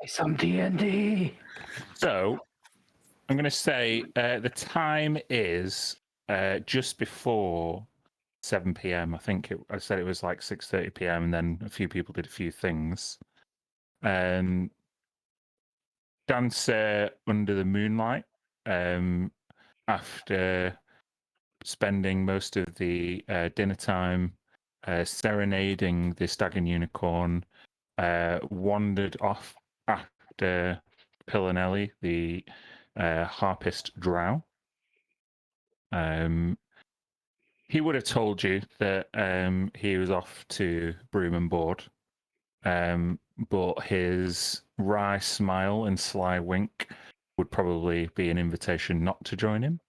some D&D. So, I'm going to say the time is just before 7 p.m. I think I said it was like 6:30 p.m. and then a few people did a few things. Dancer under the moonlight, after spending most of the dinner time serenading the stag and unicorn, wandered off after Pillanelli, the harpist drow. He would have told you that he was off to Broom and Board, but his wry smile and sly wink would probably be an invitation not to join him.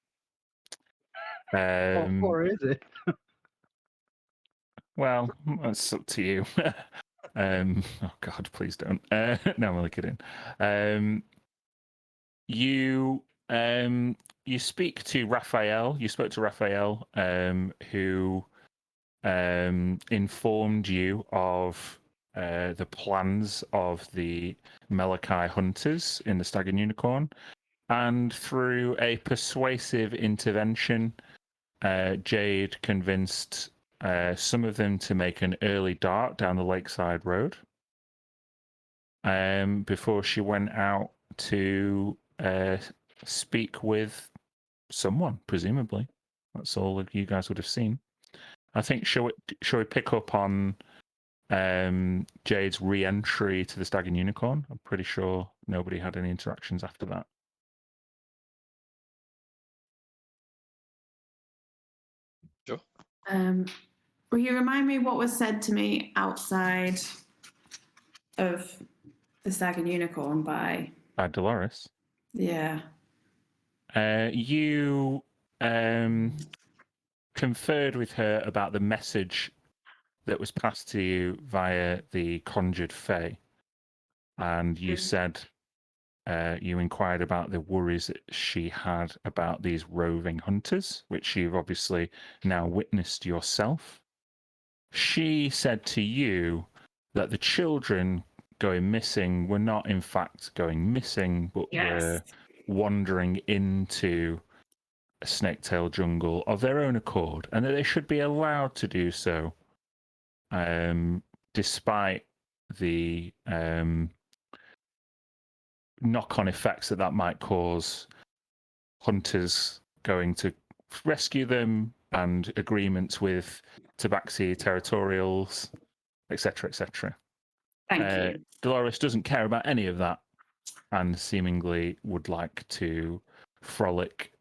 Or is it? Well, that's up to you. Oh God, please don't. No, I'm only kidding. You speak to Raphael. You spoke to Raphael, who informed you of the plans of the Malachi hunters in the Stag and Unicorn, and through a persuasive intervention, Jade convinced some of them to make an early dart down the lakeside road before she went out to speak with someone, presumably. That's all you guys would have seen. I think, shall we pick up on Jade's re-entry to the Stag and Unicorn? I'm pretty sure nobody had any interactions after that. Sure. Will you remind me what was said to me outside of the Stag and Unicorn by Dolores? Yeah. You conferred with her about the message that was passed to you via the conjured fae, and you said you inquired about the worries that she had about these roving hunters, which you've obviously now witnessed yourself. She said to you that the children going missing were not in fact going missing, but were wandering into a snake-tail jungle of their own accord, and that they should be allowed to do so, despite the knock-on effects that might cause hunters going to rescue them, and agreements with Tabaxi territorials, etc., etc. Thank you. Dolores doesn't care about any of that, and seemingly would like to frolic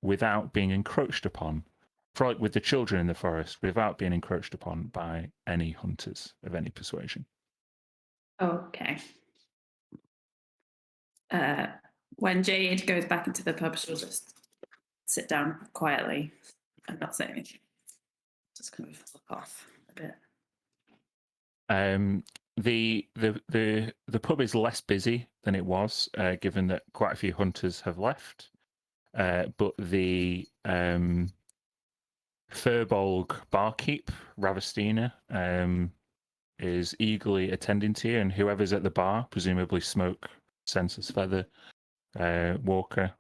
without being encroached upon. Frolic with the children in the forest without being encroached upon by any hunters of any persuasion. Okay. When Jade goes back into the pub, she'll just sit down quietly and not say anything. Just kind of look off a bit. The pub is less busy than it was, given that quite a few hunters have left. But the Furbolg barkeep, Ravestina, is eagerly attending to you, and whoever's at the bar, presumably Smoke, Census Feather, Walker,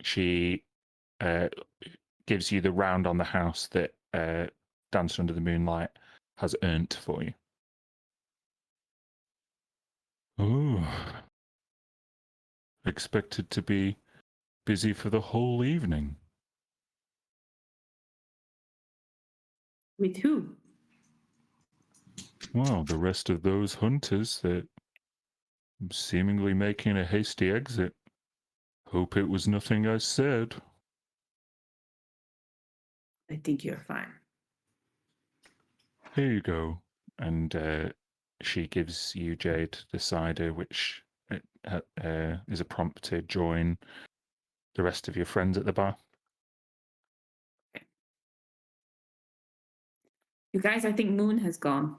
she gives you the round on the house that Dancer Under the Moonlight has earned for you. Oh, expected to be busy for the whole evening. With who? Well, the rest of those hunters that seemingly making a hasty exit. Hope it was nothing I said. I think you're fine. Here you go. And she gives you, Jade, the cider, which is a prompt to join the rest of your friends at the bar. Okay. You guys, I think Moon has gone.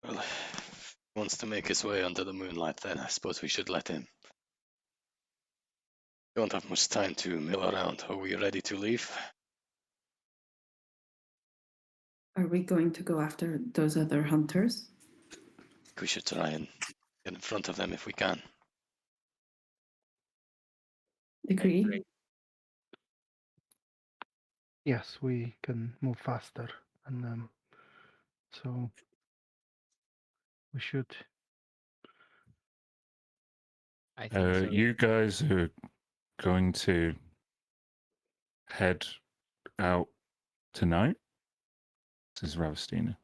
Well, if he wants to make his way under the moonlight, then I suppose we should let him. Don't have much time to mill around. Are we ready to leave? Are we going to go after those other hunters? We should try and get in front of them if we can. Agree. Yes, we can move faster, and so we should. I think so. You guys are going to head out tonight? Says Ravestina.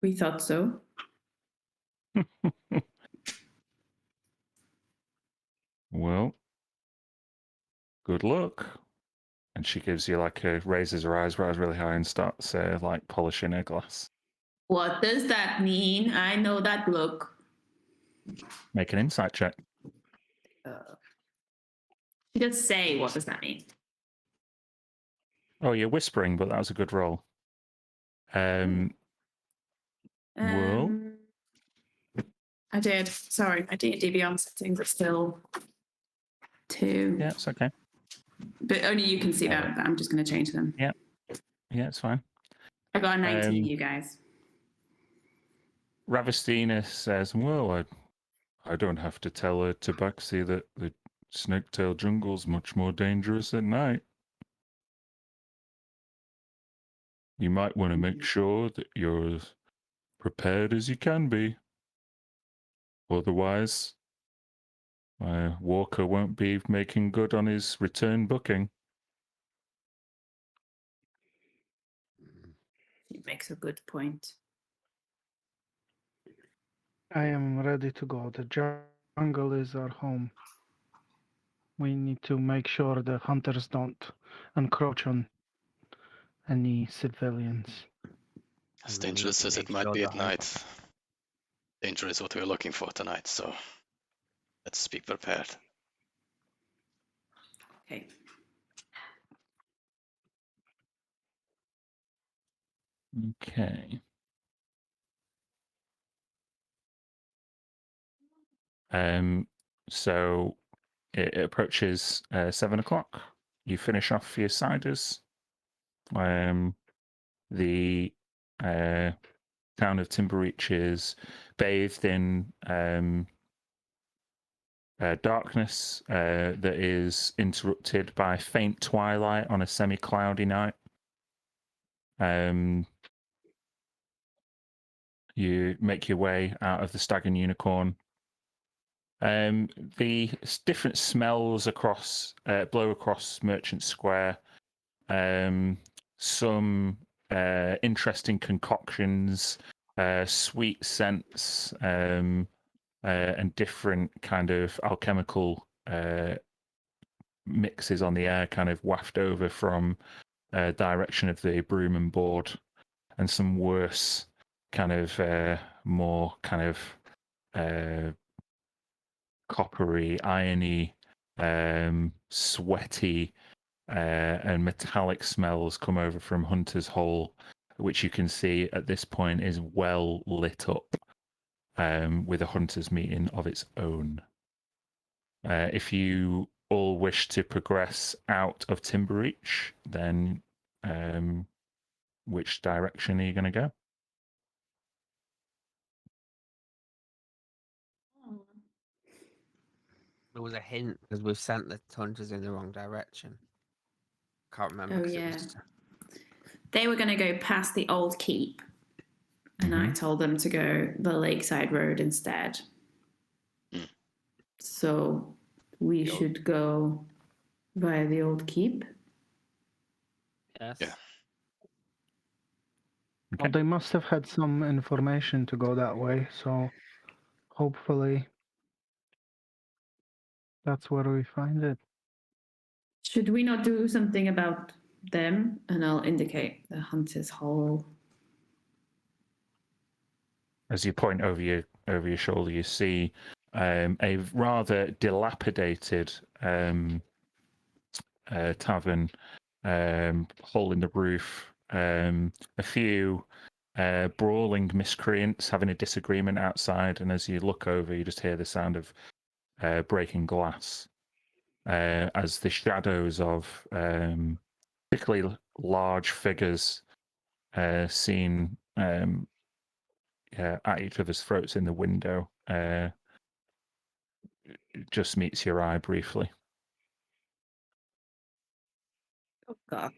We thought so. Well, good luck. And she gives you like a raises her eyebrows really high and starts like polishing her glass. What does that mean? I know that look. Make an insight check. Just say, what does that mean? Oh, you're whispering, but that was a good roll. Well, I did. Sorry, my D&D Beyond settings are still 2. yeah, it's okay. But only you can see that, but I'm just going to change them. Yeah, it's fine. I got a 19, Um, you guys. Ravestina says, well, I don't have to tell her Tabaxi that the snake-tail jungle's much more dangerous at night. You might want to make sure that you're as prepared as you can be. Otherwise, my Walker won't be making good on his return booking. It makes a good point. I am ready to go. The jungle is our home. We need to make sure the hunters don't encroach on any civilians. As We need dangerous to as it make might sure be the at night, danger is what we're looking for tonight, so let's be prepared. Okay. Okay. So it approaches 7 o'clock. You finish off your ciders. The town of Timbereach is bathed in darkness that is interrupted by faint twilight on a semi-cloudy night. You make your way out of the Stag and Unicorn. The different smells across blow across Merchant Square. Some interesting concoctions, sweet scents, and different kind of alchemical mixes on the air kind of waft over from direction of the broom and board, and some worse kind of more kind of coppery, irony, sweaty, and metallic smells come over from Hunter's Hole, which you can see at this point is well lit up with a hunter's meeting of its own. If you all wish to progress out of Timbereach, then which direction are you going to go? There was a hint because we've sent the hunters in the wrong direction. Can't remember. Oh, 'cause it yeah. was- They were going to go past the old keep, and I told them to go the Lakeside Road instead. Mm. So we should go via the old keep. Yes. Yeah. Well, they must have had some information to go that way, so hopefully that's where we find it. Should we not do something about them? And I'll indicate the Hunter's Hole. As you point over your shoulder, you see a rather dilapidated tavern, hole in the roof, a few brawling miscreants having a disagreement outside, and as you look over, you just hear the sound of breaking glass as the shadows of particularly large figures seen at each other's throats in the window. It just meets your eye briefly. Oh God.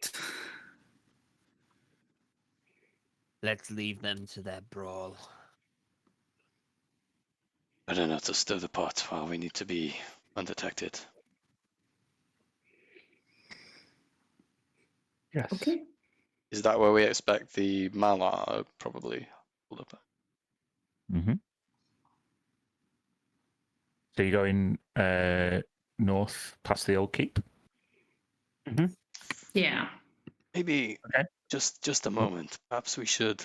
Let's leave them to their brawl. I don't know to stir the pot while we need to be undetected. Yes. Okay. Is that where we expect the Mala probably pulled up? Mm-hmm. So you're going north past the old keep? Yeah. Maybe Okay. just a moment. Perhaps we should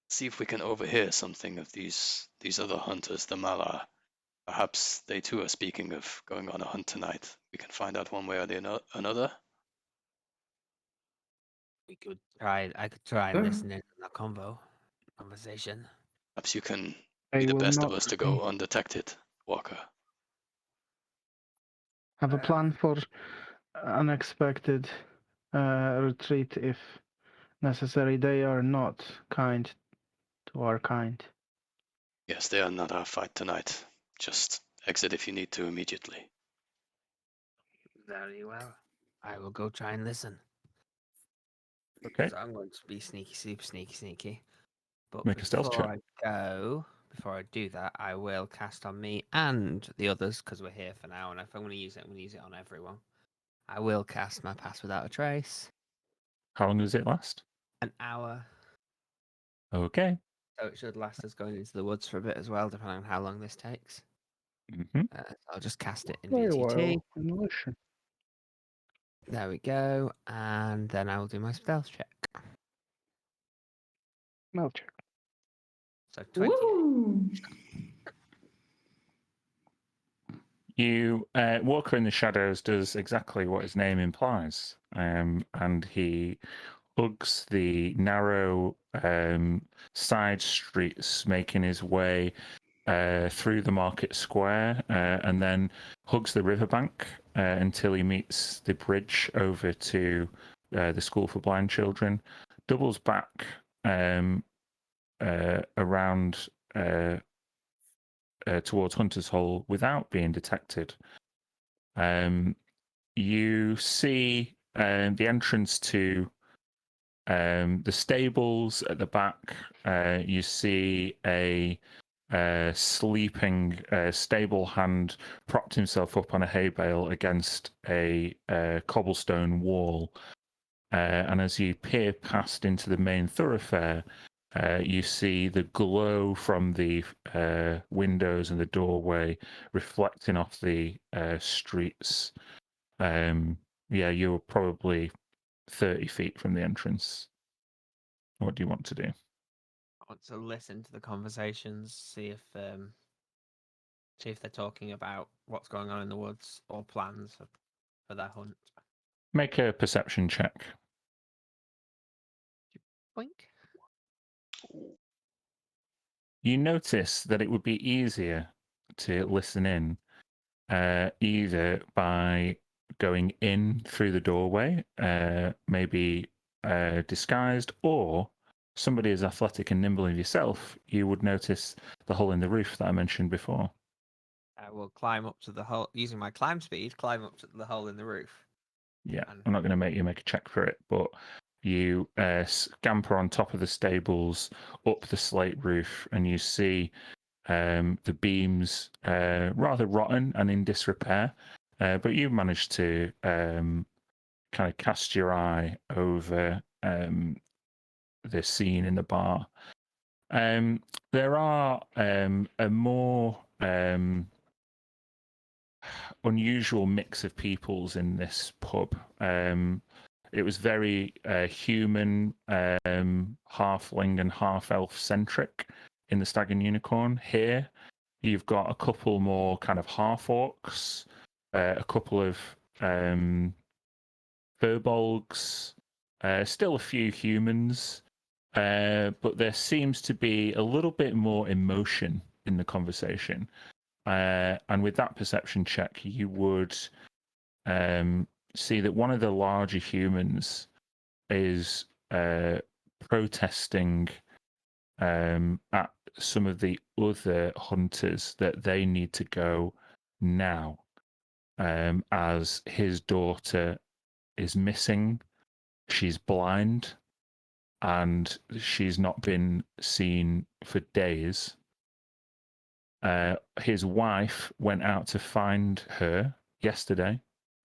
see if we can overhear something of these other hunters, the Mala. Perhaps they too are speaking of going on a hunt tonight. We can find out one way or another. We could try. I could try and Sure. listen in on that conversation. Perhaps you can be They the will best of not us to see. go undetected, Walker. Have a plan for unexpected retreat if necessary. They are not kind to our kind. Yes, they are not our fight tonight. Just exit if you need to immediately. Very well. I will go try and listen. Okay. So I'm going to be sneaky, super sneaky, sneaky. But Make a stealth before before I do that, I will cast on me and the others because we're here for now. And if I'm going to use it, I'm going to use it on everyone. I will cast my Pass Without a Trace. How long does it last? An hour. Okay. So it should last us going into the woods for a bit as well, depending on how long this takes. Mm-hmm. So I'll just cast it in Very VTT. well. Intuition. There we go. And then I will do my stealth check. I'll check. So 20. Woo! You Walker in the Shadows does exactly what his name implies, and he hugs the narrow side streets, making his way through the market square, and then hugs the riverbank until he meets the bridge over to the School for Blind Children, doubles back around towards Hunter's Hole without being detected. You see the entrance to the stables at the back. You see a sleeping stable hand propped himself up on a hay bale against a cobblestone wall. And as you peer past into the main thoroughfare, you see the glow from the windows and the doorway reflecting off the streets. Yeah, you're probably 30 feet from the entrance. What do you want to do? I want to listen to the conversations, see if they're talking about what's going on in the woods or plans for their hunt. Make a perception check. Boink. You notice that it would be easier to listen in either by going in through the doorway, maybe disguised, or somebody as athletic and nimble as yourself, you would notice the hole in the roof that I mentioned before. I will climb up to the hole using my climb speed. Climb up to the hole in the roof. Yeah, And- I'm not going to make you make a check for it, but you scamper on top of the stables, up the slate roof, and you see the beams rather rotten and in disrepair. But you managed to kind of cast your eye over the scene in the bar. There are a more unusual mix of peoples in this pub. It was very human, halfling and half elf centric in the Stag and Unicorn. Here, you've got a couple more kind of half orcs, a couple of furbolgs, still a few humans, but there seems to be a little bit more emotion in the conversation. And with that perception check, you would see that one of the larger humans is protesting at some of the other hunters that they need to go now, as his daughter is missing. She's blind and she's not been seen for days. His wife went out to find her yesterday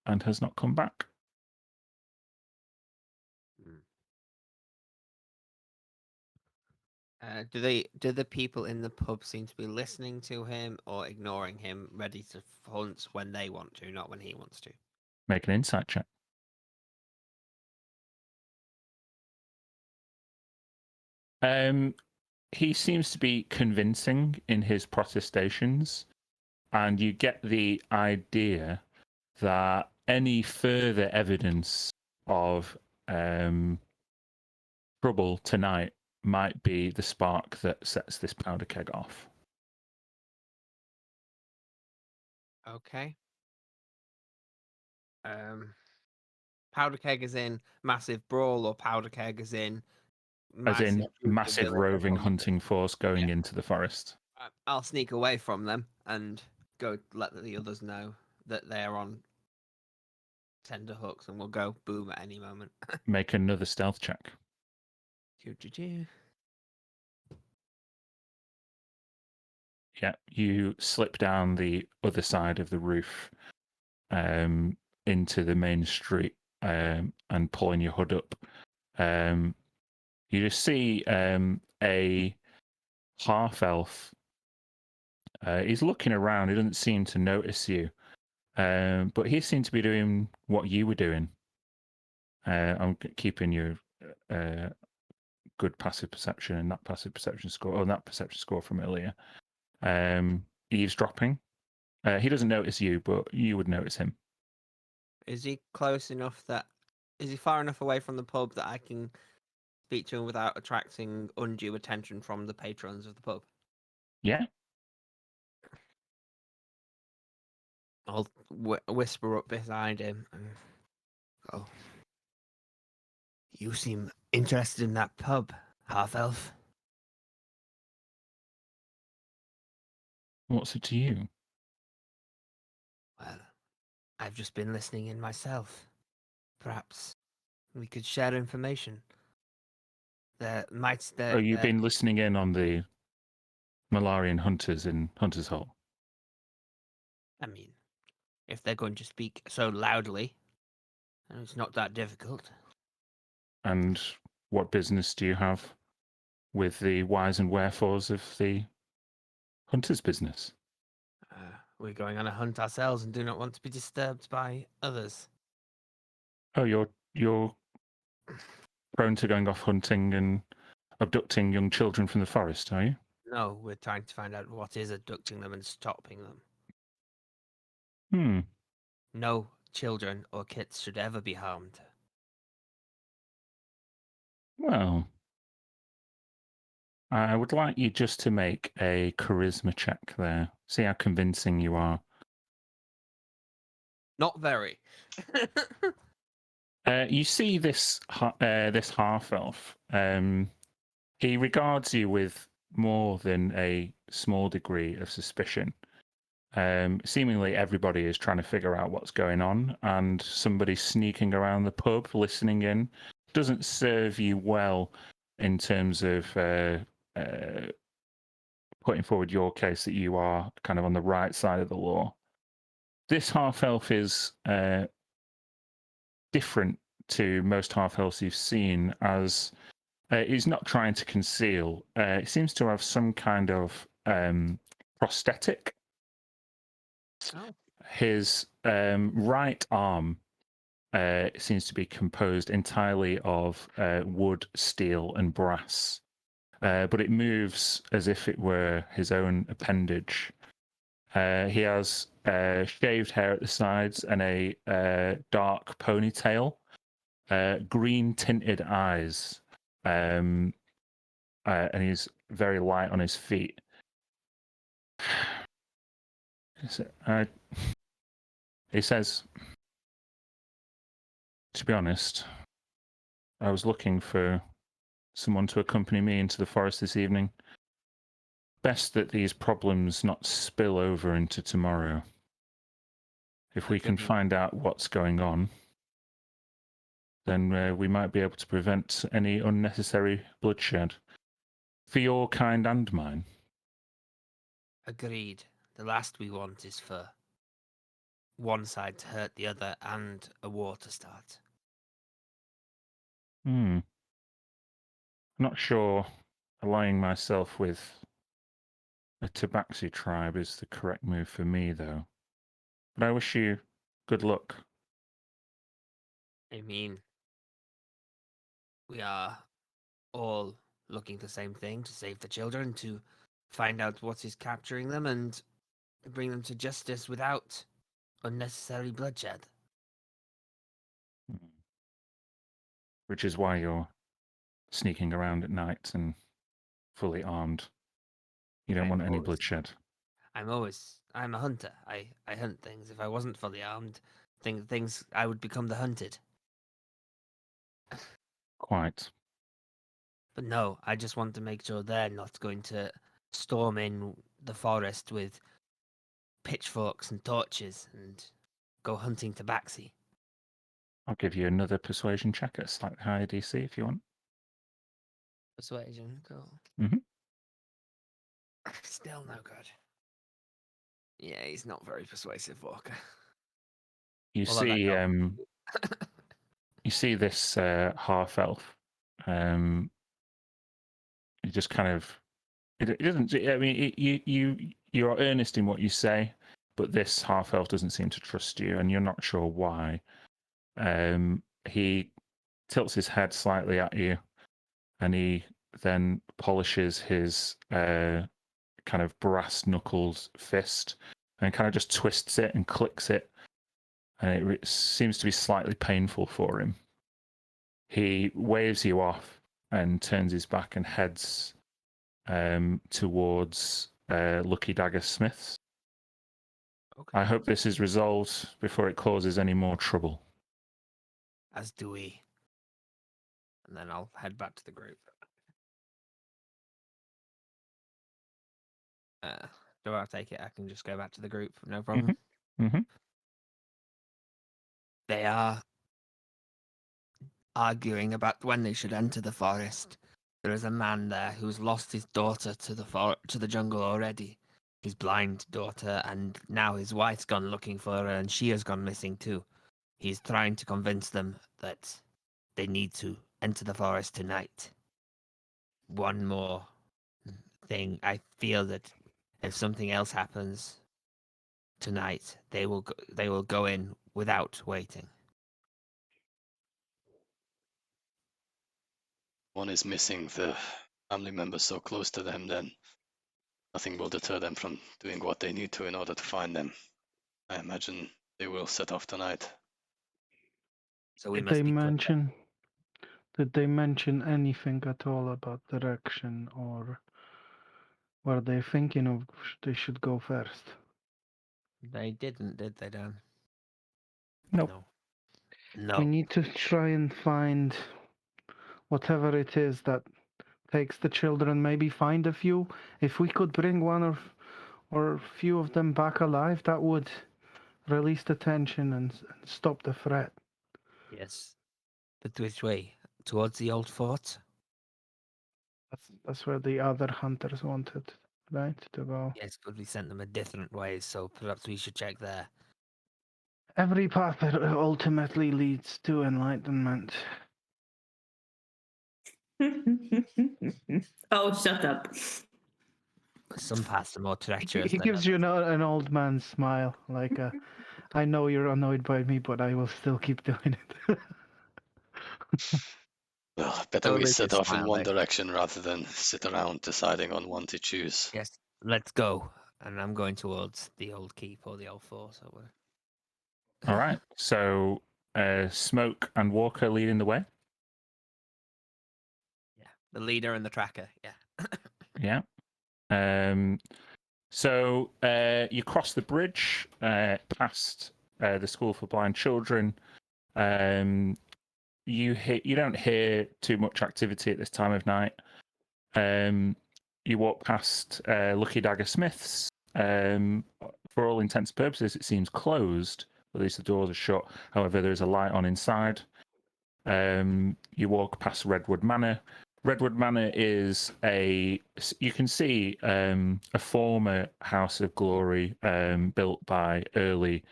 and has not come back. Do the people in the pub seem to be listening to him or ignoring him, ready to hunt when they want to, not when he wants to? Make an insight check. He seems to be convincing in his protestations, and you get the idea that any further evidence of trouble tonight might be the spark that sets this powder keg off. Okay. Powder keg is in massive brawl, or powder keg is in As in group of massive villagers roving on the- hunting force going Yeah. into the forest. I'll sneak away from them and go let the others know that they're on tender hooks, and we'll go boom at any moment. Make another stealth check. Choo-choo-choo. Yeah, you slip down the other side of the roof into the main street and pulling your hood up. You just see a half elf. He's looking around. He doesn't seem to notice you, but he seemed to be doing what you were doing. I'm keeping your good passive perception and that passive perception score, or that perception score from earlier. Eavesdropping. He doesn't notice you, but you would notice him. Is he close enough that? Is he far enough away from the pub that I can speak to him without attracting undue attention from the patrons of the pub? Yeah. I'll whisper up beside him. And go. You seem interested in that pub, half elf. What's it to you? Well, I've just been listening in myself. Perhaps we could share information. Oh, you've been listening in on the Malarian hunters in Hunter's Hole. I mean, if they're going to speak so loudly, then it's not that difficult. And what business do you have with the whys and wherefores of the hunter's business? We're going on a hunt ourselves and do not want to be disturbed by others. Oh, you're prone to going off hunting and abducting young children from the forest, are you? No, we're trying to find out what is abducting them and stopping them. No children or kids should ever be harmed. Well, I would like you just to make a charisma check there. See how convincing you are. Not very. You see this half elf. He regards you with more than a small degree of suspicion. Seemingly everybody is trying to figure out what's going on, and somebody sneaking around the pub, listening in, doesn't serve you well in terms of putting forward your case that you are kind of on the right side of the law. This half elf is different to most half elves you've seen, as he's not trying to conceal. He seems to have some kind of prosthetic. Oh. His right arm seems to be composed entirely of wood, steel, and brass, but it moves as if it were his own appendage. He has shaved hair at the sides and a dark ponytail, green tinted eyes, and he's very light on his feet. He says, To be honest, I was looking for someone to accompany me into the forest this evening. Best that these problems not spill over into tomorrow. If we can didn't- find out what's going on, then we might be able to prevent any unnecessary bloodshed. For your kind and mine. Agreed. The last we want is for one side to hurt the other and a war to start. I'm not sure allying myself with a Tabaxi tribe is the correct move for me, though. But I wish you good luck. I mean, we are all looking the same thing, to save the children, to find out what is capturing them and bring them to justice without unnecessary bloodshed. Hmm. Which is why you're sneaking around at night and fully armed. You don't I'm want any always- bloodshed. I'm a hunter. I hunt things. If I wasn't fully armed, things I would become the hunted. Quite. But no, I just want to make sure they're not going to storm in the forest with pitchforks and torches and go hunting tabaxi. I'll give you another persuasion check at a slightly higher DC if you want. Persuasion, cool. Mhm. Still no good. Yeah, he's not very persuasive, Walker. You Although that see, helped. you see this half elf. He just kind of. It doesn't. I mean, you are earnest in what you say, but this half elf doesn't seem to trust you, and you're not sure why. He tilts his head slightly at you, and he then polishes his kind of brass knuckles fist, and kind of just twists it and clicks it, and it seems to be slightly painful for him. He waves you off and turns his back and heads towards Lucky Dagger Smiths. Okay. I hope this is resolved before it causes any more trouble. As do we. And then I'll head back to the group. Do I take it? I can just go back to the group, no problem. Mm-hmm. They are arguing about when they should enter the forest. There is a man there who's lost his daughter to the jungle already. His blind daughter, and now his wife's gone looking for her, and she has gone missing too. He's trying to convince them that they need to enter the forest tonight. One more thing, I feel that if something else happens tonight, they will go in without waiting. One is missing the family member so close to them, then nothing will deter them from doing what they need to in order to find them. I imagine they will set off tonight. So we Did must they be mention? Did they mention anything at all about direction, or were they thinking of they should go first? They didn't, did they, Dan? Nope. No. No. We need to try and find whatever it is that takes the children. Maybe find a few. If we could bring one or a few of them back alive, that would release the tension and stop the threat. Yes. But which way? Towards the old fort? That's where the other hunters wanted, right, to go. Yes, but we sent them a different way, so perhaps we should check there. Every path ultimately leads to enlightenment. Oh, shut up. Some paths are more treacherous He than gives you others. an old man smile, like I know you're annoyed by me, but I will still keep doing it. Well, better So we this set is off in one smile, direction rather than sit around deciding on one to choose. Yes, let's go. And I'm going towards the old keep or the old fort. So we're... All right. So, Smoke and Walker leading the way. Yeah, the leader and the tracker. Yeah. Yeah. So you cross the bridge past the School for Blind Children. you don't hear too much activity at this time of night. You walk past Lucky Dagger Smith's. For all intents and purposes, it seems closed. At least the doors are shut. However, there is a light on inside. You walk past Redwood Manor. Redwood Manor is you can see a former House of Glory built by early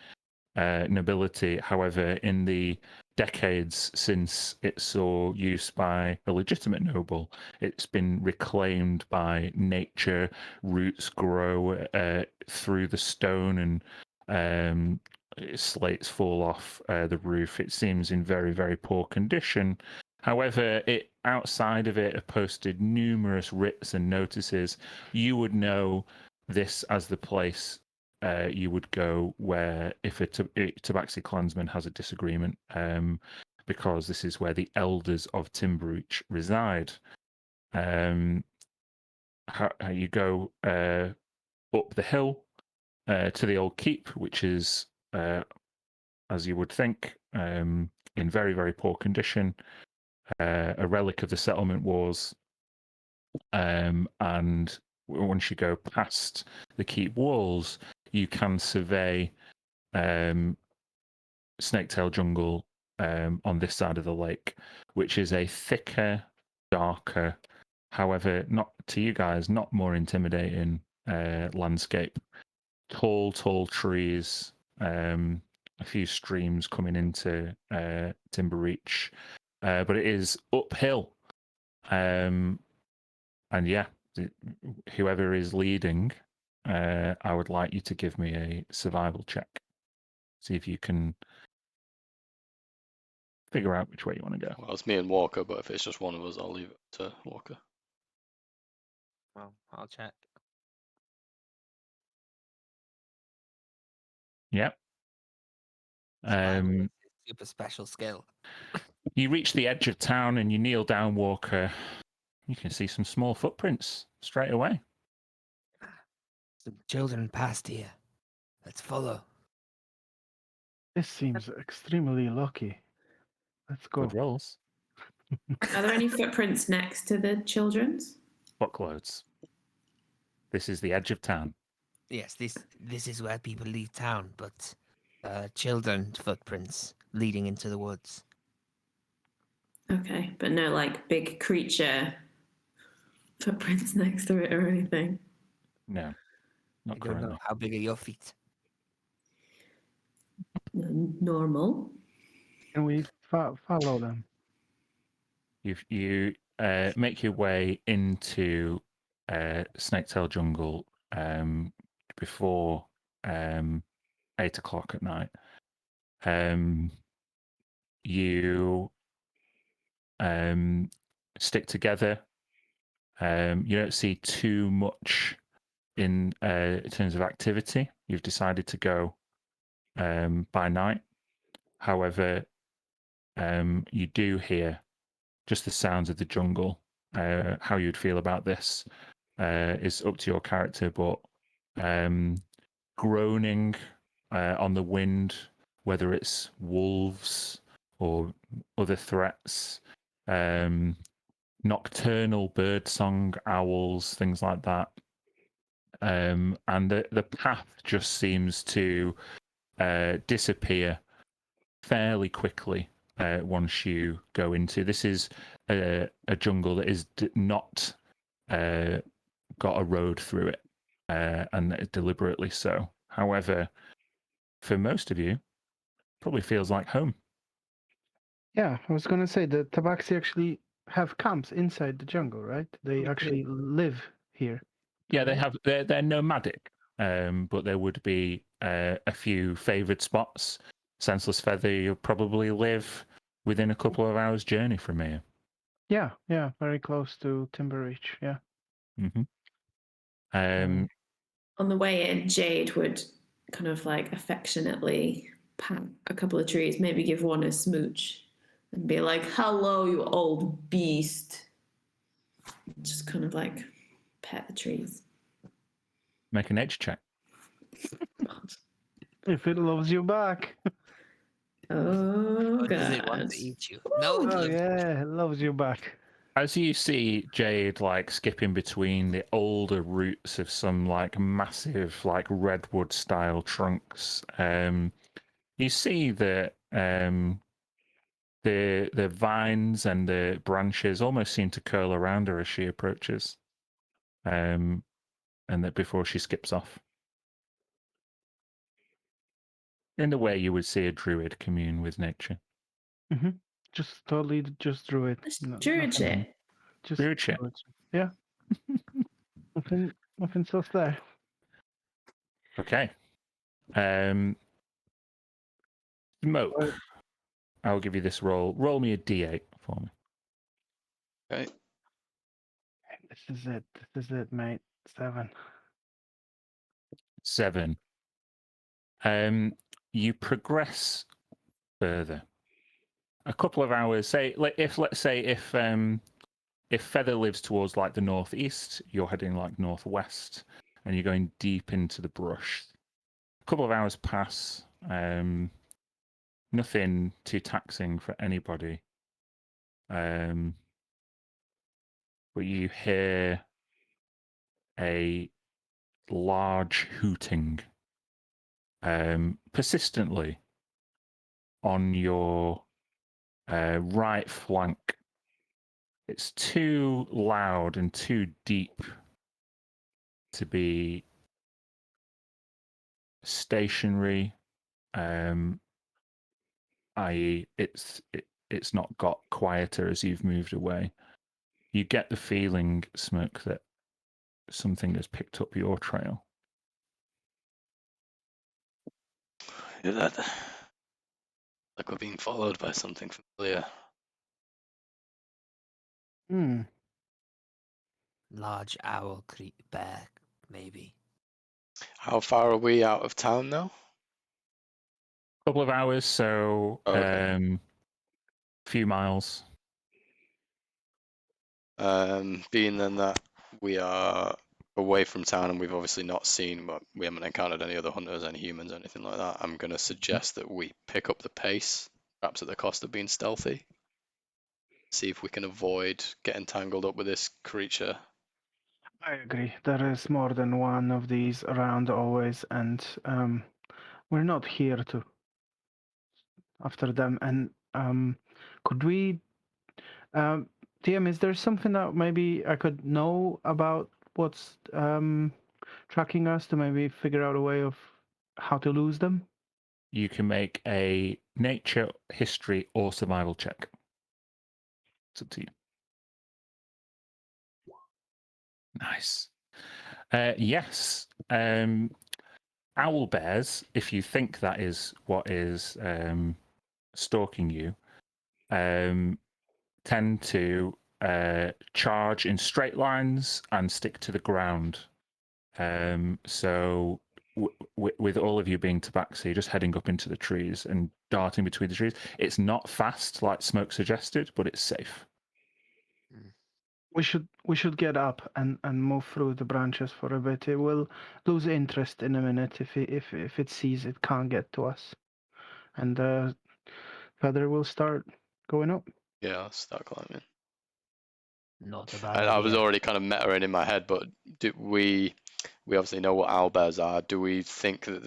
nobility. However, in the decades since it saw use by a legitimate noble, it's been reclaimed by nature. Roots grow through the stone, and slates fall off the roof. It seems in very, very poor condition. However, outside of it are posted numerous writs and notices. You would know this as the place you would go where if a Tabaxi clansman has a disagreement, because this is where the elders of Timbereach reside. You go up the hill to the old keep, which is, as you would think, in very, very poor condition, a relic of the settlement wars. And once you go past the keep walls, you can survey Snaketail Jungle on this side of the lake, which is a thicker, darker, however, not to you guys, not more intimidating landscape. Tall, tall trees, a few streams coming into Timbereach, but it is uphill. And yeah, whoever is leading, I would like you to give me a survival check. See if you can figure out which way you want to go. Well, it's me and Walker, but if it's just one of us, I'll leave it to Walker. Well, I'll check. Yep. Survival is a super special skill. You reach the edge of town and you kneel down, Walker. You can see some small footprints straight away. Some children passed here. Let's follow. This seems extremely lucky. Let's go. Good rolls. Are there any footprints next to the children's? Fuckloads. This is the edge of town. Yes, this is where people leave town, but children's footprints leading into the woods. Okay, but no like big creature footprints next to it or anything. No, I not don't know currently. how big are your feet. Normal. Can we follow them? You make your way into Snaketail Jungle before 8 o'clock at night. You stick together. You don't see too much in terms of activity. You've decided to go by night. However, you do hear just the sounds of the jungle. How you'd feel about this is up to your character, but groaning on the wind, whether it's wolves or other threats, nocturnal birdsong, owls, things like that. And the path just seems to disappear fairly quickly once you go into. This is a jungle that is not got a road through it, and deliberately so. However, for most of you, probably feels like home. Yeah, I was gonna say the Tabaxi actually have camps inside the jungle, right? They actually live here. Yeah, they have. They're nomadic, but there would be a few favoured spots. Senseless Feather, you'll probably live within a couple of hours' journey from here. Yeah, very close to Timbereach. Yeah. Mm-hmm. On the way in, Jade would kind of like affectionately pat a couple of trees, maybe give one a smooch and be like, "Hello, you old beast." Just kind of like pet the trees. Make an edge check. If it loves you back. Oh, Or does it want God. to eat you? No, it Oh loves yeah, it loves you back. As you see Jade like skipping between the older roots of some like massive like redwood style trunks, you see that the vines and the branches almost seem to curl around her as she approaches, and that before she skips off. In the way you would see a druid commune with nature. Hmm. Just totally just druid. That's Nothing. shit. Just Druid shit. druid. Yeah. Nothing else there. Okay. Smoke. Right. I'll give you this roll. Roll me a d8 for me. Okay. This is it. This is it, mate. 7. 7. You progress further. A couple of hours. Say, let's say if Feather lives towards like the northeast, you're heading like northwest, and you're going deep into the brush. A couple of hours pass. Nothing too taxing for anybody. But you hear a large hooting persistently on your right flank. It's too loud and too deep to be stationary, i.e., it's not got quieter as you've moved away. You get the feeling, Smoke, that something has picked up your trail. Hear that? Like we're being followed by something familiar. Hmm. large owl, bear, maybe. How far are we out of town now? Couple of hours, so Oh, okay. few miles. Being then that we are away from town and we've obviously not seen, but we haven't encountered any other hunters, any humans, anything like that, I'm going to suggest that we pick up the pace, perhaps at the cost of being stealthy. See if we can avoid getting tangled up with this creature. I agree. There is more than one of these around always, and we're not here to after them. And could we, TM? Is there something that maybe I could know about what's tracking us to maybe figure out a way of how to lose them? You can make a nature, history, or survival check. It's up to you. Nice. Yes. Owl bears, if you think that is what is stalking you, tend to charge in straight lines and stick to the ground. So with all of you being tabaxi, just heading up into the trees and darting between the trees, it's not fast like Smoke suggested, but it's safe. We should get up and move through the branches for a bit. It will lose interest in a minute if it sees it can't get to us, and Feather will start going up. Yeah, I'll start climbing. Not a bad And I was idea. already kind of meta in my head, but do we obviously know what owlbears are. Do we think that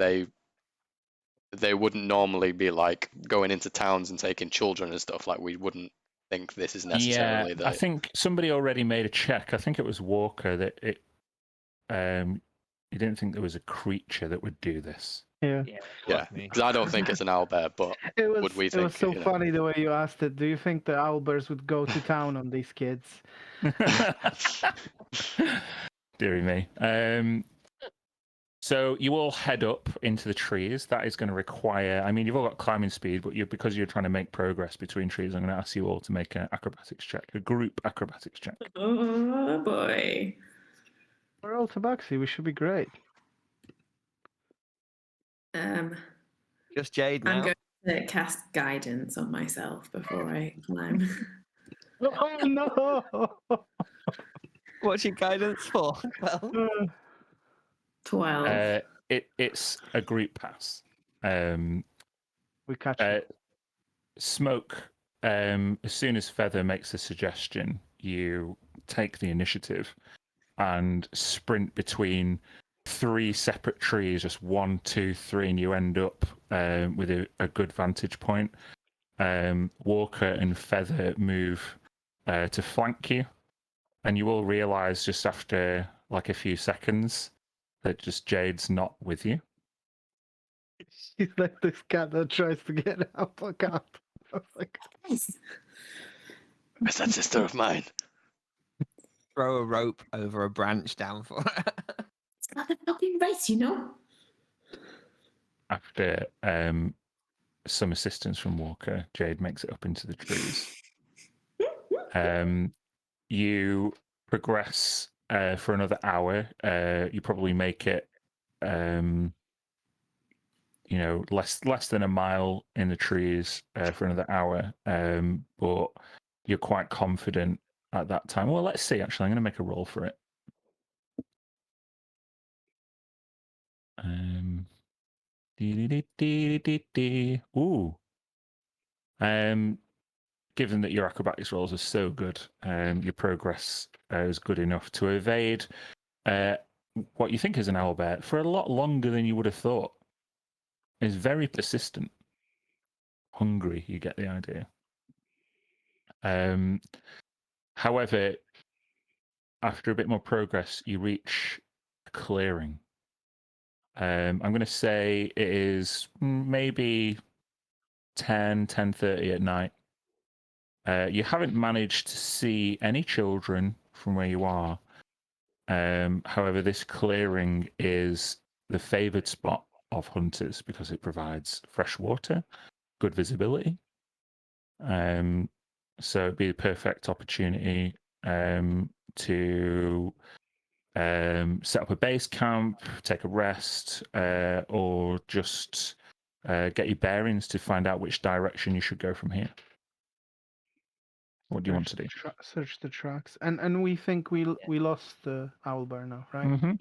they wouldn't normally be like going into towns and taking children and stuff? Like we wouldn't think this is necessarily I the think somebody already made a check. I think it was Walker that he didn't think there was a creature that would do this. Yeah. yeah. Because I don't think it's an owlbear, but It was would we it think? was so You know? funny the way you asked it. Do you think the owlbears would go to town on these kids? Deary me. So you all head up into the trees. That is going to require. I mean, you've all got climbing speed, but because you're trying to make progress between trees, I'm going to ask you all to make an acrobatics check, a group acrobatics check. Oh boy. We're all tabaxi. We should be great. Just Jade now. I'm going to cast guidance on myself before I climb. Oh no! What's your guidance for? Well, 12. It's a group pass. We catch it. Smoke, as soon as Feather makes a suggestion, you take the initiative and sprint between 3 separate trees, just 1, 2, 3, and you end up with a good vantage point. Walker and Feather move to flank you, and you will realize just after like a few seconds that just Jade's not with you. She's like this cat that tries to get out. Fuck up. I was like, Yes. Where's that sister of mine? Throw a rope over a branch down for her. It's not a fucking race, you know? After some assistance from Walker, Jade makes it up into the trees. You progress for another hour. You probably make it, less than a mile in the trees for another hour. But you're quite confident at that time. Well, let's see. Actually, I'm going to make a roll for it. Ooh. Given that your acrobatics rolls are so good, your progress is good enough to evade what you think is an owlbear for a lot longer than you would have thought. It's very persistent. Hungry, you get the idea. However, after a bit more progress, you reach a clearing. I'm going to say it is maybe 10:30 at night. You haven't managed to see any children from where you are. However, this clearing is the favoured spot of hunters because it provides fresh water, good visibility. So it'd be a perfect opportunity to set up a base camp, take a rest, or just get your bearings to find out which direction you should go from here. What do you want to do? Search the tracks, and we think we lost the owlbear now, right? Mm-hmm.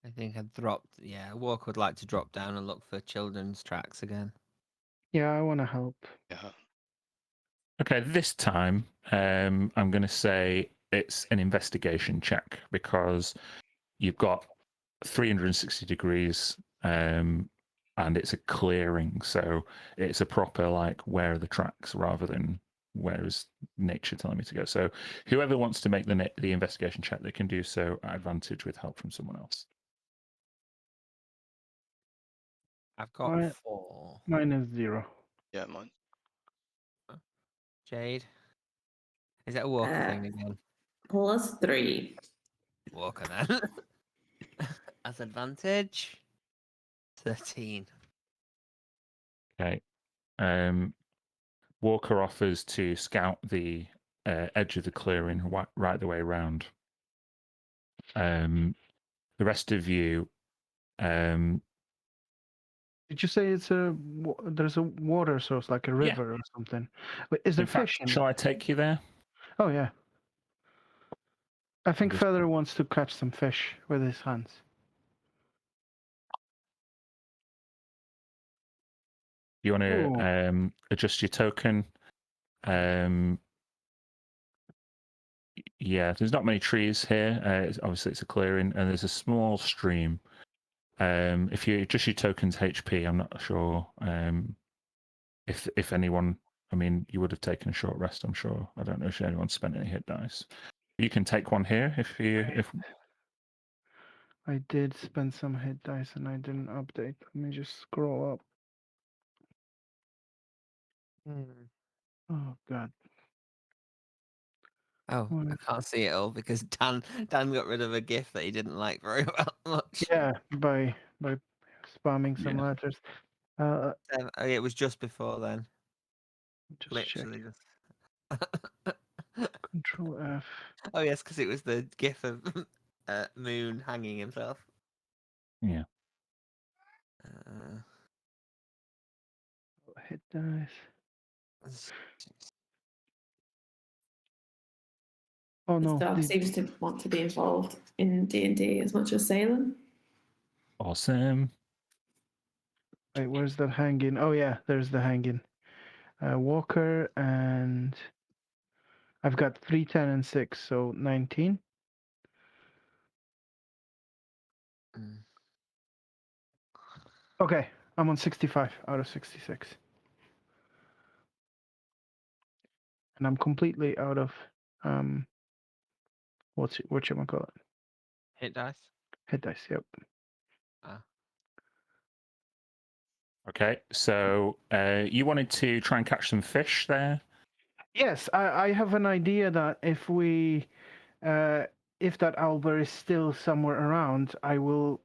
I think I dropped. Yeah, Walker would like to drop down and look for children's tracks again. Yeah, I want to help. Yeah. Okay, this time I'm going to say it's an investigation check because you've got 360 degrees and it's a clearing, so it's a proper like where are the tracks rather than where is nature telling me to go. So whoever wants to make the investigation check, they can do so at advantage with help from someone else. I've got Alright. 4. Mine is 0. Yeah, mine. Jade, is that a Walker thing again? +3. Walker then. As advantage, 13. Okay. Walker offers to scout the edge of the clearing right the way around. The rest of you, Did you say there's a water source, like a river or something? Wait, is there fish in shall it? I take you there? Oh yeah. I think just- Feather wants to catch some fish with his hands. You want Ooh. to adjust your token? Yeah, there's not many trees here. Obviously, it's a clearing, and there's a small stream. If you adjust your token's HP, I'm not sure if anyone. I mean, you would have taken a short rest, I'm sure. I don't know if anyone spent any hit dice. You can take one here if I did spend some hit dice and I didn't update. Let me just scroll up. Oh god. Oh, What I is- can't see it all because Dan got rid of a GIF that he didn't like very much. Yeah, by spamming some Yeah. letters. Oh, it was just before then. Just check. Literally. Control F. Oh yes, because it was the GIF of Moon hanging himself. yeah. Hit dice. Oh This no. dog seems to want to be involved in D&D as much as Salem. Awesome. Wait, where's that hanging? Oh yeah, there's the hanging. Walker, and I've got 3, 10, and 6, so 19. Mm. Okay, I'm on 65 out of 66. And I'm completely out of whatchamacallit? Hit dice. Hit dice, yep. Ah. Okay, so you wanted to try and catch some fish there. Yes, I have an idea that if that owlbear is still somewhere around, I will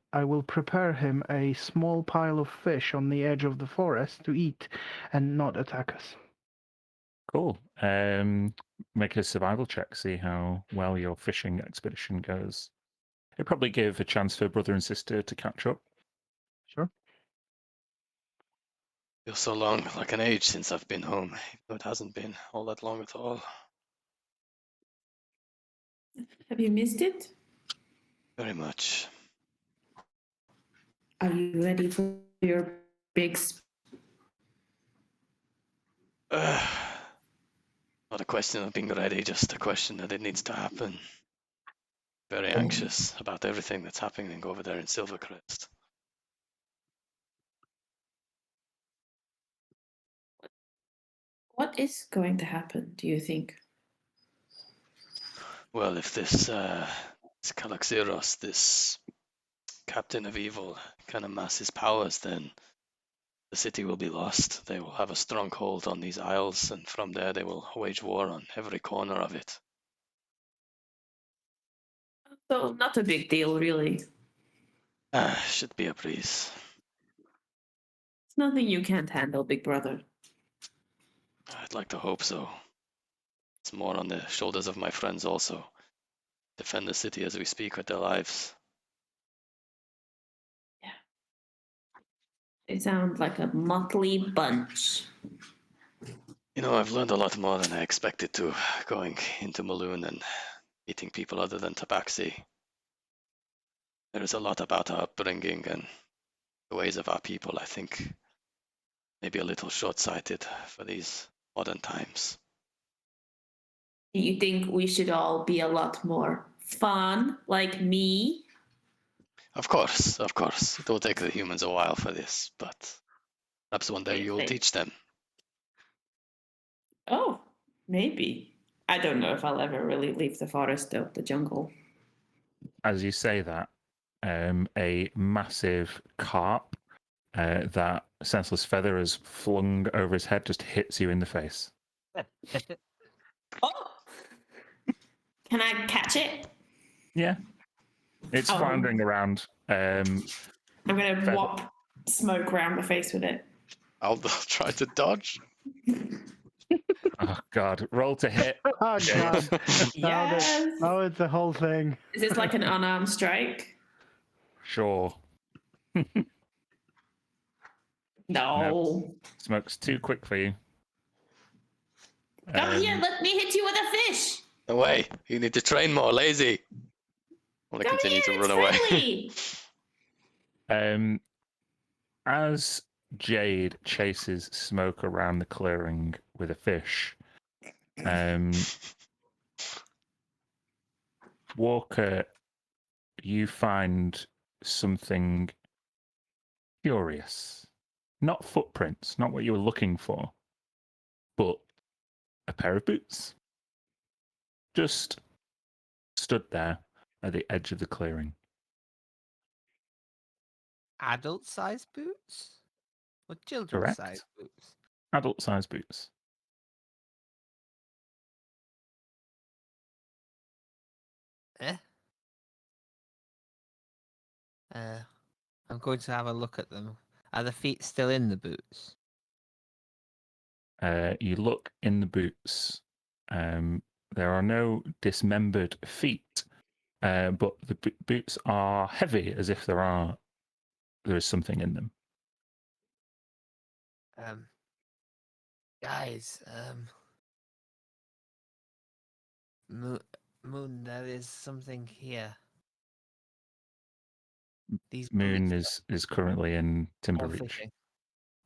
prepare him a small pile of fish on the edge of the forest to eat and not attack us. Cool. Make a survival check, see how well your fishing expedition goes. It'd probably give a chance for brother and sister to catch up. Sure. Feels so long, like an age since I've been home. Though it hasn't been all that long at all. Have you missed it? Very much. Are you ready for your big Not a question of being ready, just a question that it needs to happen. Very anxious about everything that's happening over there in Silvercrest. What is going to happen, do you think? Well, if this Calaxeros, this captain of evil, can amass his powers, then the city will be lost. They will have a stronghold on these isles, and from there they will wage war on every corner of it. So, not a big deal, really. Should be a breeze. It's nothing you can't handle, big brother. I'd like to hope so. It's more on the shoulders of my friends also. Defend the city as we speak with their lives. They sound like a motley bunch. You know, I've learned a lot more than I expected to, going into Maloon and meeting people other than Tabaxi. There is a lot about our upbringing and the ways of our people, I think, maybe a little short-sighted for these modern times. Do you think we should all be a lot more fun, like me? Of course, of course. It will take the humans a while for this, but perhaps one day you'll teach them. Oh, maybe. I don't know if I'll ever really leave the forest, though, the jungle. As you say that, a massive carp that Senseless Feather has flung over his head just hits you in the face. Oh! Can I catch it? Yeah. It's Oh. floundering around. I'm going to Feather. whop smoke around the face with it. I'll try to dodge. Oh, God. Roll to hit. Oh god. Yes! Now it's the whole thing. Is this like an unarmed strike? Sure. No. Smoke's too quick for you. Come here, let me hit you with a fish. No way. You need to train more, lazy. I want to Come continue here, to it's run away. friendly. As Jade chases Smoke around the clearing with a fish, Walker, you find something curious. Not footprints, not what you were looking for, but a pair of boots. Just stood there at the edge of the clearing. Adult-sized boots? Or Correct. children's-sized boots? Adult-sized boots. Eh? I'm going to have a look at them. Are the feet still in the boots? You look in the boots. There are no dismembered feet, but the boots are heavy, as if there is something in them. Guys, Moon, there is something here. These Moon boots is currently in are Timbereach. fishing.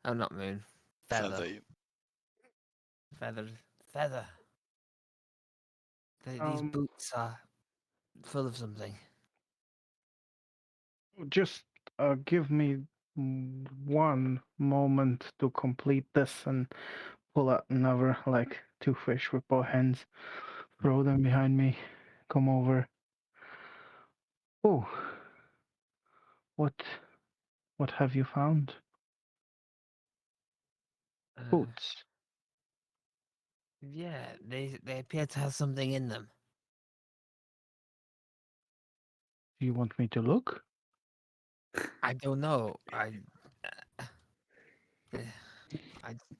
Oh, not Moon. Feather. Feather. Feather. These boots are full of something. Just give me one moment to complete this and pull out another, like 2 fish with both hands, throw them behind me, come over. Oh, what have you found? Boots. Yeah, they appear to have something in them. Do you want me to look? I don't know.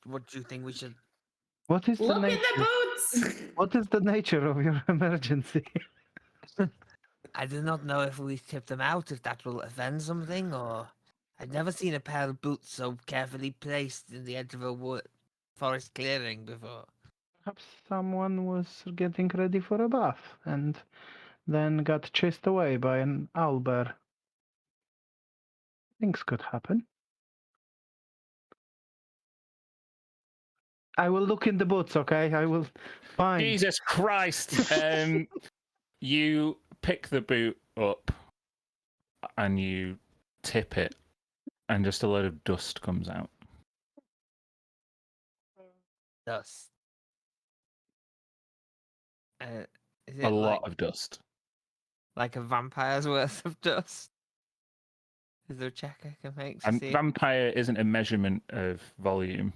What do you think we should? What is the Look at nature? the boots! What is the nature of your emergency? I do not know if we tip them out, if that will offend something, or I've never seen a pair of boots so carefully placed in the edge of a forest clearing before. Perhaps someone was getting ready for a bath and then got chased away by an owlbear. Things could happen. I will look in the boots, okay? I will find. Jesus Christ! You pick the boot up and you tip it, and just a load of dust comes out. Dust. Is A it lot of dust. like a vampire's worth of dust? Is there a check I can make to And see? vampire isn't a measurement of volume.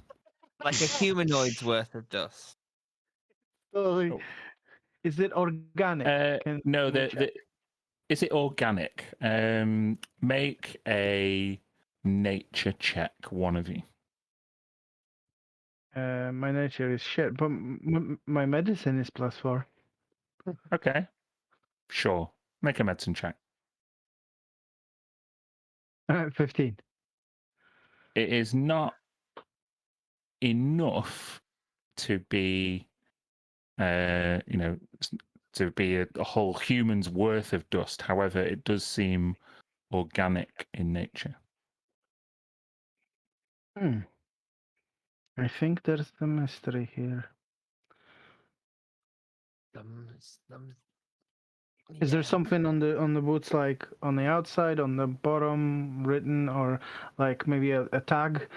Like a humanoid's worth of dust. Sorry. Oh. Is it organic? No, Can we check? is it organic? Make a nature check, one of you. My nature is shit, but my medicine is +4. Okay. Sure. Make a medicine check. 15. It is not enough to be, to be a whole human's worth of dust. However, it does seem organic in nature. I think there's the mystery here. Is there something on the boots, like on the outside, on the bottom, written, or like maybe a tag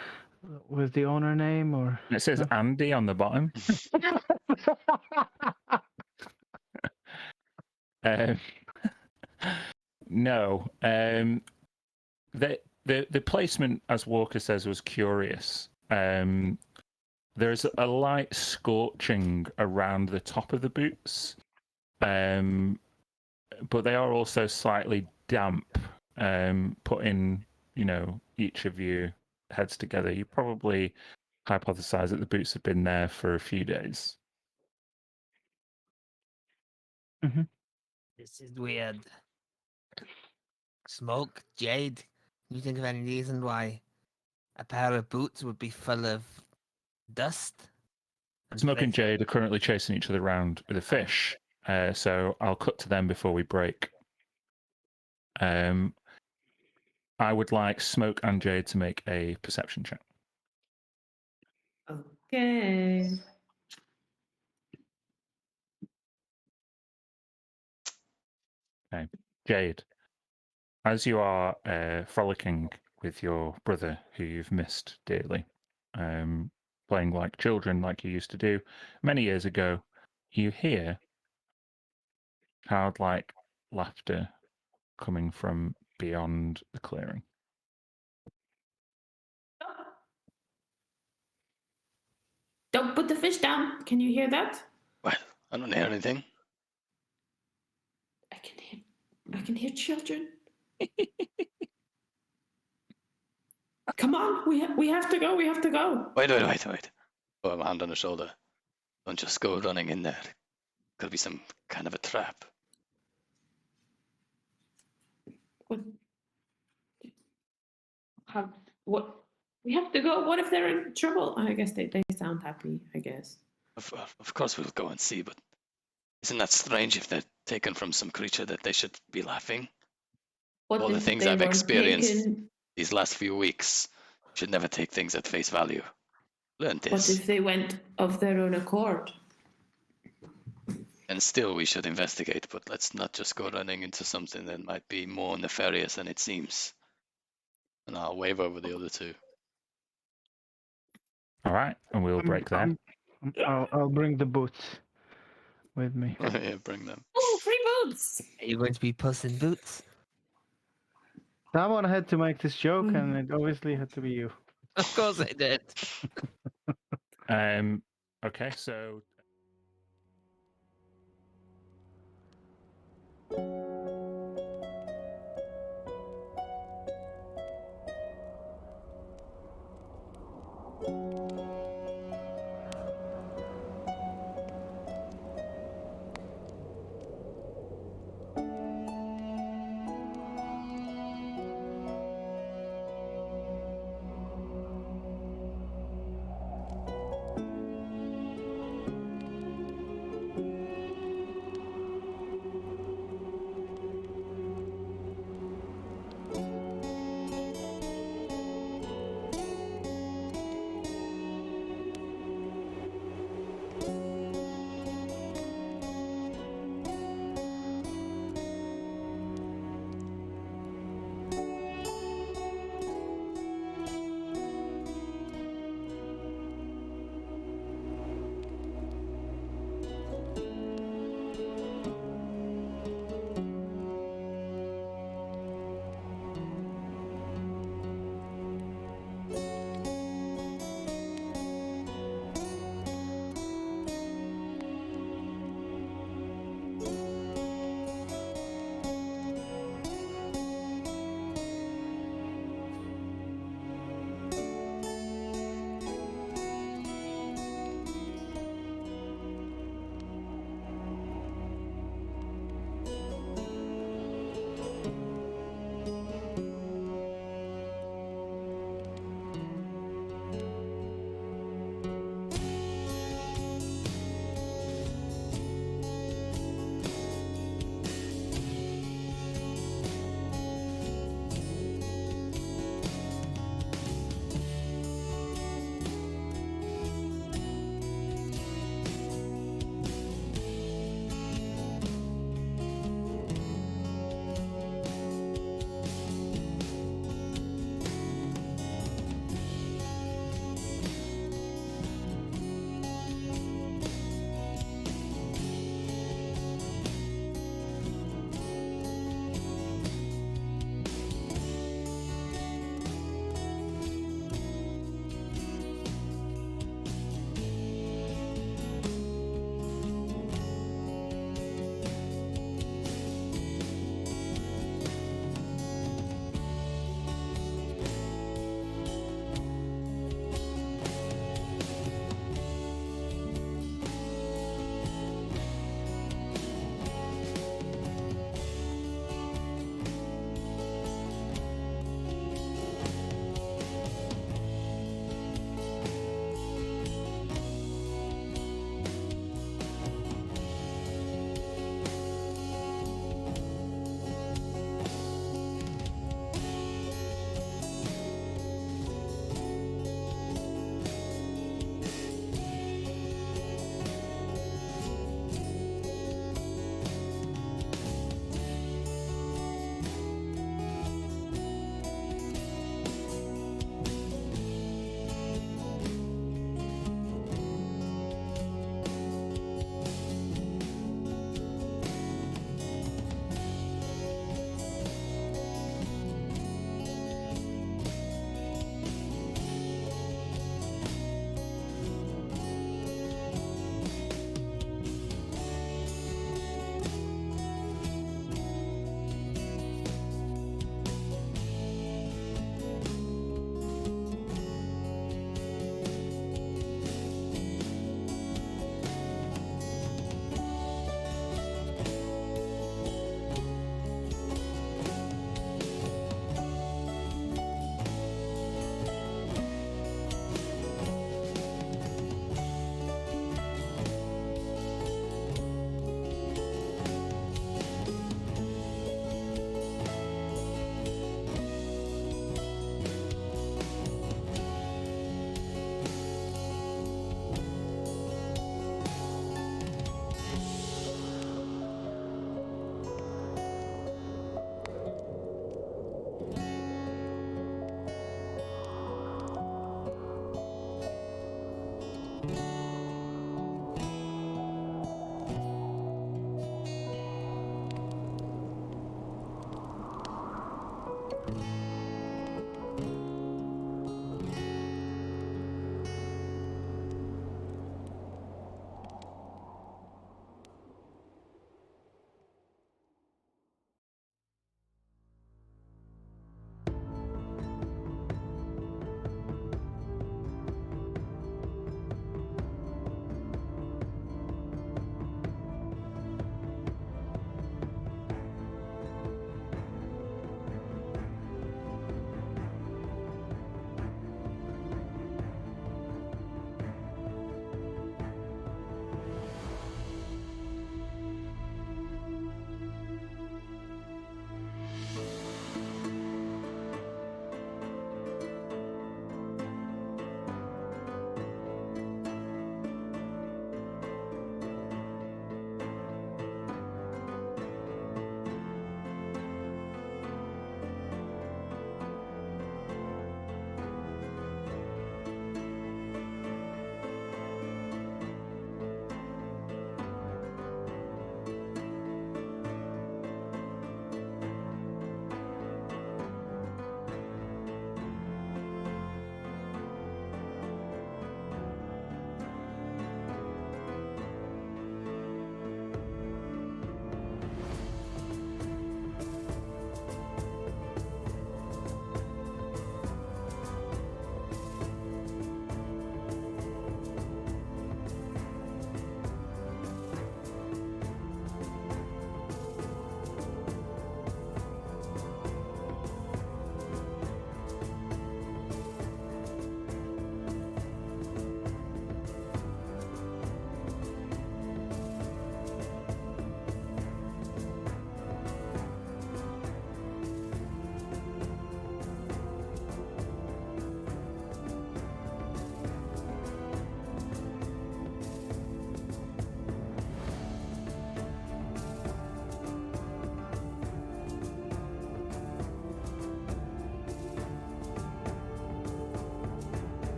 with the owner name, or? It says No? Andy on the bottom. No. The placement, as Walker says, was curious. There's a light scorching around the top of the boots, but they are also slightly damp. Putting, each of your heads together, you probably hypothesize that the boots have been there for a few days. Mm-hmm. This is weird. Smoke, Jade, can you think of any reason why a pair of boots would be full of dust? Smoke and Jade are currently chasing each other around with a fish, so I'll cut to them before we break. I would like Smoke and Jade to make a perception check. Okay. Okay. Jade, as you are frolicking with your brother, who you've missed dearly, playing like children like you used to do many years ago, you hear childlike laughter coming from beyond the clearing. Don't put the fish down. Can you hear that? Well, I don't hear anything. I can hear children. Come on, we have to go. We have to go. Wait. Put my hand on the shoulder. Don't just go running in there. Could be some kind of a trap. What? We have to go. What if they're in trouble? I guess they sound happy, I guess. Of course we'll go and see, but isn't that strange if they're taken from some creature that they should be laughing? What All the if things they I've were experienced taken- these last few weeks, should never take things at face value. learn What this. if they went of their own accord? And still, we should investigate, but let's not just go running into something that might be more nefarious than it seems. And I'll wave over the other two. All right, and we'll break there. I'll bring the boots with me. Yeah, bring them. Oh, free boots! Are you going to be Puss in Boots? Someone had to make this joke, and it obviously had to be you. Of course it did. Okay, so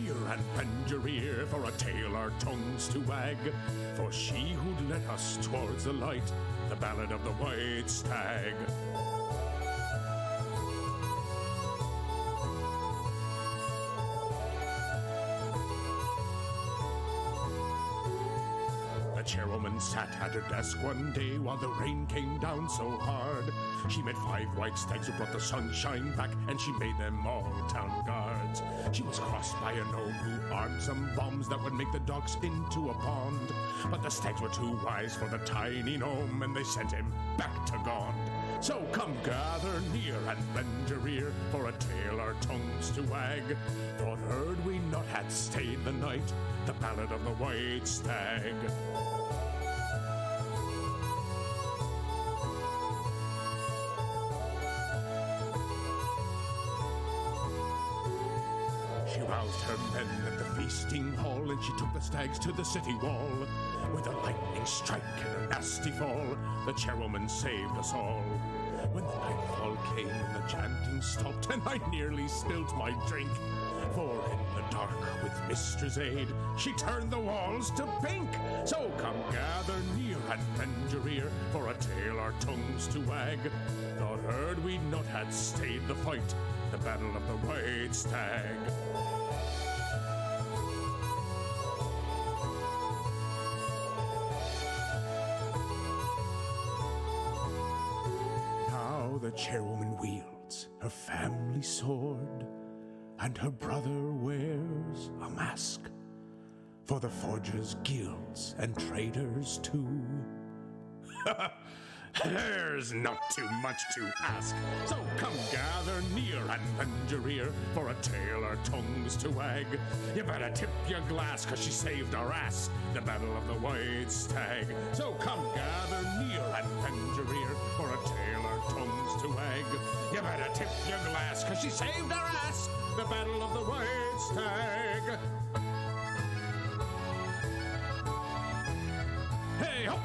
near and bend your ear, for a tale our tongues to wag. For she who'd led us towards the light, the ballad of the white stag. The chairwoman sat at her desk one day while the rain came down so hard. She met 5 white stags who brought the sunshine back, and she made them all town guards. She was crossed by a gnome who armed some bombs that would make the ducks into a pond. But the stags were too wise for the tiny gnome, and they sent him back to Gond. So come gather near and bend your ear, for a tale our tongues to wag. Thought heard we not had stayed the night, the ballad of the white stag. She roused her men at the feasting hall, and she took the stags to the city wall. With a lightning strike and a nasty fall, the chairwoman saved us all. When the nightfall came and the chanting stopped, and I nearly spilt my drink. For in the dark, with Mistress' aid, she turned the walls to pink. So come gather near and bend your ear, for a tale our tongues to wag. Thought heard we'd not had stayed the fight, the battle of the white stag. Now the chairwoman wields her family sword, and her brother wears a mask for the forgers' guilds and traders too. There's not too much to ask, so come gather near and bend your ear, for a tale our tongues to wag. You better tip your glass, 'cause she saved our ass, the battle of the white stag. So come gather near and bend your ear, for a tale our tongues to wag. You better tip your glass, 'cause she saved our ass, the battle of the white stag. Hey ho!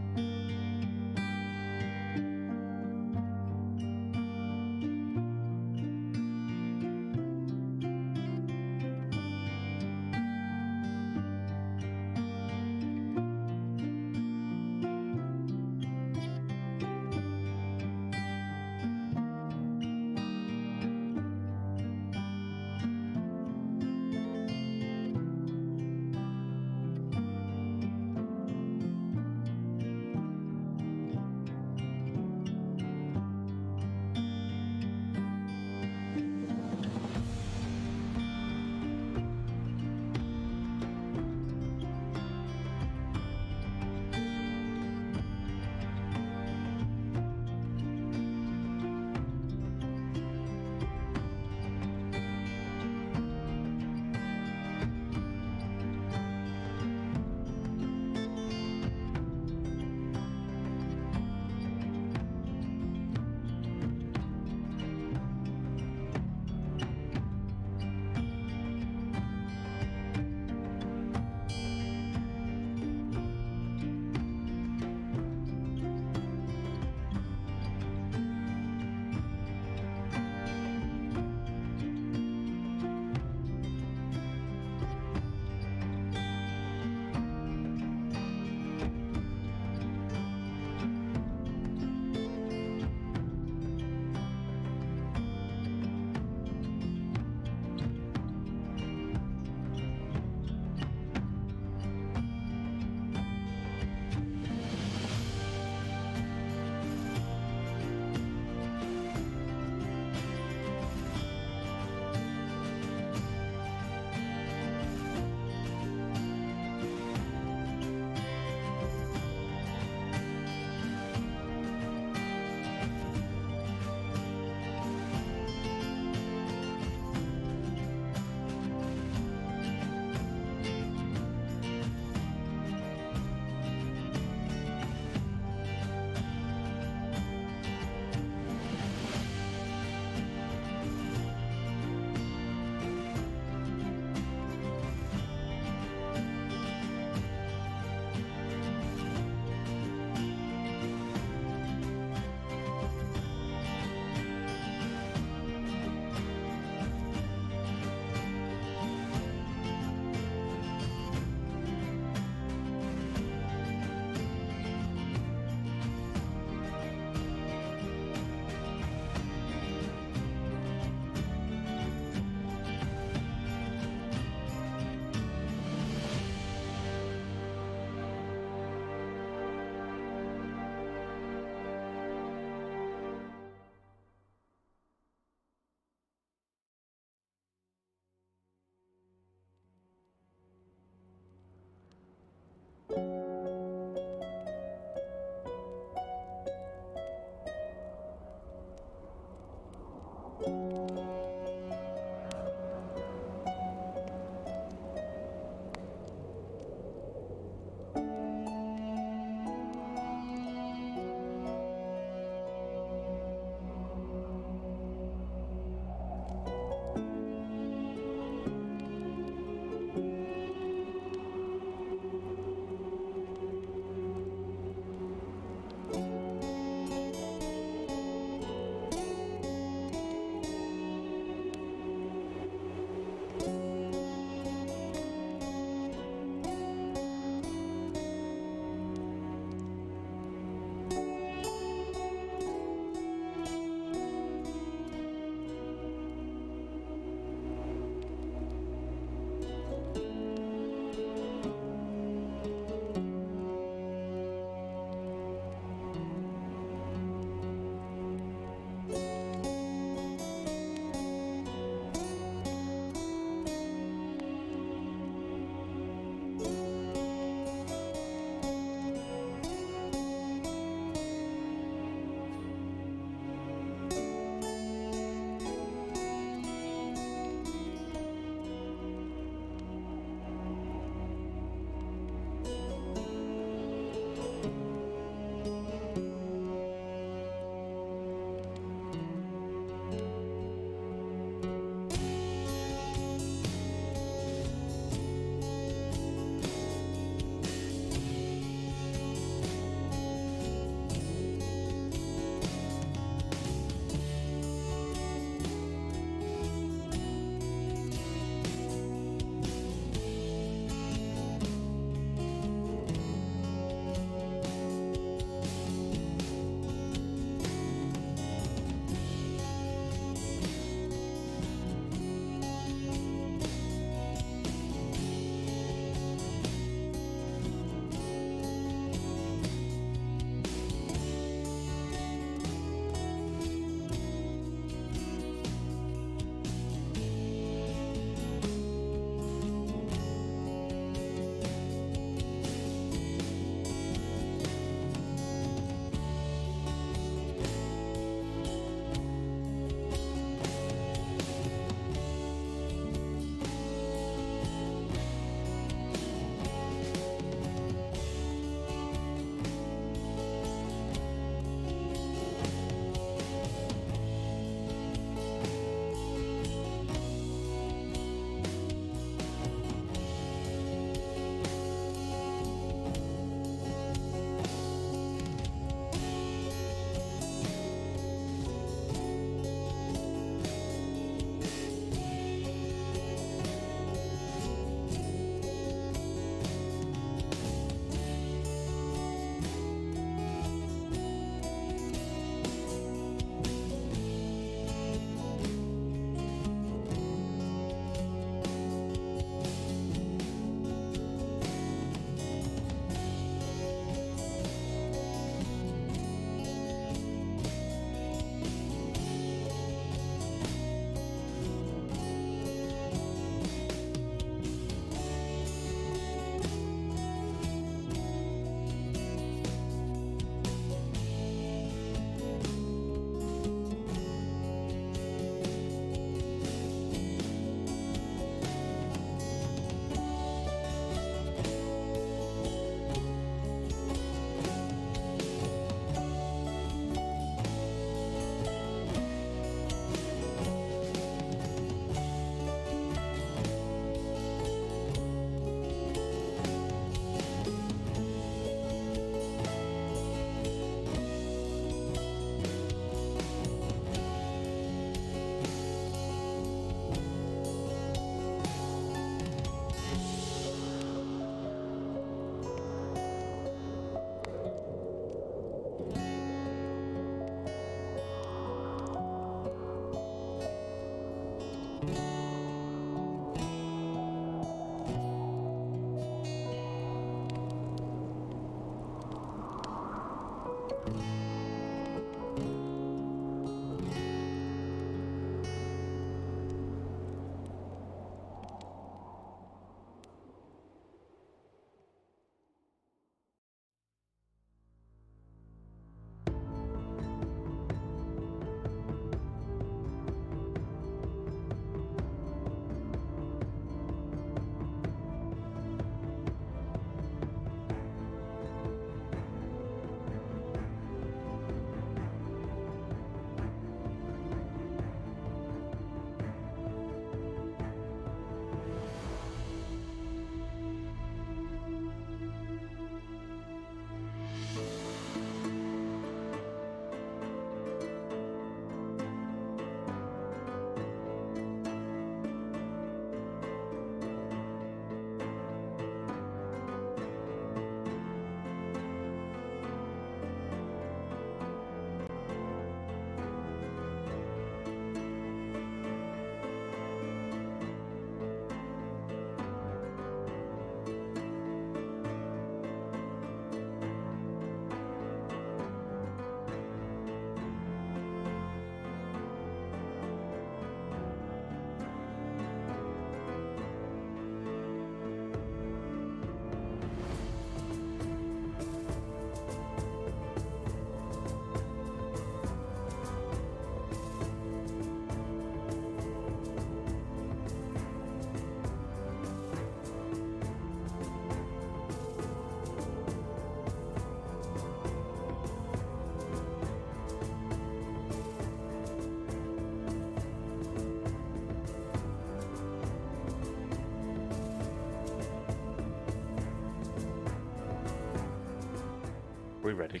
we ready?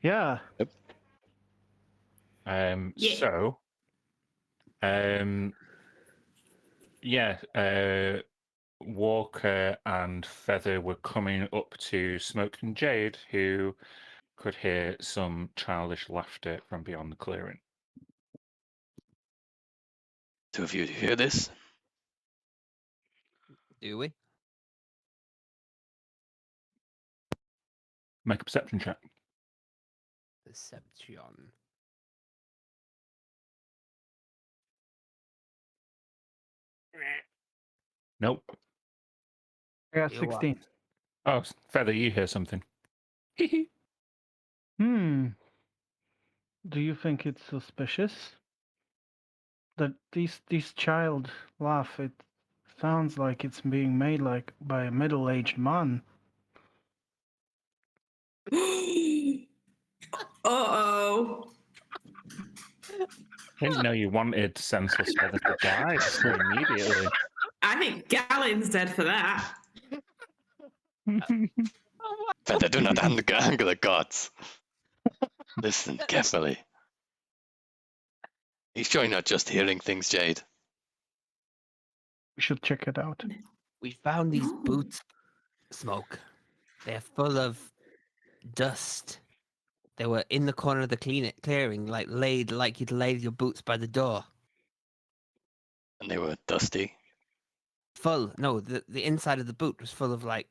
Yeah. Yeah. So, Walker and Feather were coming up to Smoke and Jade, who could hear some childish laughter from beyond the clearing. Two of you hear this? Do we? Make a perception check. Perception. Nope. I got You what? 16. Oh, Feather, you hear something. Hmm. Do you think it's suspicious that these child laugh? It sounds like it's being made like by a middle-aged man. Uh-oh. Didn't know you wanted Senseless Feather to die so immediately. I think Galen's dead for that. Feather, do not anger the gods. Listen carefully. You sure you're not just hearing things, Jade? We should check it out. We found these No. boots, Smoke. They're full of dust. They were in the corner of the clearing, like you'd laid your boots by the door. And they were dusty. Full. No, the inside of the boot was full of like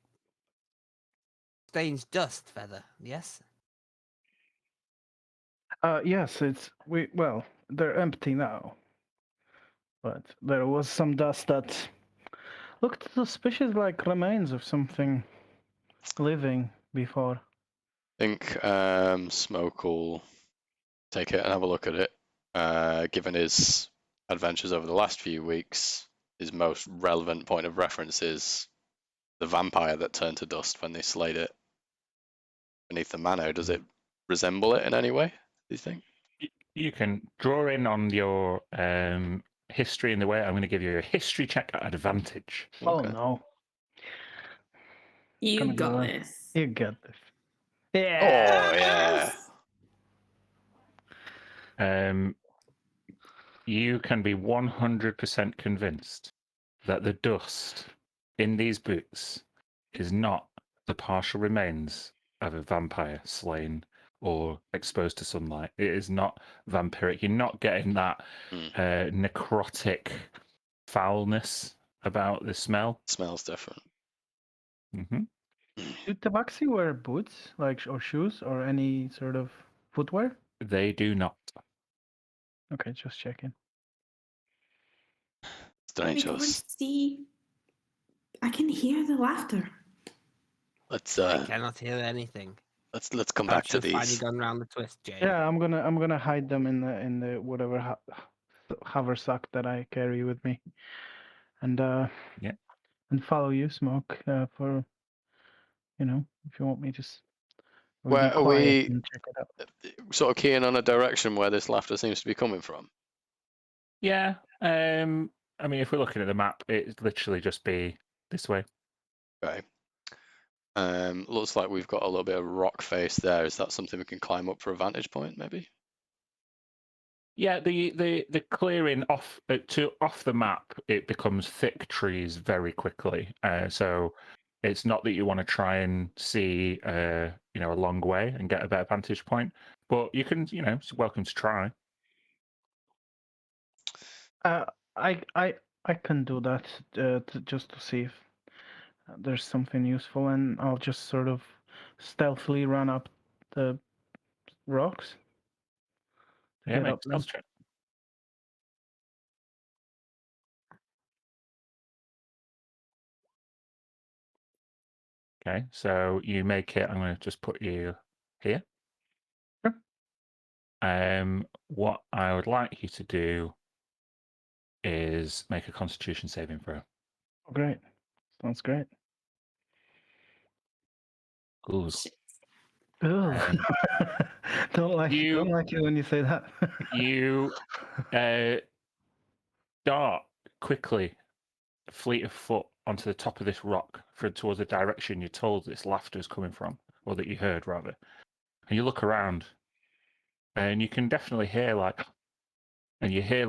strange dust, Feather. Yes. Yes, well, they're empty now. But there was some dust that looked suspicious, like remains of something living before. I think Smoke will take it and have a look at it. Given his adventures over the last few weeks, his most relevant point of reference is the vampire that turned to dust when they slayed it beneath the manor. Does it resemble it in any way, do you think? You can draw in on your history in the way. I'm going to give you a history check at advantage. Oh Okay. no. You Gonna got go. this. You get this. Oh, Yeah. yeah. You can be 100% convinced that the dust in these boots is not the partial remains of a vampire slain or exposed to sunlight. It is not vampiric. You're not getting that necrotic foulness about the smell. Smells different. Hmm. Do tabaxi wear boots, or shoes, or any sort of footwear? They do not. Okay, just checking. Strange We can't us. see. I can hear the laughter. Let's I cannot hear anything. let's come back Perhaps to you've finally these. gone round the twist, Jade. Yeah, I'm gonna hide them in the whatever haversack that I carry with me, and Yeah. and follow you, Smoke, for if you want me to. We'll Where be are quiet we and check it out. sort of keying on a direction where this laughter seems to be coming from? Yeah. I mean, if we're looking at the map, it'd literally just be this way. Okay. Looks like we've got a little bit of rock face there. Is that something we can climb up for a vantage point, maybe? Yeah, the clearing off the map, it becomes thick trees very quickly. So it's not that you want to try and see a long way and get a better vantage point, but you can, it's welcome to try. I can do that just to see if there's something useful, and I'll just sort of stealthily run up the rocks to Yeah, get make up a them. stealth check. Okay, so you make it. I'm going to just put you here. Sure. What I would like you to do is make a Constitution saving throw. Oh, great. Sounds great. Ooh. Ugh. don't like you- it when you say that. You dart quickly, fleet of foot, onto the top of this rock towards the direction you're told this laughter is coming from. or that you heard rather. And you look around, and you can definitely hear and you hear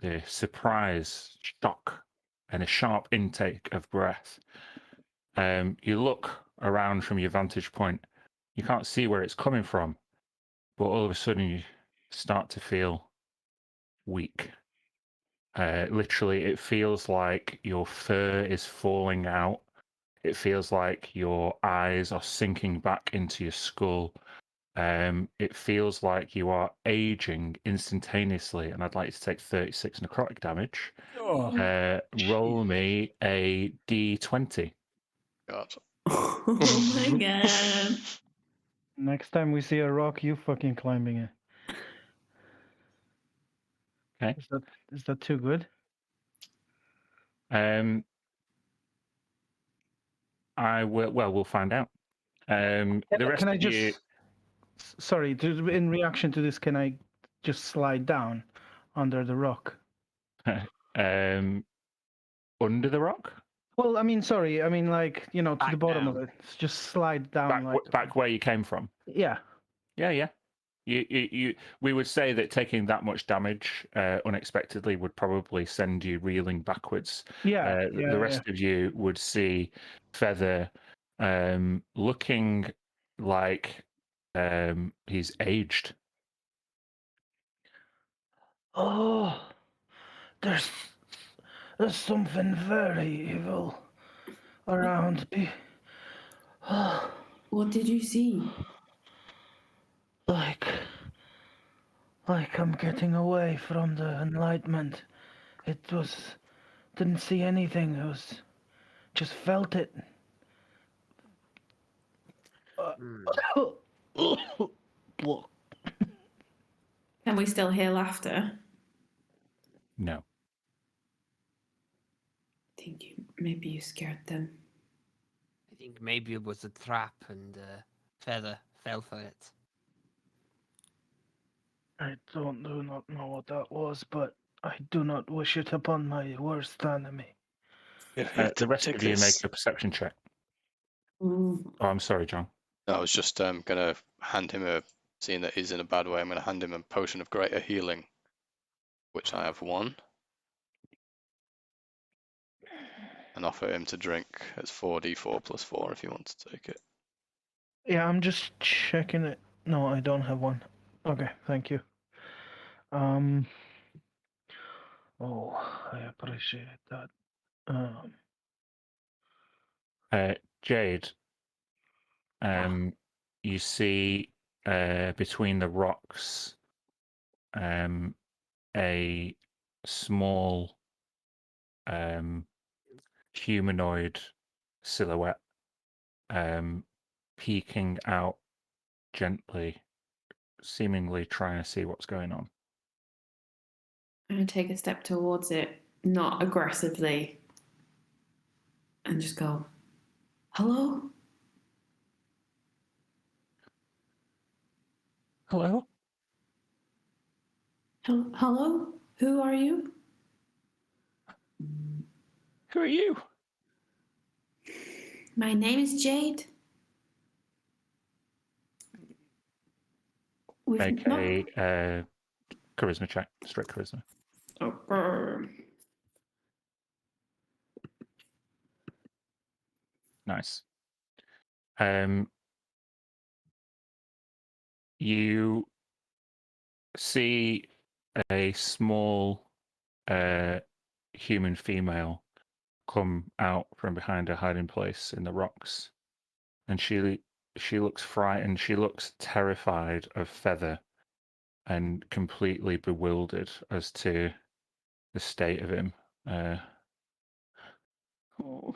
the surprise, shock, and a sharp intake of breath. You look around from your vantage point. You can't see where it's coming from, but all of a sudden you start to feel weak. Literally, it feels like your fur is falling out. It feels like your eyes are sinking back into your skull. It feels like you are aging instantaneously, and I'd like you to take 36 necrotic damage. Oh, Roll me a d20. God. Oh my god. next time we see a rock, you fucking climbing it. Okay. Is that too good? We'll find out. The rest Can I of you, just sorry, in reaction to this, can I just slide down under the rock? under the rock, Well, I mean, sorry, I mean, like, to the Back bottom down. of it. Just slide down, back where you came from. Yeah. Yeah. We would say that taking that much damage unexpectedly would probably send you reeling backwards. Yeah. The rest of you would see Feather looking like he's aged. Oh, there's something very evil around me. What did you see? Like I'm getting away from the enlightenment. Didn't see anything. It was just felt it. Can we still hear laughter? No. I think maybe you scared them. I think maybe it was a trap and Feather fell for it. I do not know what that was, but I do not wish it upon my worst enemy. The rest of you make a perception check. Mm. Oh, I'm sorry, John. I was just gonna hand him seeing that he's in a bad way, I'm gonna hand him a potion of greater healing, which I have one, and offer him to drink. It's 4d4 plus 4 if he wants to take it. Yeah, I'm just checking it. No, I don't have one. Okay, thank you. Oh, I appreciate that. Jade, you see between the rocks a small humanoid silhouette peeking out gently, seemingly trying to see what's going on. I'm going to take a step towards it, not aggressively, and just go, hello? Hello? Hello? Who are you? Who are you? My name is Jade. We've Make not... a charisma check, strict charisma. Oh, Nice. You see a small human female come out from behind a hiding place in the rocks, and she looks frightened. She looks terrified of Feather and completely bewildered as to the state of him. Oh,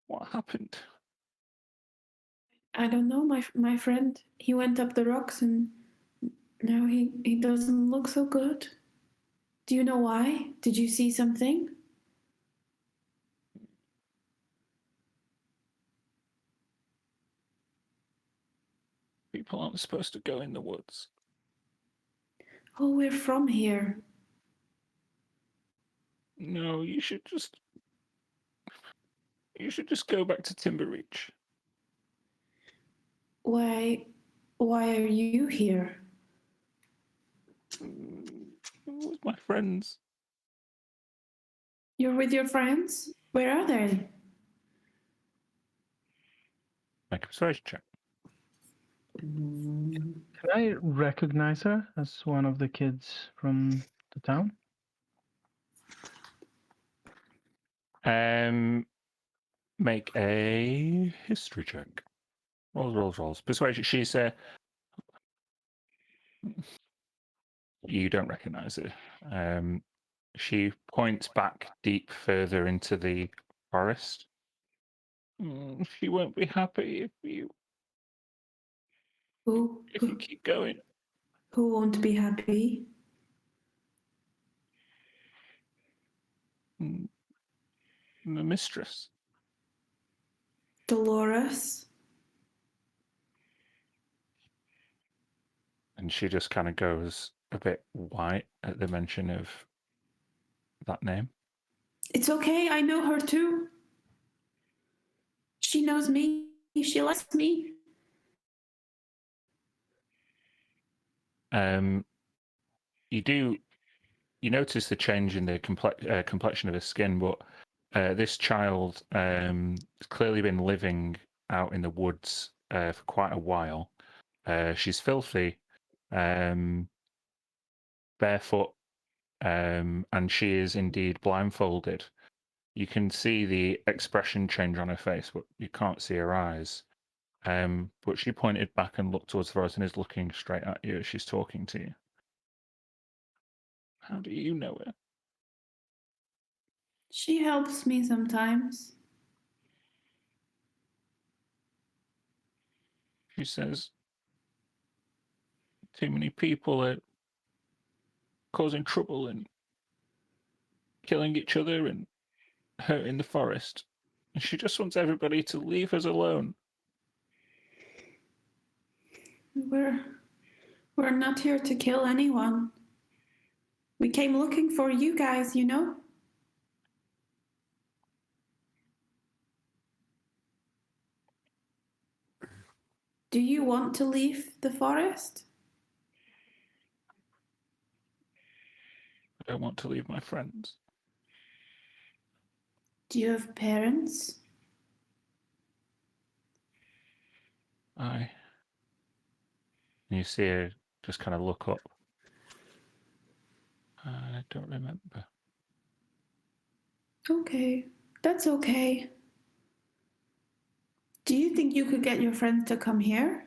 what happened? I don't know, my friend. He went up the rocks and now he doesn't look so good. Do you know why? Did you see something? People aren't supposed to go in the woods. Oh, we're from here. No, you should You should just go back to Timbereach. Why are you here? With my friends. You're with your friends? Where are they? Make a persuasion check. Can I recognize her as one of the kids from the town? Make a history check. Rolls. Persuasion. She's you don't recognize her. She points back deep further into the forest. She won't be happy if you Who keep going. who won't be happy? The mistress. Dolores? And she just kind of goes a bit white at the mention of that name. It's okay, I know her too. She knows me. She likes me. You notice the change in the complexion of her skin, but this child has clearly been living out in the woods for quite a while. She's filthy, barefoot, and she is indeed blindfolded. You can see the expression change on her face, but you can't see her eyes. But she pointed back and looked towards the forest and is looking straight at you as she's talking to you. How do you know her? She helps me sometimes. She says, too many people are causing trouble and killing each other and hurting the forest. And she just wants everybody to leave us alone. We're not here to kill anyone. We came looking for you guys, you know? Do you want to leave the forest? I don't want to leave my friends. Do you have parents? And you see her just kind of look up. I don't remember. Okay, that's okay. Do you think you could get your friends to come here?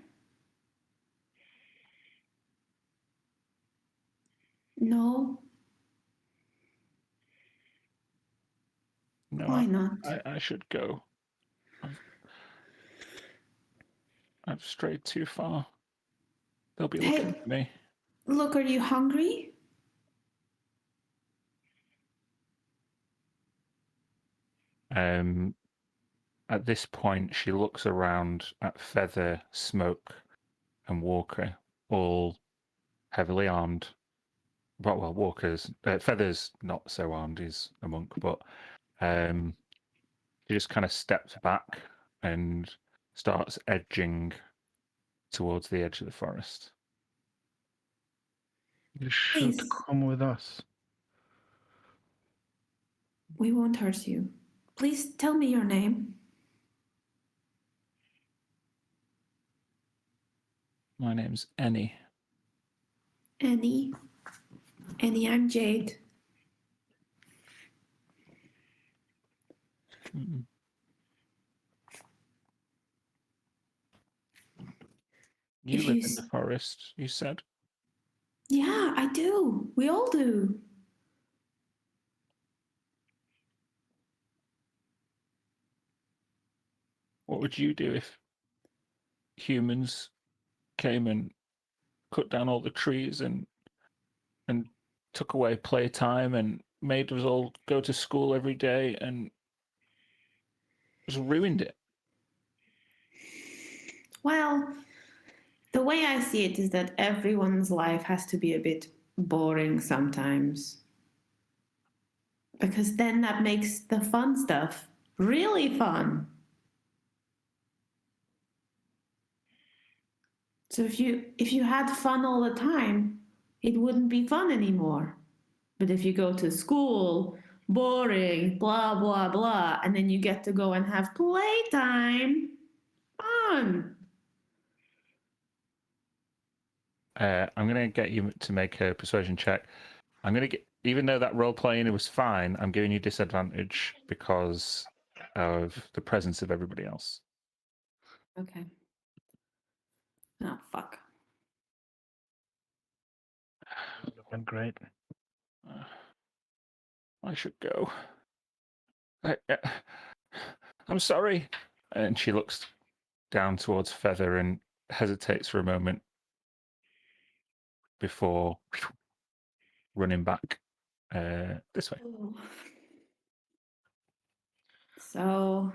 No? No, Why not? I should go. I've strayed too far. They'll be looking for me. Look, are you hungry? At this point, she looks around at Feather, Smoke, and Walker, all heavily armed. Well, Walker's Feather's not so armed; he's a monk. But she just kind of steps back and starts edging towards the edge of the forest. You should Please. come with us. We won't hurt you. Please tell me your name. My name's Annie. Annie. Annie, I'm Jade. Mm-mm. You If live you in the forest, you said. Yeah, I do. We all do. What would you do if humans came and cut down all the trees and took away playtime and made us all go to school every day and just ruined it? Well, the way I see it is that everyone's life has to be a bit boring sometimes. Because then that makes the fun stuff really fun. So if you had fun all the time, it wouldn't be fun anymore. But if you go to school, boring, blah blah blah, and then you get to go and have playtime, fun. I'm going to get you to make a persuasion check. I'm going to get, even though that role playing was fine, I'm giving you disadvantage because of the presence of everybody else. Okay. Oh fuck. Would have been great. I should go. I'm sorry. And she looks down towards Feather and hesitates for a moment before running back this way. So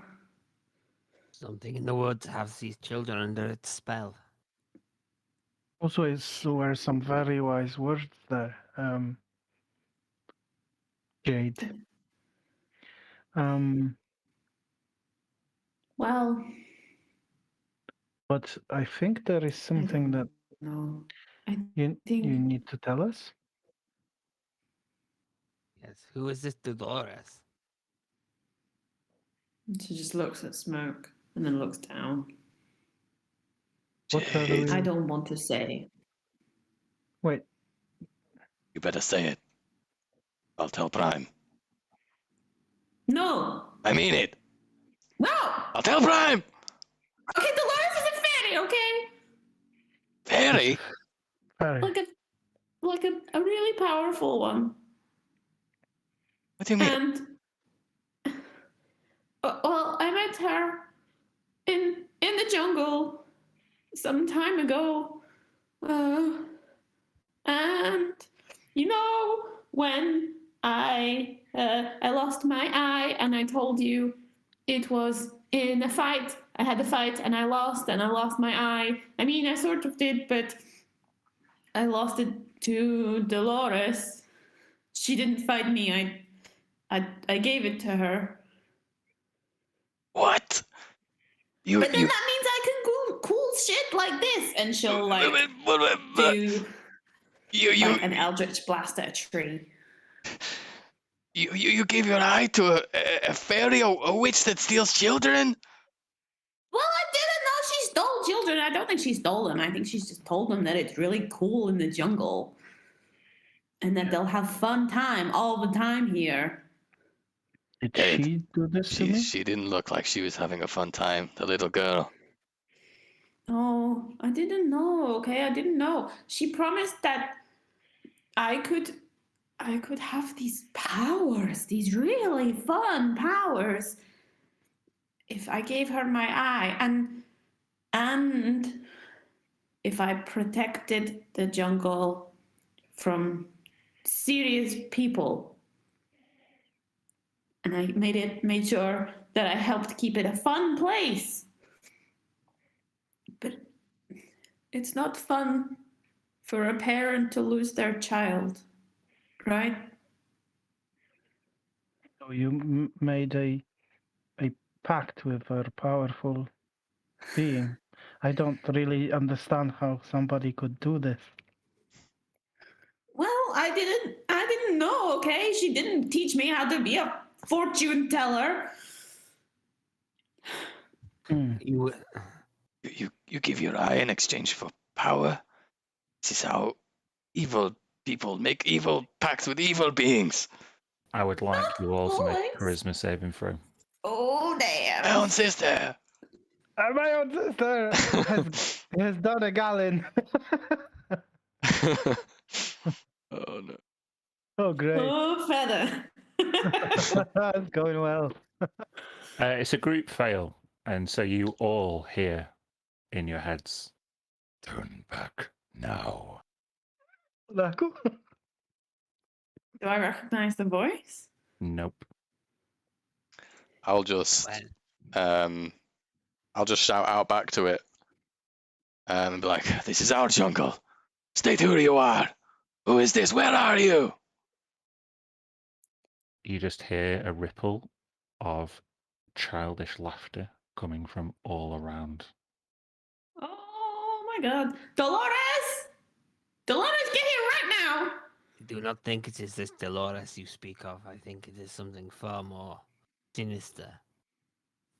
Something in the woods has these children under its spell. Also, were some very wise words there, Jade. well, But I think there is something that no. I you think need to tell us. Yes, who is this Dolores? she just looks at Smoke and then looks down. What are Jade, we? I don't want to say. Wait, you better say it. I'll tell Prime. No. I mean it. No. I'll tell Prime. Okay, Dolores is a fairy, okay? Fairy? Harry. Like a really powerful one. What do you mean? And well, I met her in the jungle some time ago. And you know when I lost my eye and I told you it was in a fight. I had a fight and I lost my eye. I mean, I sort of did, but I lost it to Dolores. She didn't fight me. I gave it to her. What? You, But then you, that means I can do cool shit like this, and she'll like do like an eldritch blast at a tree. you gave your eye to a fairy, a witch that steals children? Well, I didn't know she stole children. I don't think she stole them. I think she's just told them that it's really cool in the jungle. And that they'll have fun time all the time here. Did Jade, she do this to me? She didn't look like she was having a fun time, the little girl. Oh, I didn't know, okay? I didn't know. She promised that I could have these powers, these really fun powers, if I gave her my eye and if I protected the jungle from serious people. And I made sure that I helped keep it a fun place. But it's not fun for a parent to lose their child, right? So you made a pact with a powerful being. I don't really understand how somebody could do this. Well, I didn't know, okay? She didn't teach me how to be a fortune teller. You You give your eye in exchange for power? This is how evil people make evil pacts with evil beings. I would like you all to make a Always. charisma saving throw. Oh, damn. My own sister. My own sister has done a gallon. Oh no. Oh, great. Oh, feather. That's going well. It's a group fail, and so you all hear in your heads, "Turn back now." Laku? Do I recognize the voice? Nope. I'll just shout out back to it and be like, "This is our jungle. State who you are. Who is this? Where are you?" You just hear a ripple of childish laughter coming from all around. Oh my god. Dolores! Dolores, get here right now! I do not think it is this Dolores you speak of. I think it is something far more sinister.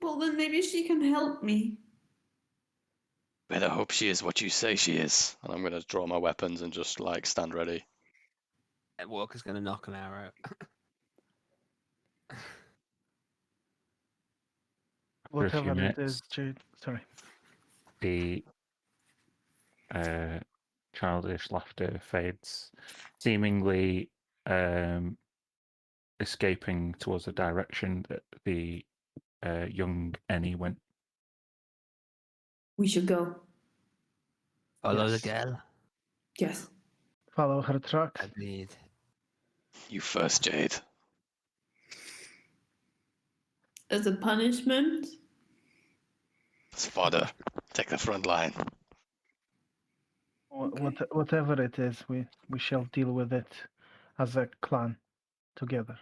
Well, then maybe she can help me. Better hope she is what you say she is. And I'm gonna draw my weapons and just like stand ready. Walker's going to knock an arrow. For a few Whatever it minutes, is, Jade. Sorry. the childish laughter fades, seemingly escaping towards the direction that the young Annie went. We should go. Follow Yes. the girl. Yes. Follow her tracks. Agreed. You first, Jade. As a punishment? It's fodder. Take the front line. Okay. Whatever it is, we shall deal with it as a clan together.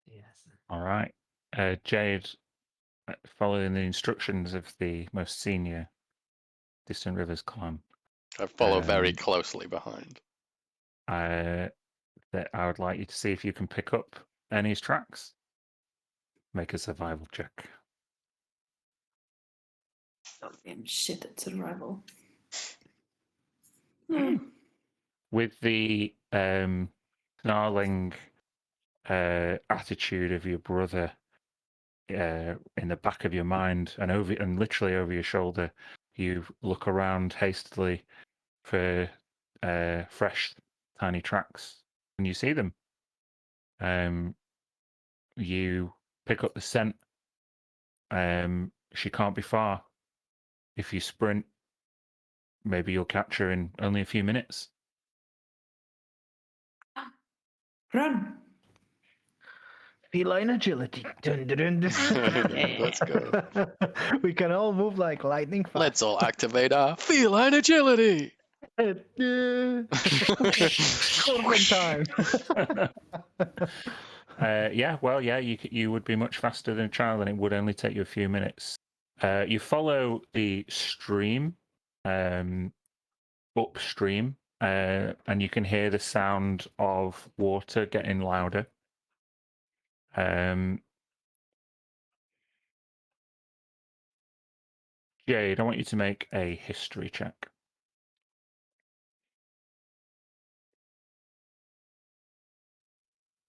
Yes. All right. Jade, following the instructions of the most senior Distant Rivers clan, I follow very Um, closely behind. that I would like you to see if you can pick up Annie's tracks. Make a survival check. Oh, damn shit at survival. Hmm. With the snarling attitude of your brother in the back of your mind and literally over your shoulder, you look around hastily for fresh tiny tracks, and you see them. You pick up the scent. She can't be far. If you sprint, maybe you'll catch her in only a few minutes. Run. Feline agility. Dun, dun, dun, dun. Let's go. We can all move like lightning fast. Let's all activate our feline agility. Corbin time. You would be much faster than a child, and it would only take you a few minutes. You follow the stream upstream, and you can hear the sound of water getting louder. Jade, I want you to make a history check.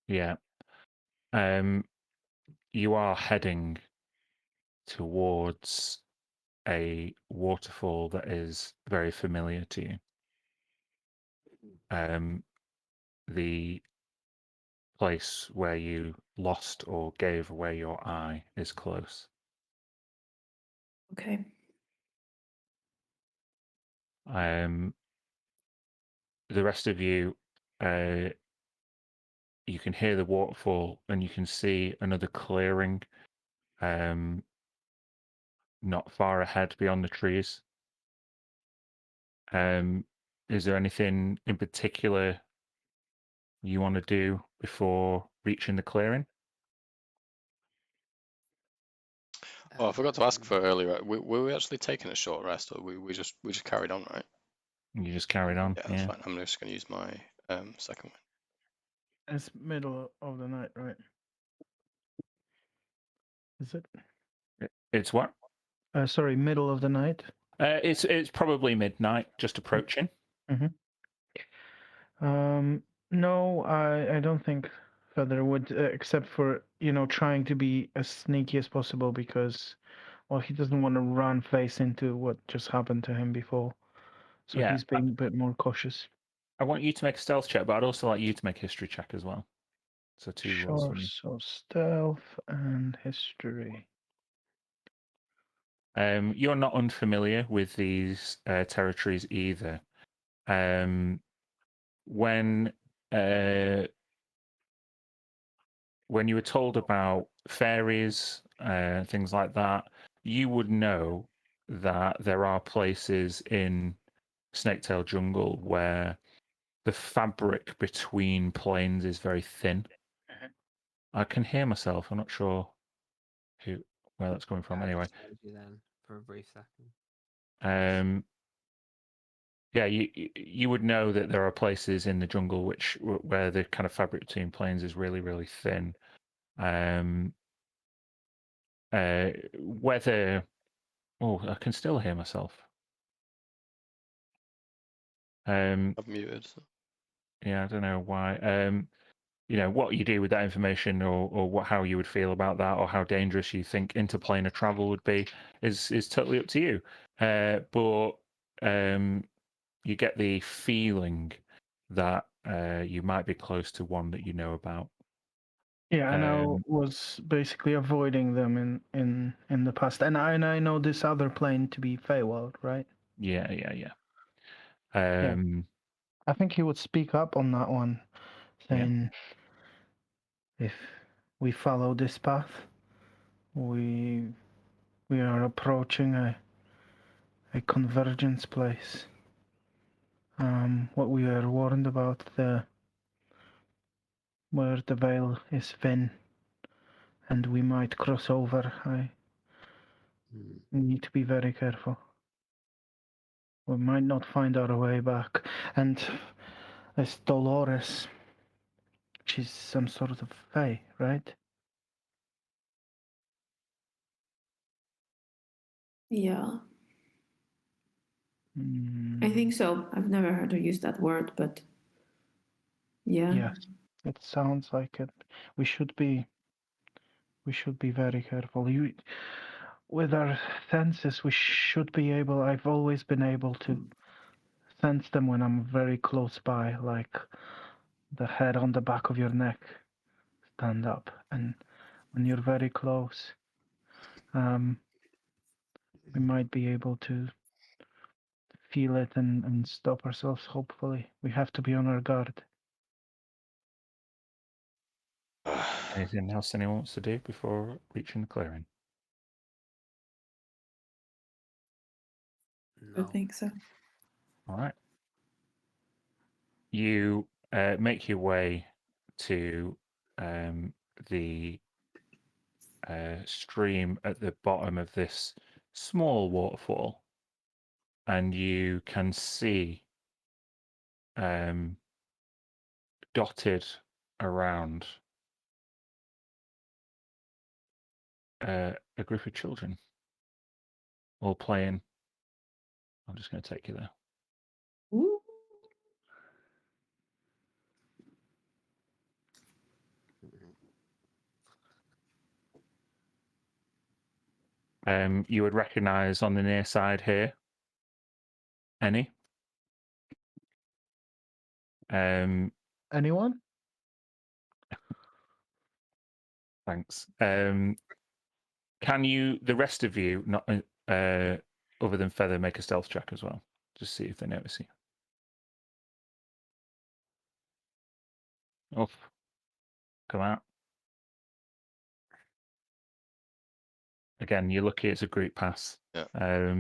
Yeah. You are heading towards a waterfall that is very familiar to you. The place where you lost or gave away your eye is close. Okay. The rest of you, you can hear the waterfall and you can see another clearing not far ahead beyond the trees. Is there anything in particular you want to do before reaching the clearing? Oh, I forgot to ask for earlier. Were we actually taking a short rest, or we just carried on, right? You just carried on. Yeah, that's fine. I'm just going to use my second one. It's middle of the night, right? Is it? It's what? Sorry, middle of the night. It's probably midnight, just approaching. No, I don't think Feather would, except for trying to be as sneaky as possible because, well, he doesn't want to run face into what just happened to him before, so Yeah. he's being a bit more cautious. I want you to make a stealth check, but I'd also like you to make a history check as well. So 2 rolls Sure. for me. So stealth and history. You're not unfamiliar with these territories either. When you were told about fairies, things like that, you would know that there are places in Snaketail Jungle where the fabric between planes is very thin. I can hear myself. I'm not sure where that's coming from. Anyway, You then for a brief second. Yeah, you would know that there are places in the jungle where the kind of fabric between planes is really, really thin. Whether I can still hear myself. I'm muted. Yeah, I don't know why. What you do with that information, or how you would feel about that, or how dangerous you think interplanar travel would be, is totally up to you. But you get the feeling that you might be close to one that you know about. Yeah, and I was basically avoiding them in the past, and I know this other plane to be Feywild, right? Yeah. I think he would speak up on that one, saying if we follow this path, we are approaching a convergence place. What we are warned about, where the veil is thin, and we might cross over. We need to be very careful. We might not find our way back. And there's Dolores, which is some sort of fae, right? Yeah, Mm, I think so. I've never heard her use that word, but yeah. Yes, it sounds like it. We should be very careful. With our senses, we should be able. I've always been able to sense them when I'm very close by, like the hair on the back of your neck stand up, and when you're very close, we might be able to feel it and stop ourselves. Hopefully, we have to be on our guard. Anything else anyone wants to do before reaching the clearing? I think so. All right. You make your way to the stream at the bottom of this small waterfall, and you can see dotted around a group of children all playing. I'm just going to take you there. Ooh. You would recognize on the near side here any. Anyone? Thanks. Can you, the rest of you, not other than Feather, make a stealth check as well? Just see if they notice you. Oh, come out. Again, you're lucky it's a group pass. Yeah.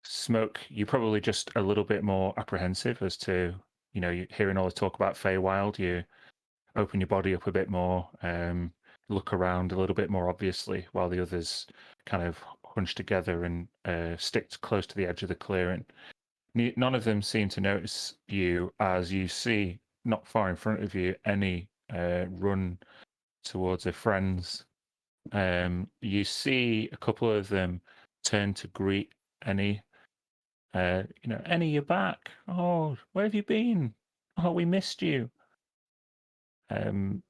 Smoke, you're probably just a little bit more apprehensive as to, you're hearing all the talk about Feywild. You open your body up a bit more, look around a little bit more obviously, while the others kind of hunch together and stick close to the edge of the clearing. None of them seem to notice you as you see, not far in front of you, any run towards their friends. You see a couple of them turn to greet any. Any, you're back. Oh, where have you been? Oh, we missed you. And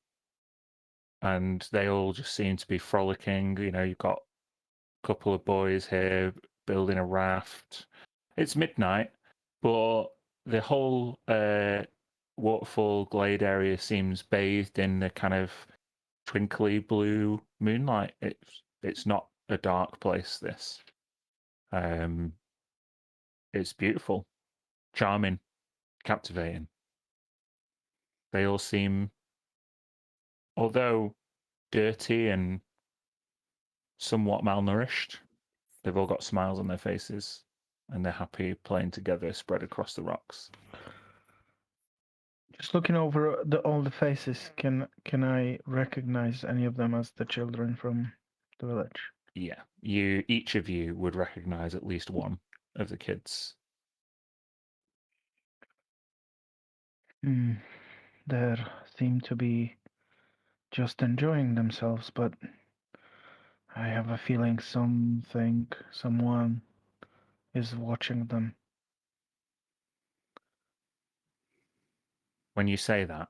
they all just seem to be frolicking. You've got a couple of boys here building a raft. It's midnight, but the whole waterfall glade area seems bathed in the kind of twinkly blue moonlight. It's not a dark place, this. It's beautiful, charming, captivating. They all seem, although dirty and somewhat malnourished, they've all got smiles on their faces and they're happy playing together spread across the rocks. Just looking over all the faces, can I recognize any of them as the children from the village? Yeah, each of you would recognize at least one of the kids. Hmm. They seem to be just enjoying themselves, but I have a feeling someone is watching them. When you say that,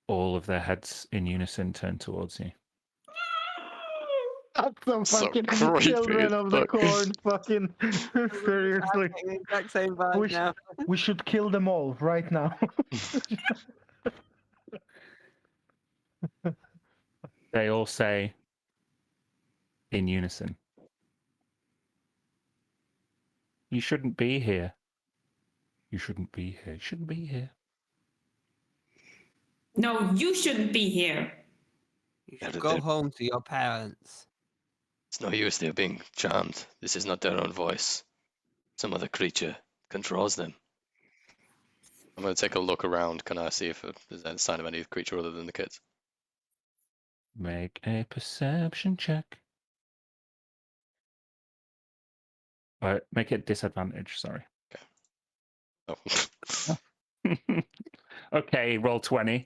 all of their heads in unison turn towards you. That's the So fucking creepy, children of the fuck. corn. Fucking seriously, I'm getting the exact same vibe we, now. we should kill them all right now. They all say in unison, "You shouldn't be here. You shouldn't be here. You shouldn't be here." No, you shouldn't be here. You Yeah, should go they're- home to your parents. It's no use, they're being charmed. This is not their own voice. Some other creature controls them. I'm going to take a look around. Can I see if there's any sign of any creature other than the kids? Make a perception check. Make it disadvantage. Sorry. Oh. Okay, roll 20.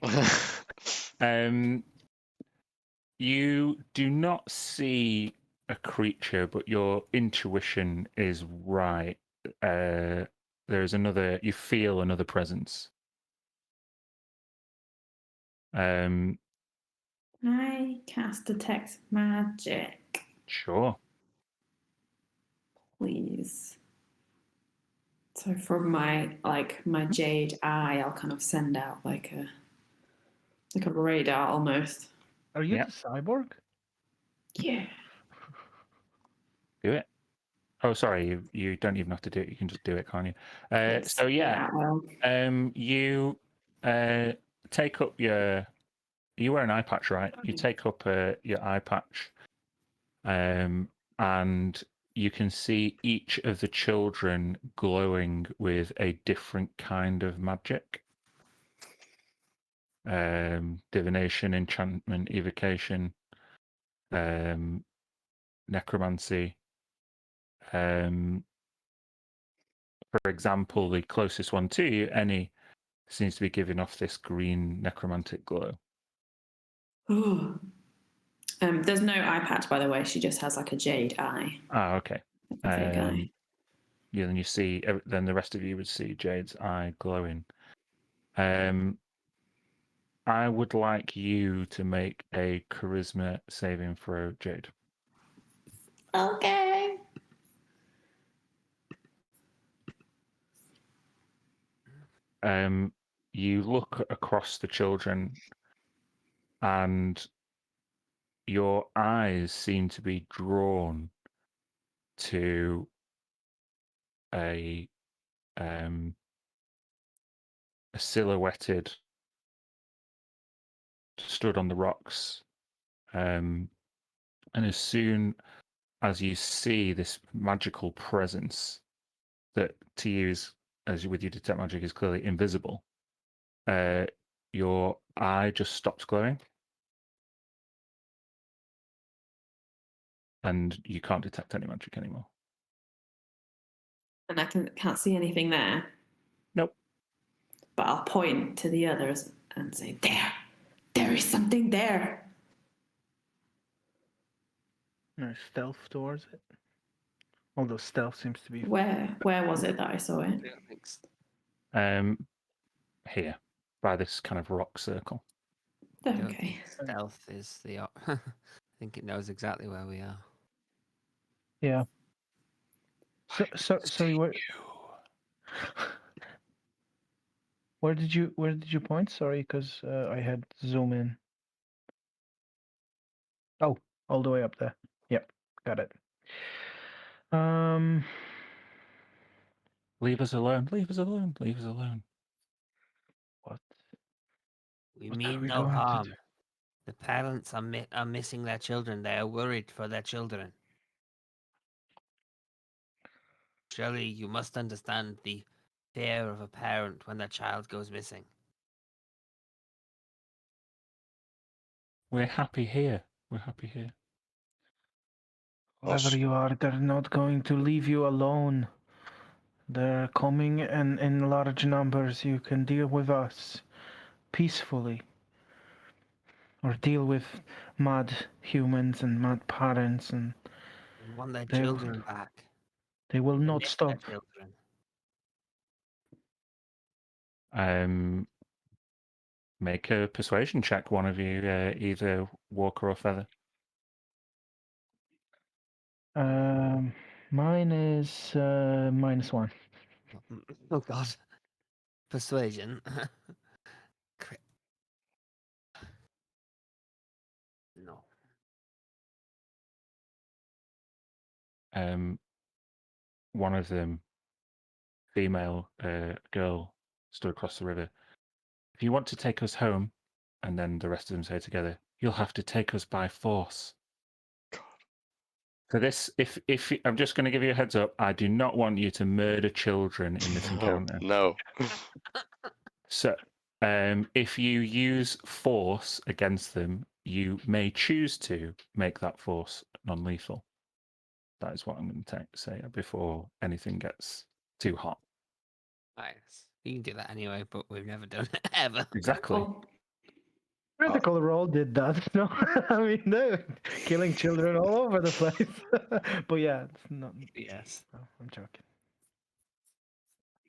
You do not see a creature, but your intuition is right. There's another. You feel another presence. Can I cast detect magic, Sure. please? So from my my jade eye, I'll kind of send out like a radar almost. Are you Yeah. the cyborg? Yeah. Do it. Oh, sorry. You don't even have to do it. You can just do it, can't you? Yes. So yeah. Well. You take up your. You wear an eye patch, right? You take up your eye patch, and you can see each of the children glowing with a different kind of magic. Divination, enchantment, evocation, necromancy. For example, the closest one to you, any, seems to be giving off this green necromantic glow. Ooh. There's no eye patch, by the way. She just has like a jade eye. Ah, okay. A fake eye. Yeah, then you see, then the rest of you would see Jade's eye glowing. I would like you to make a charisma saving throw, Jade. Okay. You look across the children, and your eyes seem to be drawn to a silhouetted, stood on the rocks, and as soon as you see this magical presence that to you is, as with your detect magic, is clearly invisible, your eye just stops glowing, and you can't detect any magic anymore. And I can't see anything there. Nope. But I'll point to the others and say, there is something there. No, stealth towards it. Although stealth seems to be. Where was it that I saw it? Here, by this kind of rock circle. Okay. Stealth is the. I think it knows exactly where we are. Yeah. Sorry, where did you point? Sorry, because I had to zoom in. Oh, all the way up there. Yep, got it. Leave us alone. Leave us alone. Leave us alone. What? We What are mean we no going to harm. do? The parents are missing their children. They are worried for their children. Surely you must understand the fear of a parent when their child goes missing. We're happy here. We're happy here. Wherever you are, they're not going to leave you alone. They're coming in large numbers. You can deal with us peacefully. Or deal with mad humans and mad parents, and They want their They- children back. they will They not miss stop. their children. Make a persuasion check, one of you, either Walker or Feather. Mine is -1. Oh God. Persuasion. Crit. No. One of them, female girl, stood across the river. If you want to take us home, and then the rest of them say together, you'll have to take us by force. So this, if I'm just going to give you a heads up, I do not want you to murder children in this encounter. No. So, if you use force against them, you may choose to make that force non-lethal. That is what I'm going to say before anything gets too hot. Nice. You can do that anyway, but we've never done it ever. Exactly. Oh, Critical Role did that. No, I mean they're killing children all over the place. But yeah, it's not. Yes. No, I'm joking.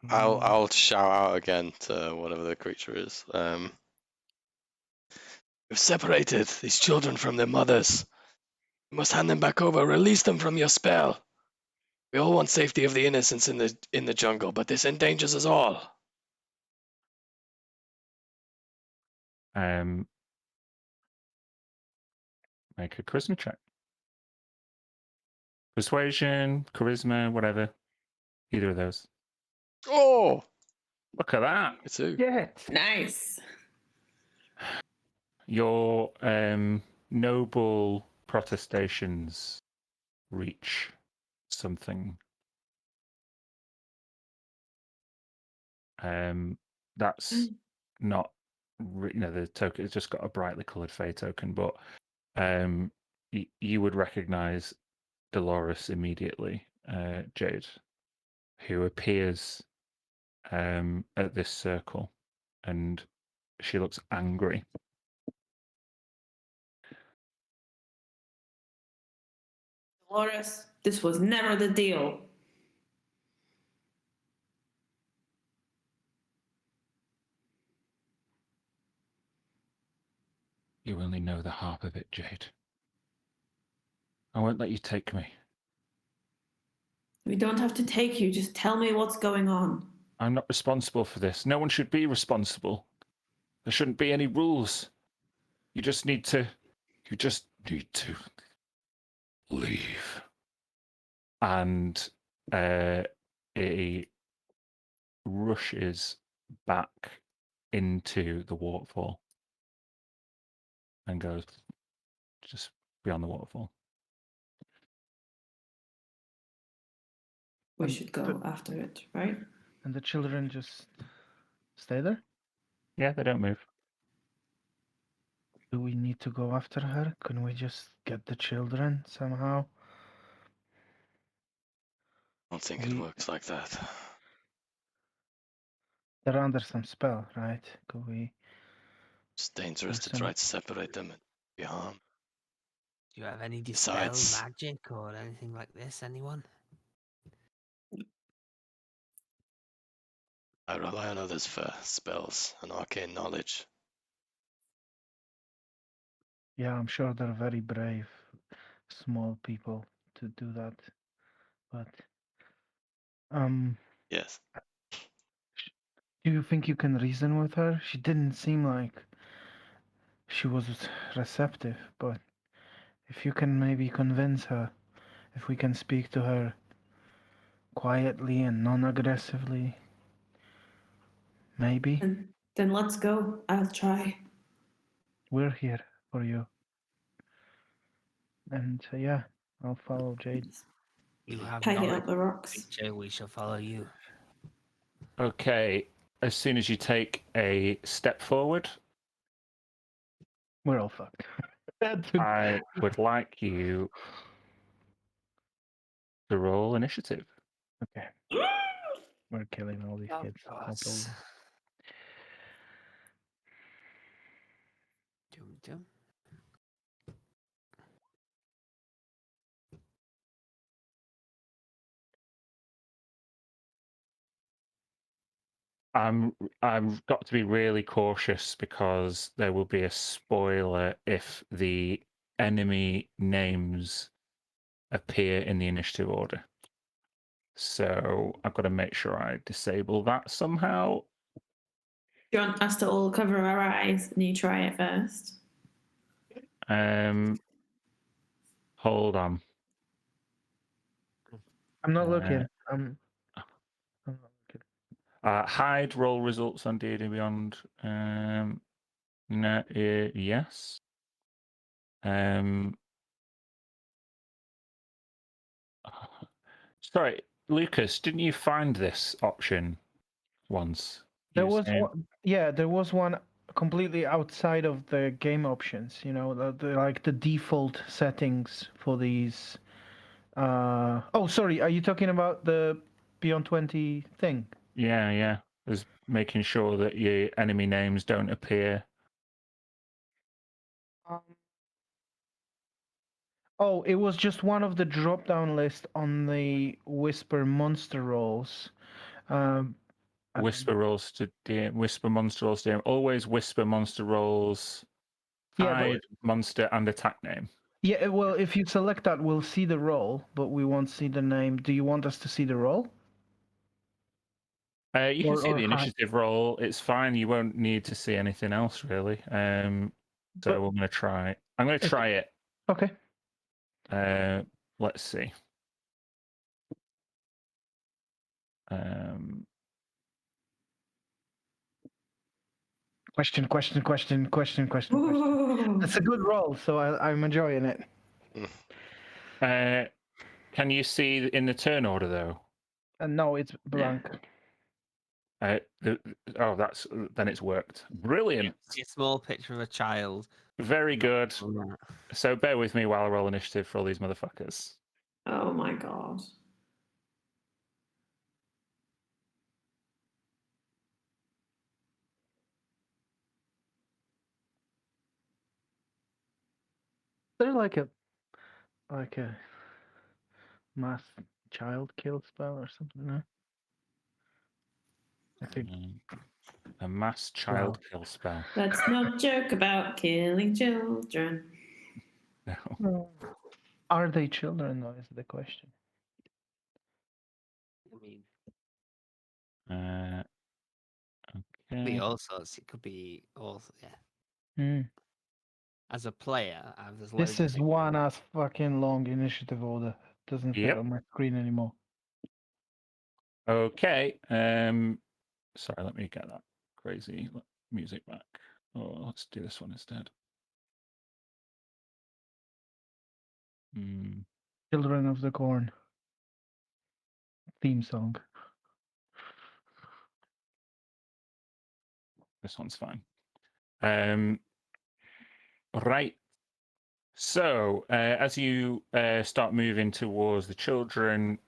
I'll shout out again to whatever the creature is. We've separated these children from their mothers. You must hand them back over. Release them from your spell. We all want safety of the innocents in the jungle, but this endangers us all. Make a charisma check. Persuasion, charisma, whatever. Either of those. Oh, Look at that. me too. Yeah. nice. Your noble protestations reach something. That's not, the token. It's just got a brightly coloured fey token, but you would recognise Dolores immediately, Jade, who appears at this circle, and she looks angry. Dolores, this was never the deal. You only know the half of it, Jade. I won't let you take me. We don't have to take you, just tell me what's going on. I'm not responsible for this. No one should be responsible. There shouldn't be any rules. You just need to leave. And it rushes back into the waterfall and goes just beyond the waterfall. We should go after it, right? And the children just stay there? Yeah, they don't move. Do we need to go after her? Can we just get the children somehow? I don't think it works like that. They're under some spell, right? Could we? It's dangerous to Listen. try to separate them and be harmed. Do you have any dispel Besides- magic or anything like this, anyone? I rely on others for spells and arcane knowledge. Yeah, I'm sure they're very brave, small people to do that. But Yes. do you think you can reason with her? She didn't seem like she was receptive, but if you can maybe convince her, if we can speak to her quietly and non-aggressively, maybe And then let's go. I'll try. we're here for you. And yeah, I'll follow Jade. You have Pegging knowledge, up the rocks. creature, we shall follow you. Okay. As soon as you take a step forward, We're all fucked. I would like you to roll initiative. Okay. We're killing all these Of kids. No course. problem. Dum, dum. I've got to be really cautious because there will be a spoiler if the enemy names appear in the initiative order. So I've got to make sure I disable that somehow. Do you want us to all cover our eyes and you try it first? Hold on. I'm not looking. I'm not looking. Hide roll results on D&D Beyond. No, yes. Sorry, Lucas, didn't you find this option once? There was Using- one, yeah, there was one completely outside of the game options. You know, like the default settings for these. Oh, sorry. Are you talking about the Beyond 20 thing? Yeah. There's making sure that your enemy names don't appear. Oh, it was just one of the drop-down list on the Whisper monster rolls. Whisper rolls to DM, whisper monster rolls to DM. Always whisper monster rolls. Yeah, Hide monster and attack name. yeah. Well, if you select that, we'll see the roll, but we won't see the name. Do you want us to see the roll? You can see Or the hide? initiative roll. It's fine. You won't need to see anything else really. So But- I'm gonna try. I'm gonna try it. Okay. Let's see. Question. Ooh. That's a good roll, so I'm enjoying it. Can you see in the turn order though? And no, it's blank. Then it's worked. Brilliant. See a small picture of a child. Very good. on that. So bear with me while I roll initiative for all these motherfuckers. Oh my god. They're like a mass child kill spell or something. No? I think. A mass child kill spell. Let's not joke about killing children. No. Are they children, though, is the question. I mean, Okay. be all sorts. It could be all. Yeah. Hmm. As a player, there's This loads of is things. one ass fucking long initiative order. Doesn't fit Yep. on my screen anymore. Okay. Sorry, let me get that crazy music back. Oh, let's do this one instead. Children of the Corn theme song. This one's fine. Right. So, as you start moving towards the children,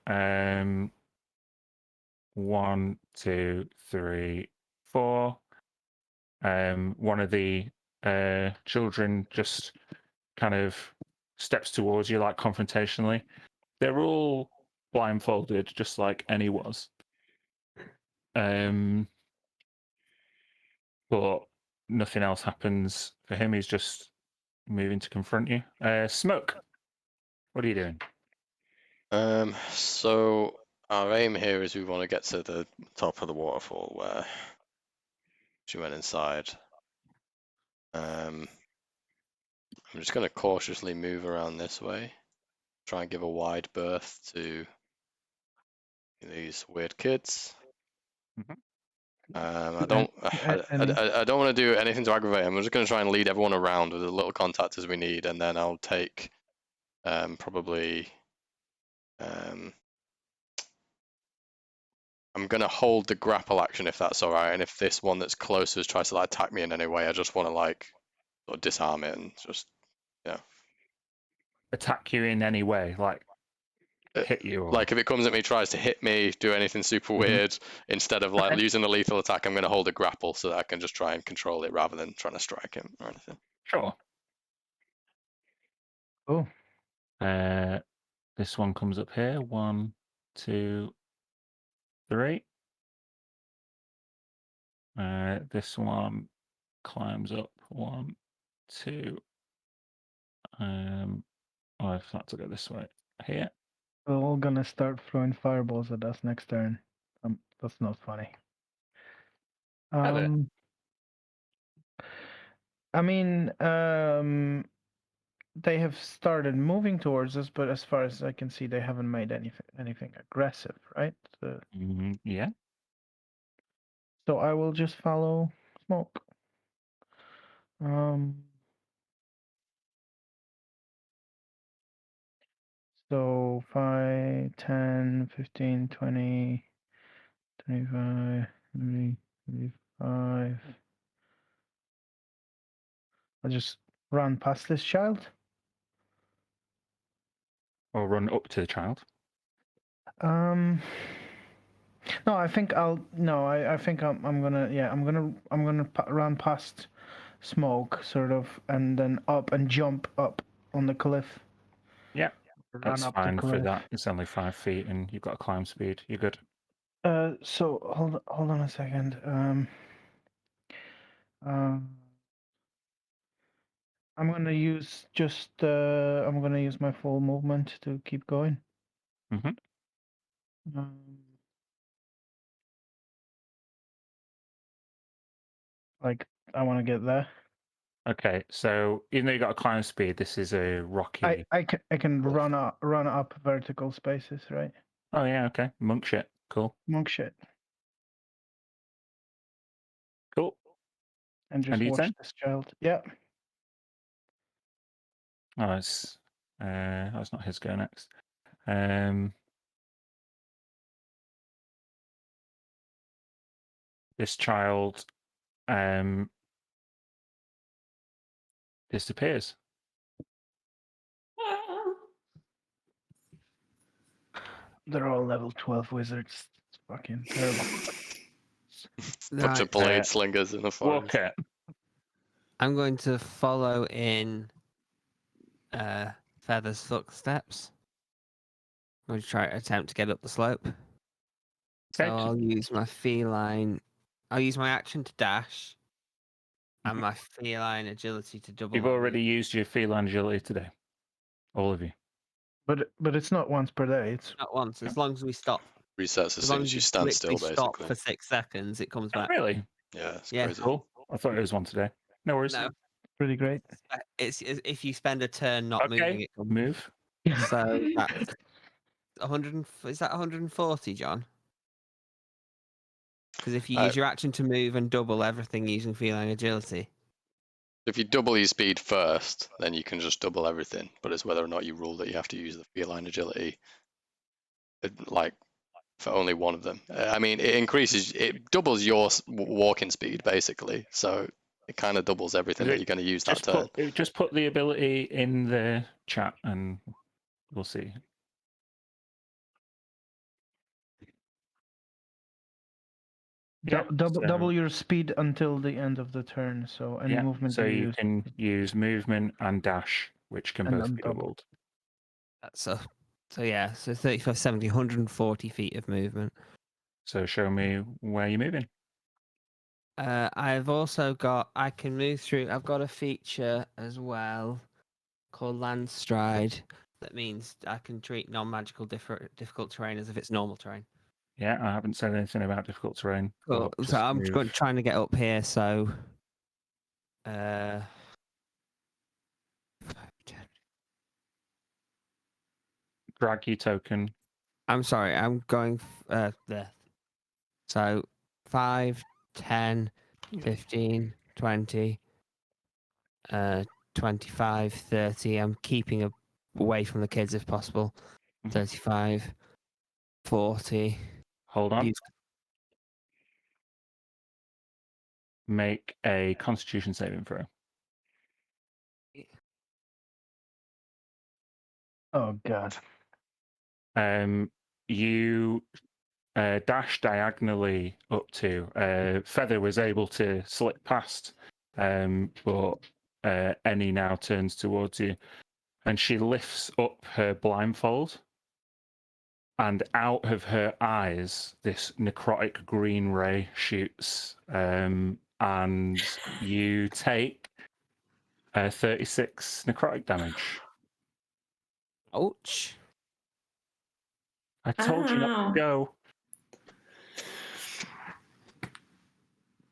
1, 2, 3, 4. One of the children just kind of steps towards you, like confrontationally. They're all blindfolded, just like Annie was. But nothing else happens for him. He's just moving to confront you. Smoke, what are you doing? So our aim here is we want to get to the top of the waterfall where she went inside. I'm just going to cautiously move around this way, try and give a wide berth to these weird kids. I don't want to do anything to aggravate them. I'm just going to try and lead everyone around with as little contact as we need, and then I'll take probably I'm gonna hold the grapple action if that's all right. And if this one that's closest tries to like attack me in any way, I just want to like sort of disarm it and just Attack you in any way, like Uh, hit you or like if it comes at me, tries to hit me, do anything super Mhm. weird, instead of like Okay. using the lethal attack, I'm gonna hold a grapple so that I can just try and control it rather than trying to strike him or anything. Sure. Oh, This one comes up here. 1, 2, 3. This one climbs up. 1, 2. Oh, I have to go this way. Here. we're all gonna start throwing fireballs at us next turn. That's not funny. Hello. I mean, they have started moving towards us, but as far as I can see, they haven't made anything aggressive, right? Yeah. So I will just follow smoke. So 5, 10, 15, 20, 25, 30, 35. I'll just run past this child. Or run up to the child. No, I think I'll. No, I think I'm gonna. Yeah, I'm gonna run past smoke, sort of, and then up and jump up on the cliff. Yeah, Run that's up fine the for cliff. that. It's only 5 feet, and you've got a climb speed. You're good. So hold on a second. I'm gonna use just. I'm gonna use my full movement to keep going. Mm-hmm. Like I want to get there. Okay, so even though you got a climb speed, this is a rocky. I can cliff. run up vertical spaces, right? Oh yeah, okay. Monk shit. Cool. Monk shit, Cool. and just you watch then? this child. Yeah. Oh, it's not his go next. This child disappears. They're all level 12 wizards. It's fucking terrible. Bunch of blade slingers in the forest. Walker. I'm going to follow in Feather's footsteps. I'm going to try to attempt to get up the slope. So Okay. I'll use my feline. I'll use my action to dash, and my feline agility to double. You've already used your feline agility today. All of you. But it's not once per day. It's Not once, as long as we stop. Resets as As soon long as as you you stand still, literally stop basically. for 6 seconds, it comes Oh, back. really? Yeah, it's Yeah. crazy. Cool. I thought it was one today. No worries. No, pretty great. it's if you spend a turn not moving, Okay. it comes. Move. So that's 100. Is that 140, John? Because if you use your action to move and double everything using feline agility. If you double your speed first, then you can just double everything. But it's whether or not you rule that you have to use the feline agility, like for only one of them. I mean, it doubles your walking speed basically. So it kind of doubles everything that you're going to use that turn. Just put the ability in the chat, and we'll see. Yeah, double your speed until the end of the turn. So any movement so you you use. can use movement and dash, which can And both then be double. doubled. So yeah, so 35, 70, 140 feet of movement. So show me where you're moving. I've also got, I can move through, I've got a feature as well called Land Stride. That means I can treat non-magical difficult terrain as if it's normal terrain. Yeah, I haven't said anything about difficult terrain. Cool. but So I'm move. trying to get up here, so... Drag your token. I'm sorry, I'm going there. So 5, 10, 15, 20, 25, 30. I'm keeping away from the kids if possible. 35, 40. Hold on. make a Constitution saving throw. Oh God. You dash diagonally up to. Feather was able to slip past, but Annie now turns towards you, and she lifts up her blindfold, and out of her eyes, this necrotic green ray shoots, and you take 36 necrotic damage. Ouch. I told you not Ow. to go.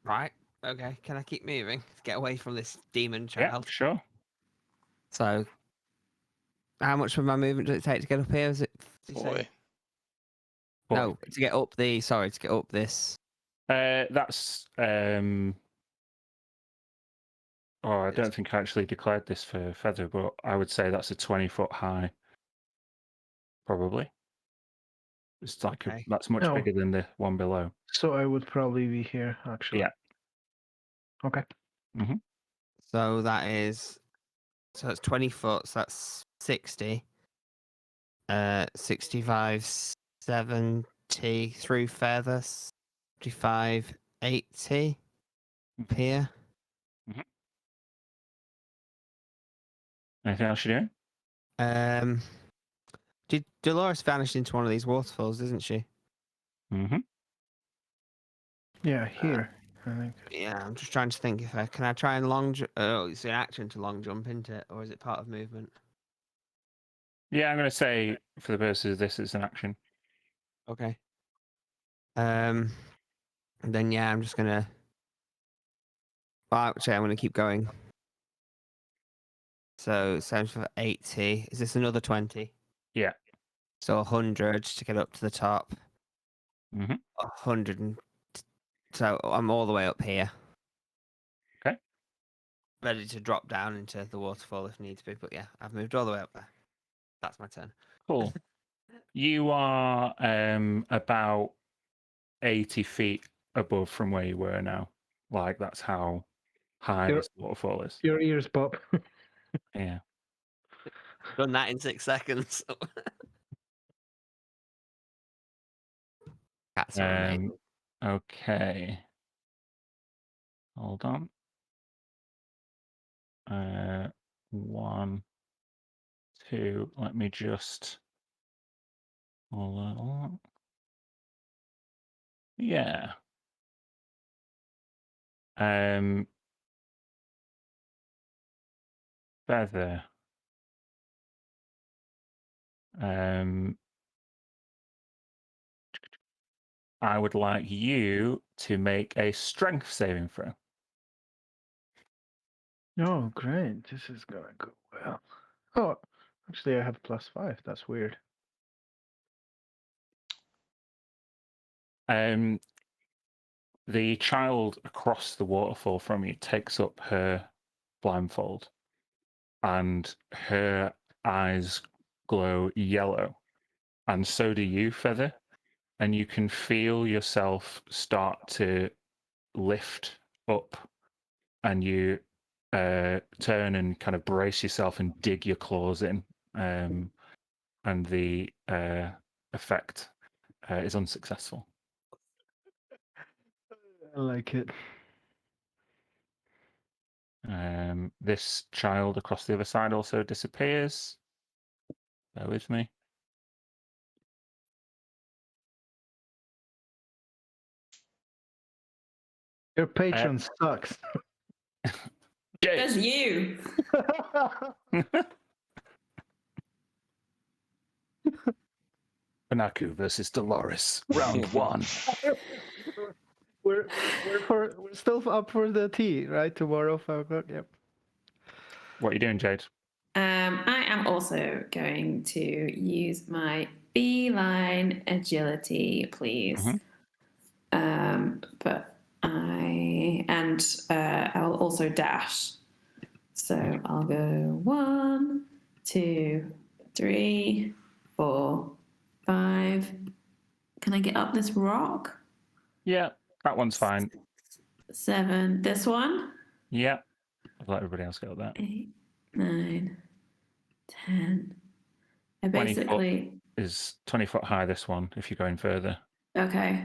Right. Okay. Can I keep moving? Get away from this demon Yeah, child. sure. So, how much of my movement does it take to get up here? Is it? Did you say? Boy. No, to get up the. Sorry, to get up this. That's. Oh, I don't think I actually declared this for Feather, but I would say that's a 20-foot high. Probably. It's like Okay. that's much Oh. bigger than the one below. So I would probably be here actually. Yeah. Okay. So that is. So it's 20 foot. So that's 60. 65, 70 through Feather. 55, 80 up here. Anything else you're doing? Did Dolores vanish into one of these waterfalls, isn't she? Mm-hmm. Yeah, here. I think. Yeah, I'm just trying to think if I can I try and oh, it's an action to long jump into it, or is it part of movement? Yeah, I'm going to say for the purposes of this, it's an action. Okay. And then yeah, I'm just gonna. Well, actually, I'm gonna keep going. So 80. Is this another 20? Yeah. So 100 to get up to the top. Mm-hmm. 100 and so I'm all the way up here. Okay. Ready to drop down into the waterfall if needs be, but yeah, I've moved all the way up there. That's my turn. Cool. You are about 80 feet above from where you were now. Like, that's how high You're- this waterfall is. Your ears pop. Yeah. Done that in 6 seconds. Cats are amazing. Okay. Hold on. 1, 2. Let me just. Hold on. Yeah. Feather. I would like you to make a strength saving throw. Oh, great. This is gonna go well. Oh, actually, I have +5. That's weird. The child across the waterfall from you takes up her blindfold, and her eyes glow yellow, and so do you, Feather. And you can feel yourself start to lift up, and you turn and kind of brace yourself and dig your claws in, and the effect is unsuccessful. I like it. This child across the other side also disappears. Bear with me. Your patron sucks. That's you. Panaku versus Dolores, round 1. we're still up for the tea, right? Tomorrow, 5 o'clock. Yep. What are you doing, Jade? I am also going to use my beeline agility, please. But I'll also dash. So I'll go 1, 2, 3, 4, 5. Can I get up this rock? Yeah, that one's fine. 7. This one? Yeah. I'll let everybody else go there. 8, 9, 10. I 20 foot. basically. Is 20 foot high, this one, if you're going further. Okay.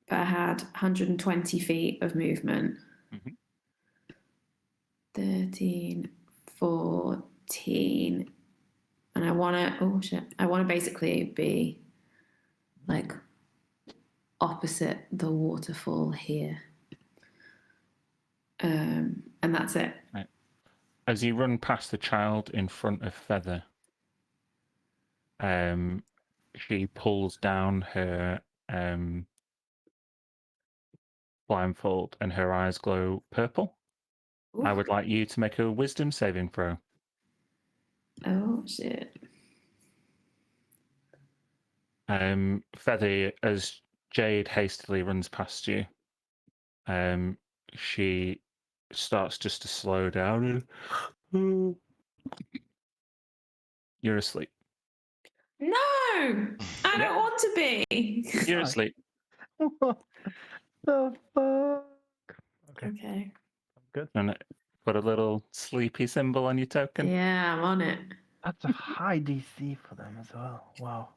But I had 120 feet of movement. Mhm. 13, 14. And I want to, oh shit, I want to basically be like opposite the waterfall here. And that's it. Right. As you run past the child in front of Feather, she pulls down her blindfold and her eyes glow purple. Ooh. I would like you to make a wisdom saving throw. Oh shit. Feather, as Jade hastily runs past you, she starts just to slow down and you're asleep. No, I don't want to be. You're asleep. What the fuck? Okay, Okay. good. And put a little sleepy symbol on your token. Yeah, I'm on it. That's a high DC for them as well. Wow.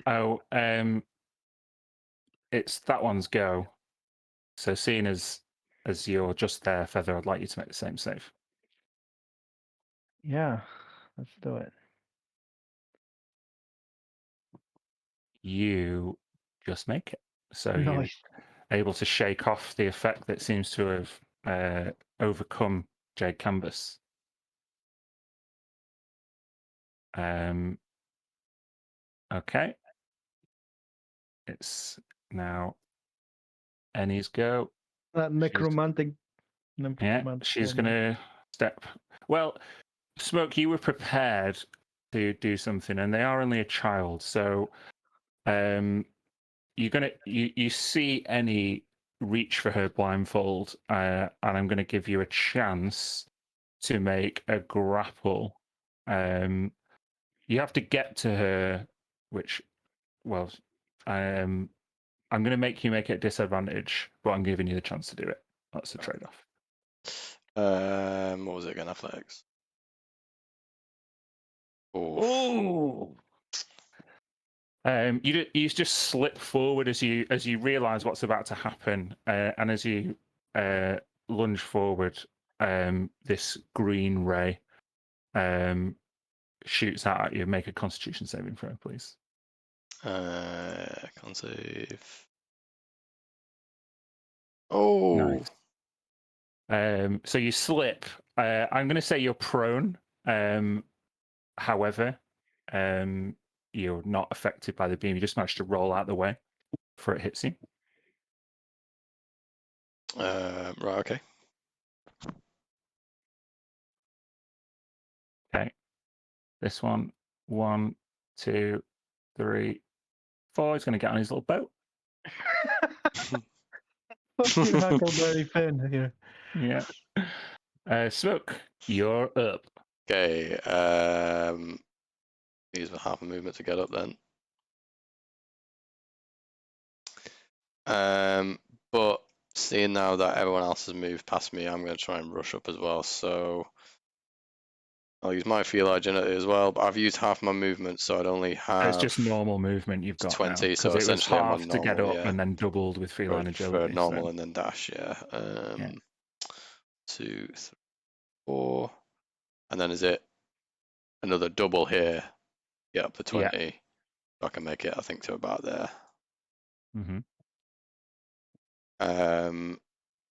Oh, it's that one's go. So seeing as you're just there, Feather, I'd like you to make the same save. Yeah, let's do it. You just make it. So Nice. you're able to shake off the effect that seems to have overcome Jade Canvas. Okay. It's now Annie's go. That necromantic. Yeah, she's woman. gonna step. Well, Smoke, you were prepared to do something, and they are only a child, so you see Annie reach for her blindfold, and I'm gonna give you a chance to make a grapple. You have to get to her, which, well, I'm gonna make you make it disadvantage, but I'm giving you the chance to do it. That's the trade-off. What was it again? Athletics. Oh. You just slip forward as you realise what's about to happen, and as you lunge forward, this green ray shoots out at you. Make a Constitution saving throw, please. Con save. Oh. Nice. So you slip. I'm going to say you're prone. However, you're not affected by the beam. You just managed to roll out the way before it hits you. Right. Okay. Okay. This one, 1, 2, 3, 4. He's going to get on his little boat. Fucking Huckleberry Finn here. Yeah. Smoke, you're up. Okay. Use my half a movement to get up then. But seeing now that everyone else has moved past me, I'm going to try and rush up as well. So I'll use my Feel Agility as well. But I've used half my movement, so I'd only have. It's just normal movement you've got 20, now, so because it was essentially I'm on half to get normal, up yeah. and then doubled with feline agility. For normal so. and then dash, yeah. Yeah. 2, 3, 4, and then is it another double here? Get up to 20. Yeah. I can make it, I think, to about there. Mm-hmm.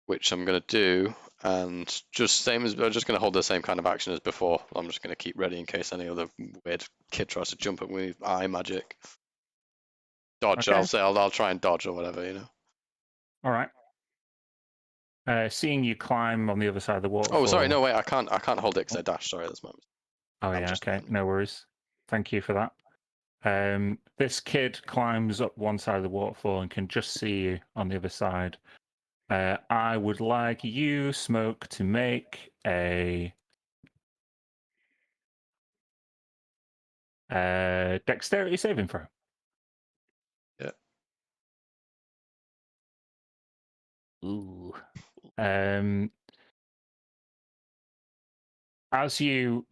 Which I'm going to do, and just same as I'm just going to hold the same kind of action as before. I'm just going to keep ready in case any other weird kid tries to jump at me with eye magic. Dodge, Okay. I'll say I'll try and dodge or whatever, you know. All right. Seeing you climb on the other side of the waterfall. Oh, sorry, no, wait, I can't hold it because I dashed. Sorry, that's my mistake. Oh, yeah, okay. No worries. Thank you for that. This kid climbs up one side of the waterfall and can just see you on the other side. I would like you, Smoke, to make a dexterity saving throw. as you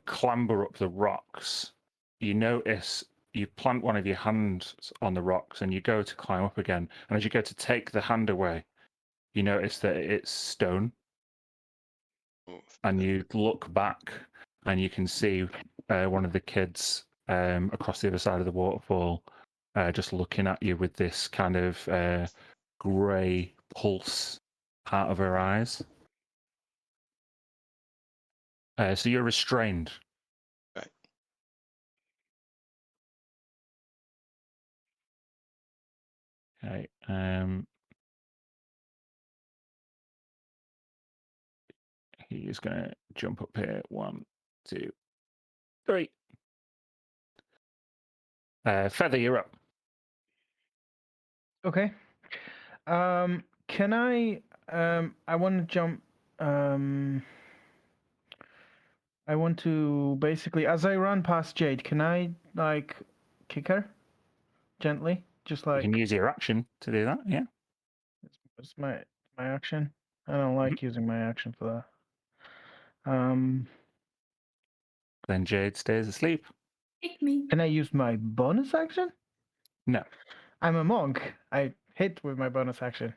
clamber up the rocks, you notice you plant one of your hands on the rocks and you go to climb up again. And as you go to take the hand away, you notice that it's stone. Oh, And you look back and you can see one of the kids across the other side of the waterfall just looking at you with this kind of grey pulse out of her eyes. So you're restrained. Right. Okay. He's going to jump up here. 1, 2, 3. Feather, you're up. Okay. Can I? I want to jump. I want to basically, as I run past Jade, can I like kick her gently? Just You like can use your action to do that. Yeah. it's my action. I don't like using my action for that. Then Jade stays asleep. Take me. Can I use my bonus action? No. I'm a monk. I hit with my bonus action.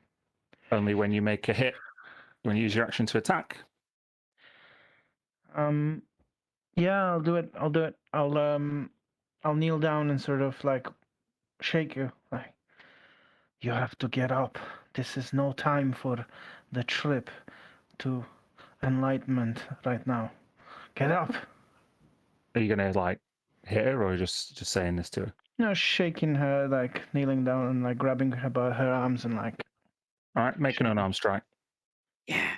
Only when you make a hit, when you use your action to attack. Yeah, I'll do it. I'll kneel down and sort of like shake you. Like, you have to get up. This is no time for the trip to enlightenment right now. Get up. Are you going to like hit her or just saying this to her? No, shaking her, like kneeling down and like grabbing her by her arms and like. All right, make an Shaking. unarmed strike. Yeah.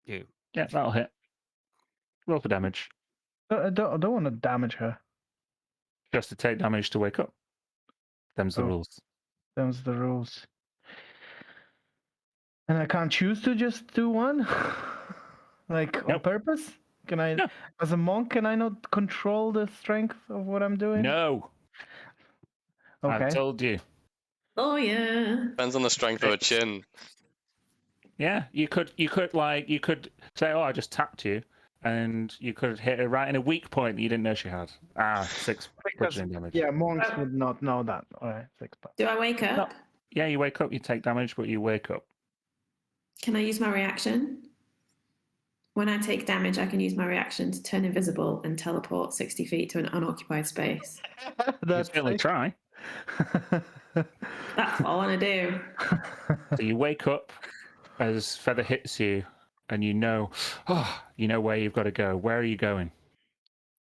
You. Yeah, that'll hit. Roll for damage. I don't want to damage her. She has to take damage to wake up. Them's the Oh. rules. Them's the rules. And I can't choose to just do one? Like on Nope. purpose? Can I, No. as a monk, can I not control the strength of what I'm doing? No. Okay. I told you. Oh yeah. Depends on the strength of her chin. Yeah, you could say, "Oh, I just tapped you," and you could hit her right in a weak point that you didn't know she had. 6 Because, bludgeoning damage. yeah, monks would not know that. All right, 6 bucks. Do I wake up? Yeah, you wake up, you take damage, but you wake up. Can I use my reaction? When I take damage, I can use my reaction to turn invisible and teleport 60 feet to an unoccupied space. You That's certainly sick. try. That's what I want to do. So you wake up as Feather hits you, and you know where you've got to go. Where are you going?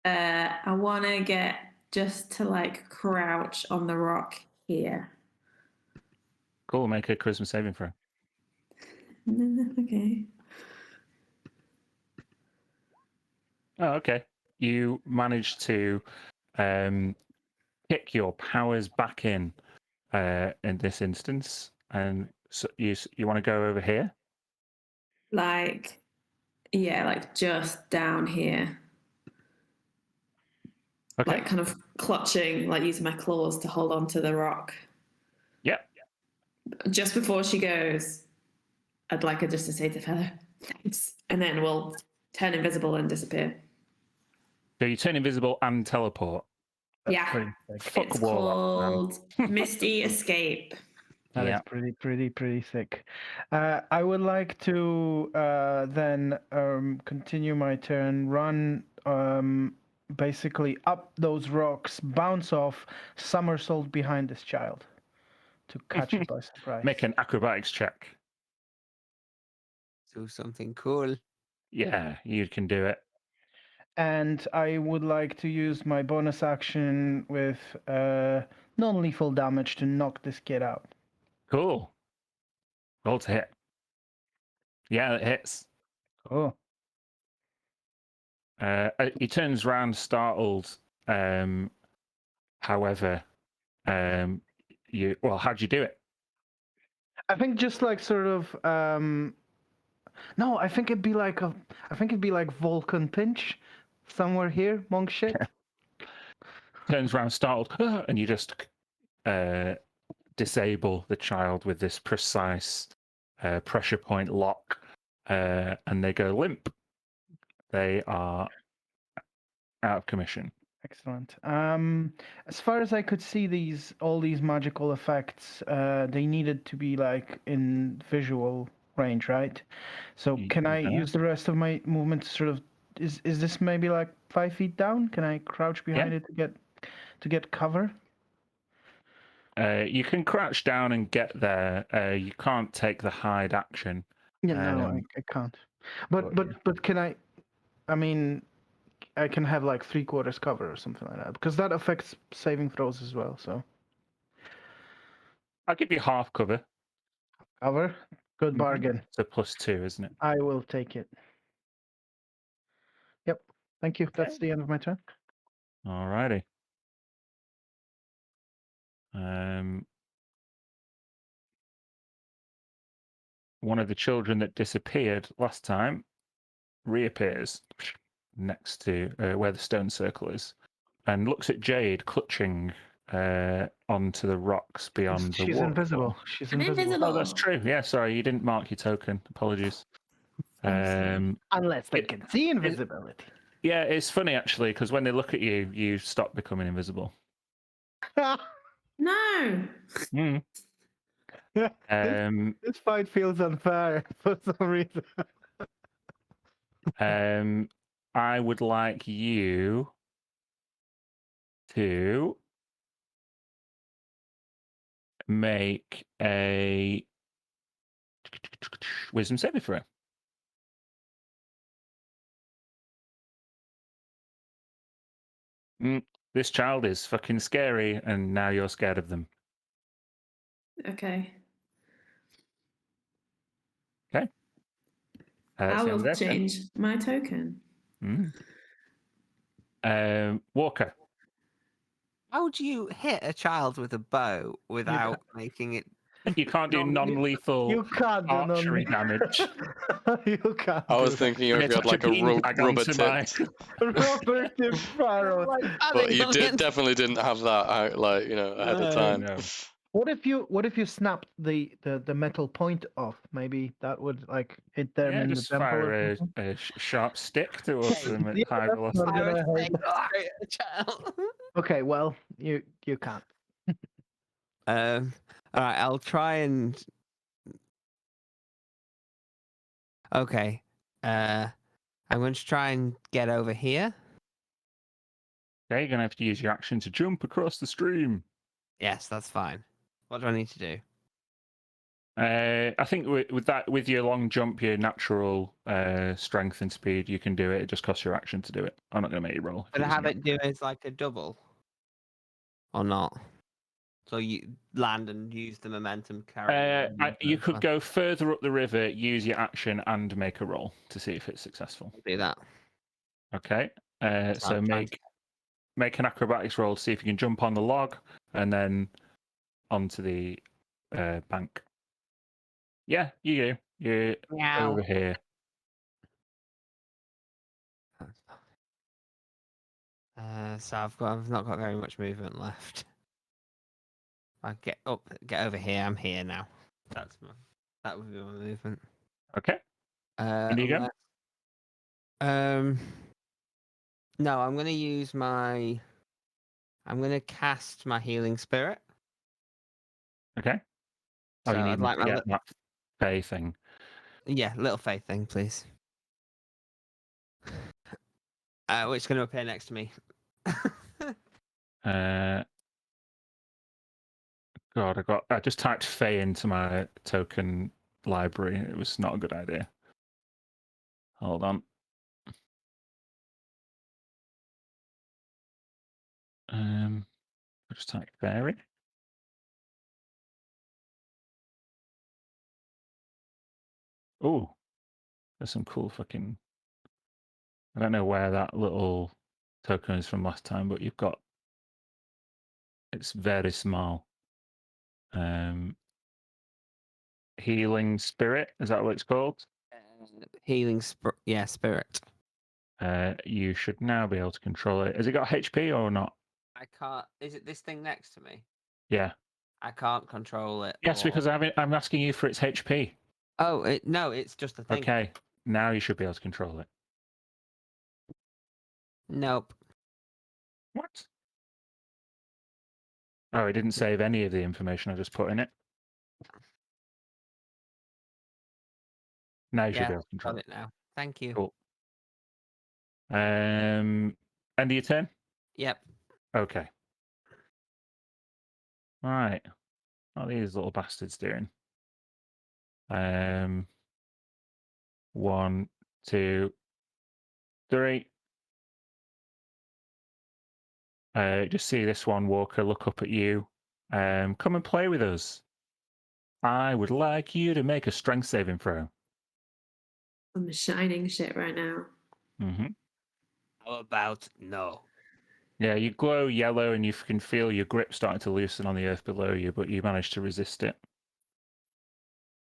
I want to get just to like crouch on the rock here. Cool, make a charisma saving throw. Okay. Oh, okay. You manage to kick your powers back in this instance, and so you want to go over here. Like, yeah, like just down here. Okay. Like kind of clutching, like using my claws to hold on to the rock. Yep. Just before she goes, I'd like her just to say to Feather, thanks. And then we'll turn invisible and disappear. So you turn invisible and teleport. That's Yeah. pretty sick. Fuck It's Warlock, called Misty Escape. That is Yeah. pretty sick. I would like to then continue my turn, run basically up those rocks, bounce off, somersault behind this child to catch it by surprise. Make an acrobatics check. Do something cool. Yeah, you can do it. And I would like to use my bonus action with non-lethal damage to knock this kid out. Cool. Roll to hit. Yeah, it hits. Oh. He turns round, startled. However, how'd you do it? I think just like sort of no, I think it'd be like Vulcan pinch somewhere here, monk shit. turns around startled, "Ah," and you just disable the child with this precise pressure point lock, and they go limp. They are out of commission. Excellent. As far as I could see, all these magical effects, they needed to be like in visual range, right? So can I Yeah. use the rest of my movement to sort of? Is this maybe like 5 feet down? Can I crouch behind it to get cover? You can crouch down and get there. You can't take the hide action. Yeah, no, I can't. But can I? I mean, I can have like 3/4 cover or something like that because that affects saving throws as well. So I'll give you half cover. cover, good Mhm. bargain. It's a +2, isn't it? I will take it. Yep. Thank you. That's the end of my turn. Alrighty. One of the children that disappeared last time reappears next to where the stone circle is, and looks at Jade clutching onto the rocks beyond the She's waterfall. invisible. She's I'm invisible. invisible. Oh, that's true. Yeah, sorry, you didn't mark your token. Apologies. Unless they can see invisibility. Yeah, it's funny actually because when they look at you, you stop becoming invisible. No. Mm. This fight feels unfair for some reason. I would like you to make a wisdom saving throw. This child is fucking scary, and now you're scared of them. Okay. Okay. I Same will there, then. change my token. Walker. How would you hit a child with a bow without making it? You can't do non-lethal You can't do archery damage. You can't. I was do thinking And if you had like a beanbag rubber onto tip, that. Robert De Farrow. but you definitely didn't have that out, like ahead of time. No. What if you snapped the metal point off? Maybe that would like hit them Yeah, in the just temple fire or a, something. a sharp stick towards them at Yeah, high that's velocity. not I would gonna take hurt. straight at the child. Okay, well you can't. All right, I'll try and. Okay. I'm going to try and get over here. Okay, you're gonna have to use your action to jump across the stream. Yes, that's fine. What do I need to do? I think with your long jump, your natural strength and speed, you can do it. It just costs your action to do it. I'm not gonna make you roll. But have it do as like a double, or not? So you land and use the momentum carry. You could go further up the river, use your action, and make a roll to see if it's successful. do that. Okay. So I'm trying make an acrobatics roll to see if you can jump on the log and then onto the bank. Yeah, you go. You're Meow. over here. So I've not got very much movement left. I get over here. I'm here now. That would be my movement. Okay. Where do you go? No, I'm gonna use my. I'm gonna cast my healing spirit. Okay. Oh, So you I'd need me like to my get that pay thing. Yeah, little faith thing, please. Which is going to appear next to me. God, I just typed Fae into my token library. It was not a good idea. Hold on. I just typed fairy. Oh, there's some cool fucking. I don't know where that little token is from last time, but you've got. It's very small. Healing spirit, is that what it's called? Healing spirit. You should now be able to control it. Has it got HP or not? I can't. Is it this thing next to me? Yeah. I can't control it. Yes, because I'm asking you for its HP. Oh, no, it's just a thing. Okay. Now you should be able to control it. Nope. What? Oh, it didn't save any of the information I just put in it. Now you should Yeah, be able to control got it. it now. Thank you. Cool. End of your turn? Yep. Okay. All right. What are these little bastards doing? 1, 2, 3. Just see this one, Walker, look up at you. Come and play with us. I would like you to make a strength saving throw. I'm shining shit right now. Mm-hmm. How about no? Yeah, you glow yellow and you can feel your grip starting to loosen on the earth below you, but you manage to resist it.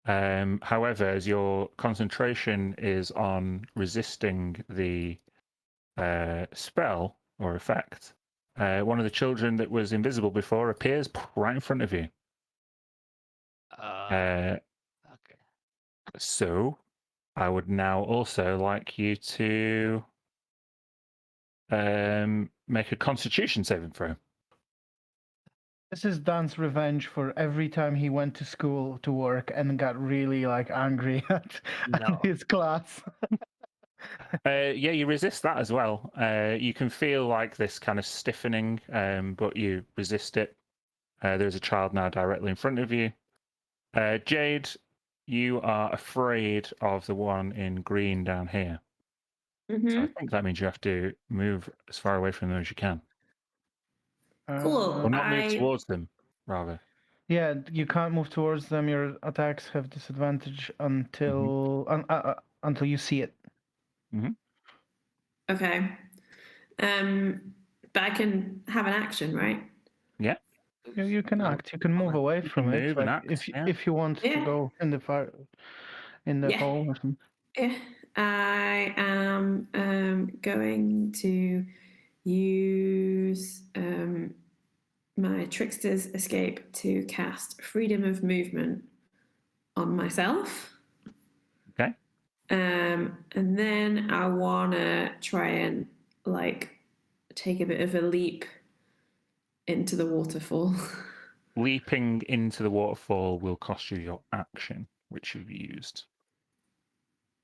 However, as your concentration is on resisting the spell or effect, one of the children that was invisible before appears right in front of you. Okay. So, I would now also like you to make a Constitution saving throw. This is Dan's revenge for every time he went to school to work and got really angry at No. his class. Yeah, you resist that as well. You can feel like this kind of stiffening, but you resist it. There's a child now directly in front of you. Jade, you are afraid of the one in green down here. So I think that means you have to move as far away from them as you can. Cool. Or not move towards them, rather. Yeah, you can't move towards them. Your attacks have disadvantage until until you see it. Mm-hmm. Okay. But I can have an action, right? Yeah. You can act. You can move away You from can it. move and act, yeah. If you want to Yeah. go in the fire, in the Yeah. hole or something. Yeah. I am going to use my Trickster's Escape to cast Freedom of Movement on myself. Okay. And then I want to try and take a bit of a leap into the waterfall. Leaping into the waterfall will cost you your action, which you've used.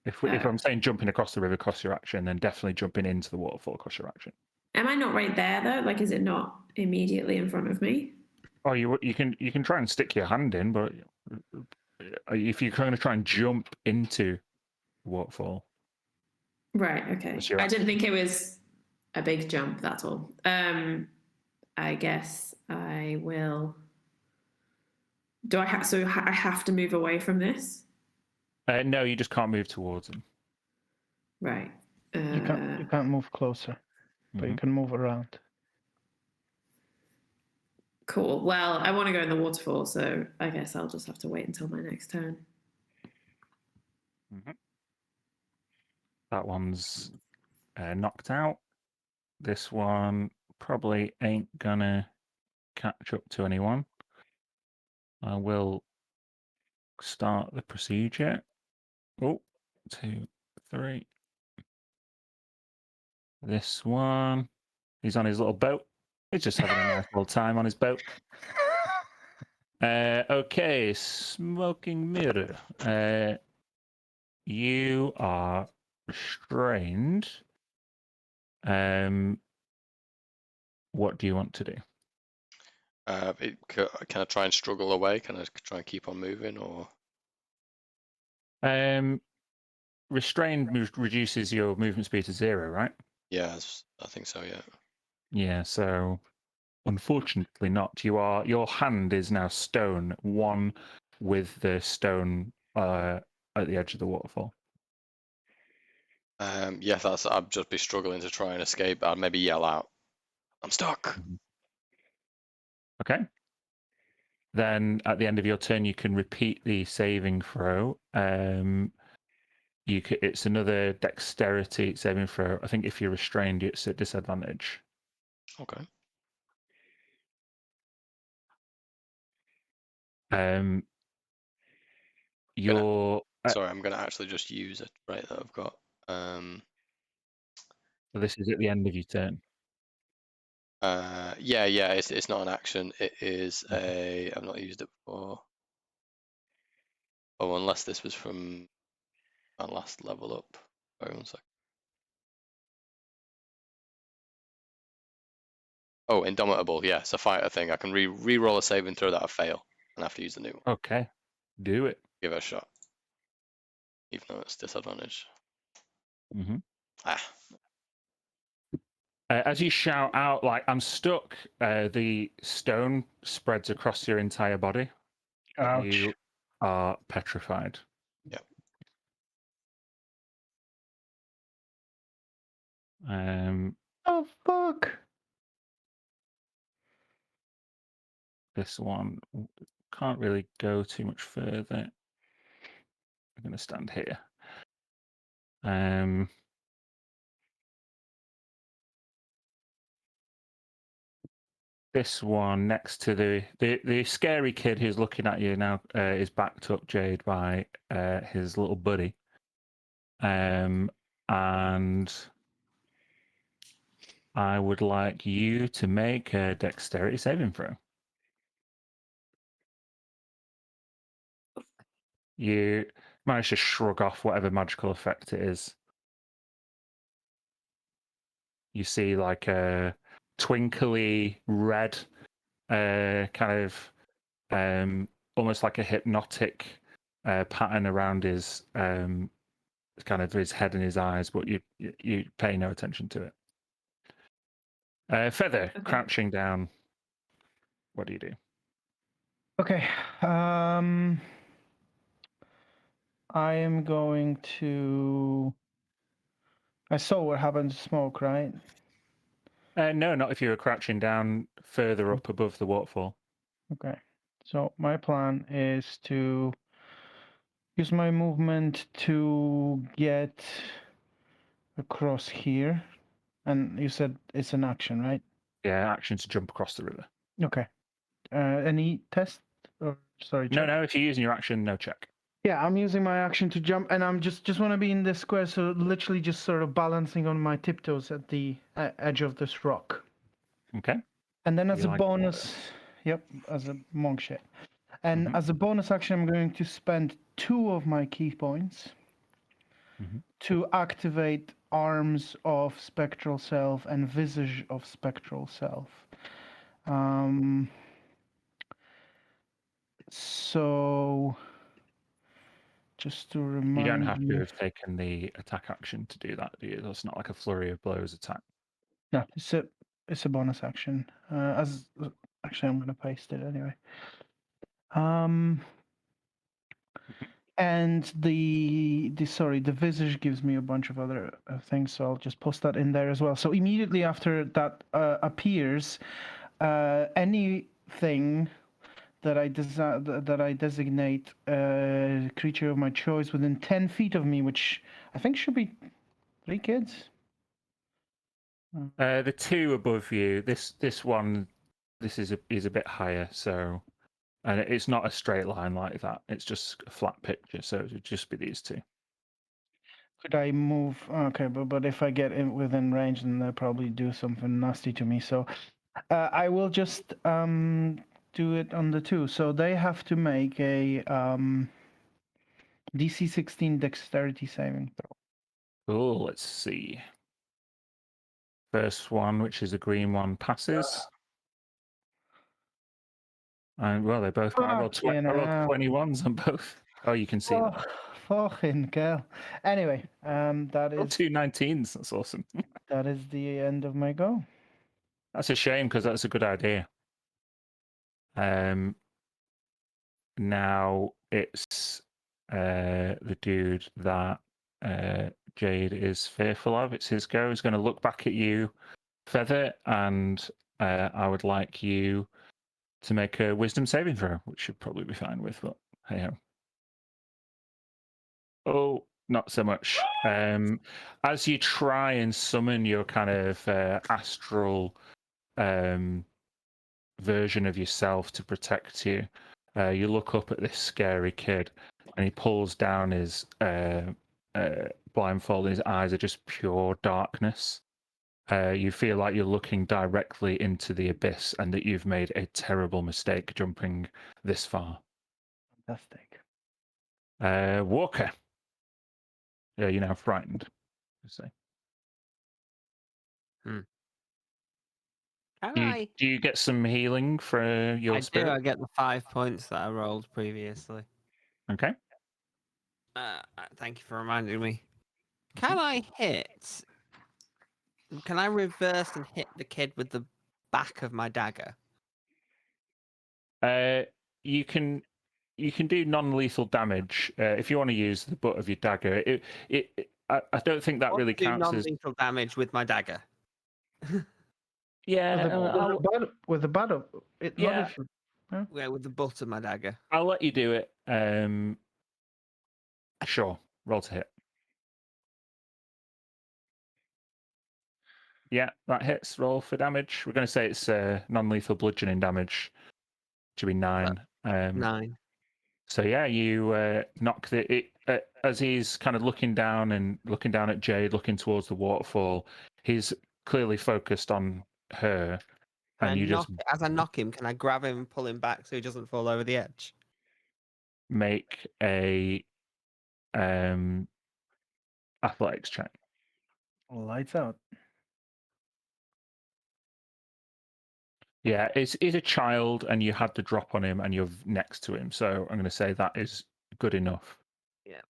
If I'm saying jumping across the river costs your action, then definitely jumping into the waterfall costs your action. Am I not right there though? Is it not immediately in front of me? Oh, you can try and stick your hand in, but if you're going to try and jump into the waterfall, Right. Okay. What's your I didn't think it was a big jump. That's all. I guess I will. Do I have? So I have to move away from this. no, you just can't move towards them. Right. You can't move closer, but you can move around. Cool. Well, I want to go in the waterfall, so I guess I'll just have to wait until my next turn. Mm-hmm. That one's knocked out. This one probably ain't gonna catch up to anyone. I will start the procedure. Oh, 2, 3. This one, he's on his little boat. He's just having a nice little time on his boat. Okay, Smoking Mirror. You are restrained. What do you want to do? Can I try and struggle away? Can I try and keep on moving, or? Restrained reduces your movement speed to 0, right? Yeah, I think so. Yeah. Yeah. So, unfortunately, not. Your hand is now stone, one with the stone at the edge of the waterfall. Yeah, I'd just be struggling to try and escape. I'd maybe yell out, "I'm stuck." Okay. Then at the end of your turn, you can repeat the saving throw. It's another dexterity saving throw. I think if you're restrained, it's at disadvantage. Okay. Your Sorry, I'm gonna actually just use it right that I've got. this is at the end of your turn. Yeah, it's not an action. It is a. I've not used it before. Oh, unless this was from my last level up. Sorry, 1 second. Oh, Indomitable. Yeah, it's a fighter thing. I can re-roll a saving throw that I fail, and I have to use the new one. Okay, do it. Give it a shot, even though it's disadvantage. Mm-hmm. Ah, As you shout out, like, I'm stuck, the stone spreads across your entire body. Ouch. You are petrified. Yep. Oh, fuck. This one can't really go too much further. I'm going to stand here. This one next to the scary kid who's looking at you now is backed up, Jade, by his little buddy. And I would like you to make a dexterity saving throw. You manage to shrug off whatever magical effect it is. You see like a twinkly red, kind of almost like a hypnotic pattern around his kind of his head and his eyes, but you pay no attention to it. Feather, Okay. crouching down. What do you do? Okay. I am going to. I saw what happened to Smoke, right? No, not if you were crouching down further up above the waterfall. Okay. So my plan is to use my movement to get across here. And you said it's an action, right? Yeah, action to jump across the river. Okay. Any test? Or sorry, check? No, if you're using your action, no check. Yeah, I'm using my action to jump, and I'm just want to be in this square, so literally just sort of balancing on my tiptoes at the edge of this rock. Okay. And then as You a like- bonus, yep, as a monk shit. And as a bonus action, I'm going to spend 2 of my key points to activate Arms of Spectral Self and Visage of Spectral Self. So, just to remind You don't have to have taken the attack action to do that, do you? That's not like a flurry of blows attack. No, it's a bonus action. Actually, I'm gonna paste it anyway. And the visage gives me a bunch of other things, so I'll just post that in there as well. So immediately after that appears, anything that I designate a creature of my choice within 10 feet of me, which I think should be 3 kids. The 2 above you, this one, this is a bit higher, so, and it's not a straight line like that. It's just a flat picture, so it would just be these 2. Could I move? Okay, but if I get in within range, then they'll probably do something nasty to me. So I will just do it on the 2. So they have to make a DC 16 dexterity saving throw. Cool, let's see. First one, which is a green one, passes. And well, they both. I rolled 21s on both. Oh, you can see that. Fucking hell. Anyway, that Rolled is 2 19s. That's awesome. that is the end of my go. That's a shame because that's a good idea. Now it's the dude that Jade is fearful of. It's his go. He's going to look back at you, Feather, and I would like you to make a wisdom saving throw, which you'd probably be fine with, but hey ho. Oh, not so much. As you try and summon your kind of astral version of yourself to protect you, You look up at this scary kid, and he pulls down his blindfold, and his eyes are just pure darkness. You feel like you're looking directly into the abyss, and that you've made a terrible mistake jumping this far. Fantastic. Walker, you're now frightened. Say. Do you get some healing for your spirit? I get the 5 points that I rolled previously. Okay. Thank you for reminding me. Can I hit? Can I reverse and hit the kid with the back of my dagger? You can do non-lethal damage if you want to use the butt of your dagger. I don't think that really Do counts as non-lethal damage with my dagger. yeah. With the butt of it. What Yeah. if you? Yeah, with the butt of my dagger. I'll let you do it. Sure. Roll to hit. Yeah, that hits. Roll for damage. We're going to say it's non-lethal bludgeoning damage. Should be 9. 9. So yeah, you knock as he's kind of looking down at Jade, looking towards the waterfall. He's clearly focused on her, and you just As I knock him, can I grab him and pull him back so he doesn't fall over the edge? make a athletics check. Lights out. Yeah, he's a child, and you had to drop on him, and you're next to him. So I'm going to say that is good enough. Yeah.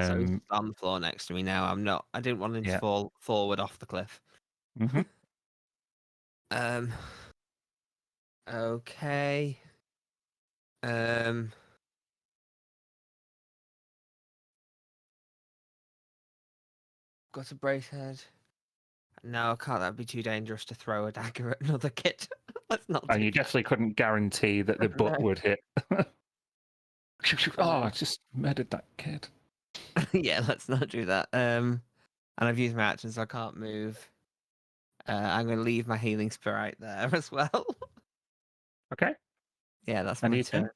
So he's on the floor next to me now. I didn't want him to fall forward off the cliff. Mm-hmm. Okay. Got a brace head. No, can't. That'd be too dangerous to throw a dagger at another kid. Let's not. And you definitely couldn't guarantee that the butt would hit. Oh, I just murdered that kid. Yeah, let's not do that. And I've used my action, so I can't move. I'm going to leave my healing sprite there as well. Okay. Yeah, that's And my you turn.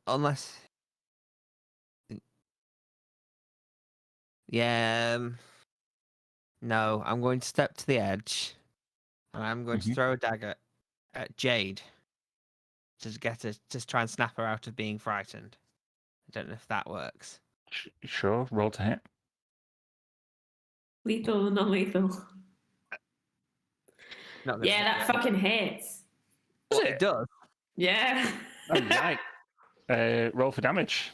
Unless. Yeah. No, I'm going to step to the edge, and I'm going to throw a dagger at Jade to get her, just try and snap her out of being frightened. I don't know if that works. Sure, roll to hit. Lethal or non-lethal? Yeah, that fucking hits. It does. Yeah. All right. Roll for damage.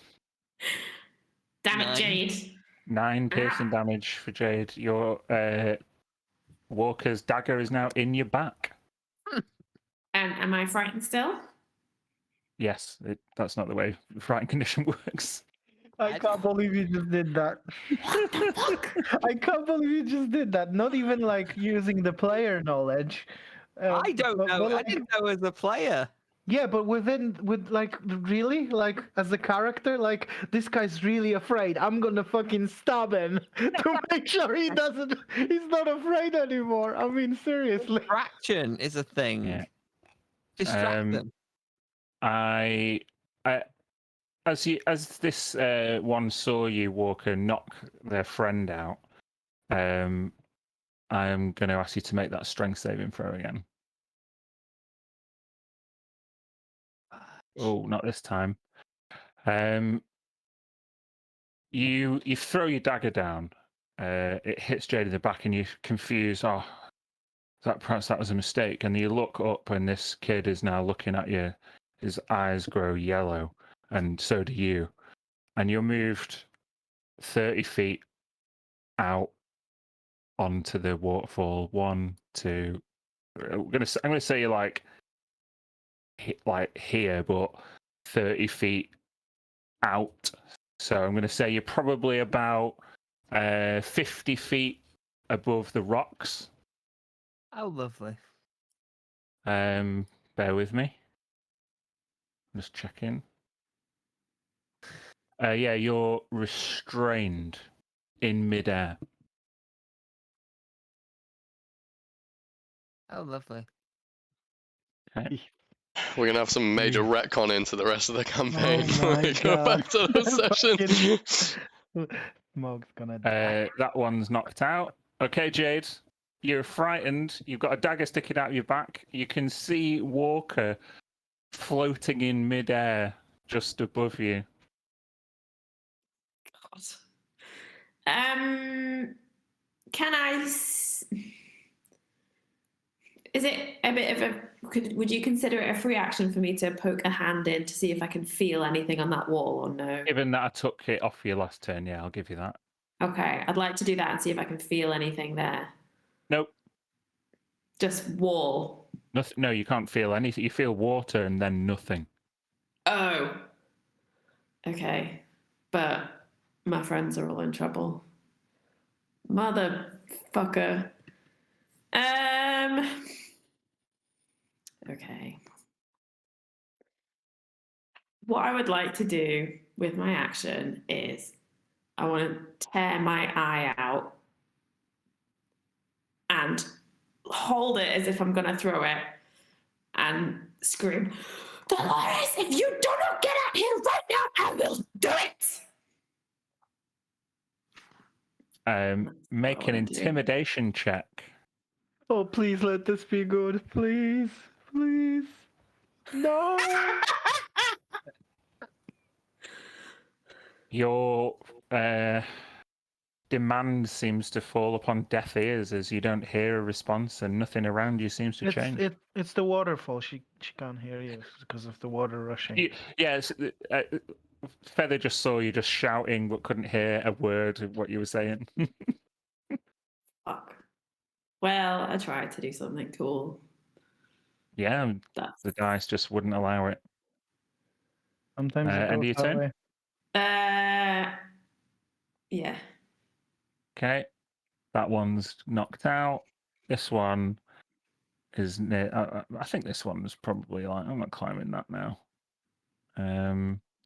Damn it, Jade. 9 piercing damage for Jade. Your Walker's dagger is now in your back. Am I frightened still? Yes, that's not the way frightened condition works. I can't believe you just did that. What the fuck? I can't believe you just did that. Not even like using the player knowledge. I don't know. but, I like, didn't know as a player. Yeah, but with really, like as a character, like this guy's really afraid. I'm gonna fucking stab him to make sure he's not afraid anymore. I mean, seriously. Distraction is a thing. Yeah. Distract them. As this one saw you, Walker, knock their friend out, I am going to ask you to make that strength saving throw again. Oh, not this time. You throw your dagger down. It hits Jade in the back, and you're confused. Oh, perhaps that was a mistake. And you look up, and this kid is now looking at you. His eyes grow yellow, and so do you. And you're moved 30 feet out onto the waterfall. 1, 2. I'm gonna say you're like here, but 30 feet out. So I'm gonna say you're probably about 50 feet above the rocks. Oh, lovely. Bear with me. Just checking. Yeah, you're restrained in midair. Oh, lovely. Okay. We're gonna have some major retcon into the rest of the campaign Oh when my we go back God. to the session. Mog's gonna die. That one's knocked out. Okay, Jade, you're frightened. You've got a dagger sticking out your back. You can see Walker floating in midair just above you. God. Can I? Is it a bit of a? Would you consider it a free action for me to poke a hand in to see if I can feel anything on that wall or no? Given that I took it off your last turn, yeah, I'll give you that. Okay, I'd like to do that and see if I can feel anything there. Nope. Just wall. Nothing. No, you can't feel anything. You feel water and then nothing. Oh. Okay, but my friends are all in trouble. Motherfucker. Okay. What I would like to do with my action is I want to tear my eye out and hold it as if I'm going to throw it and scream, Dolores, if you do not get out here right now, I will do it. Make an intimidation check. Oh, please let this be good. Please. Please. No. Your demand seems to fall upon deaf ears as you don't hear a response and nothing around you seems to change. It's the waterfall. She can't hear you because of the water rushing. Yes, Feather just saw you just shouting but couldn't hear a word of what you were saying. Fuck. Well, I tried to do something cool. Yeah, That's... the dice just wouldn't allow it. Sometimes it end of goes your that turn? way. Yeah. Okay, that one's knocked out. This one is near. I think this one's probably like I'm not climbing that now.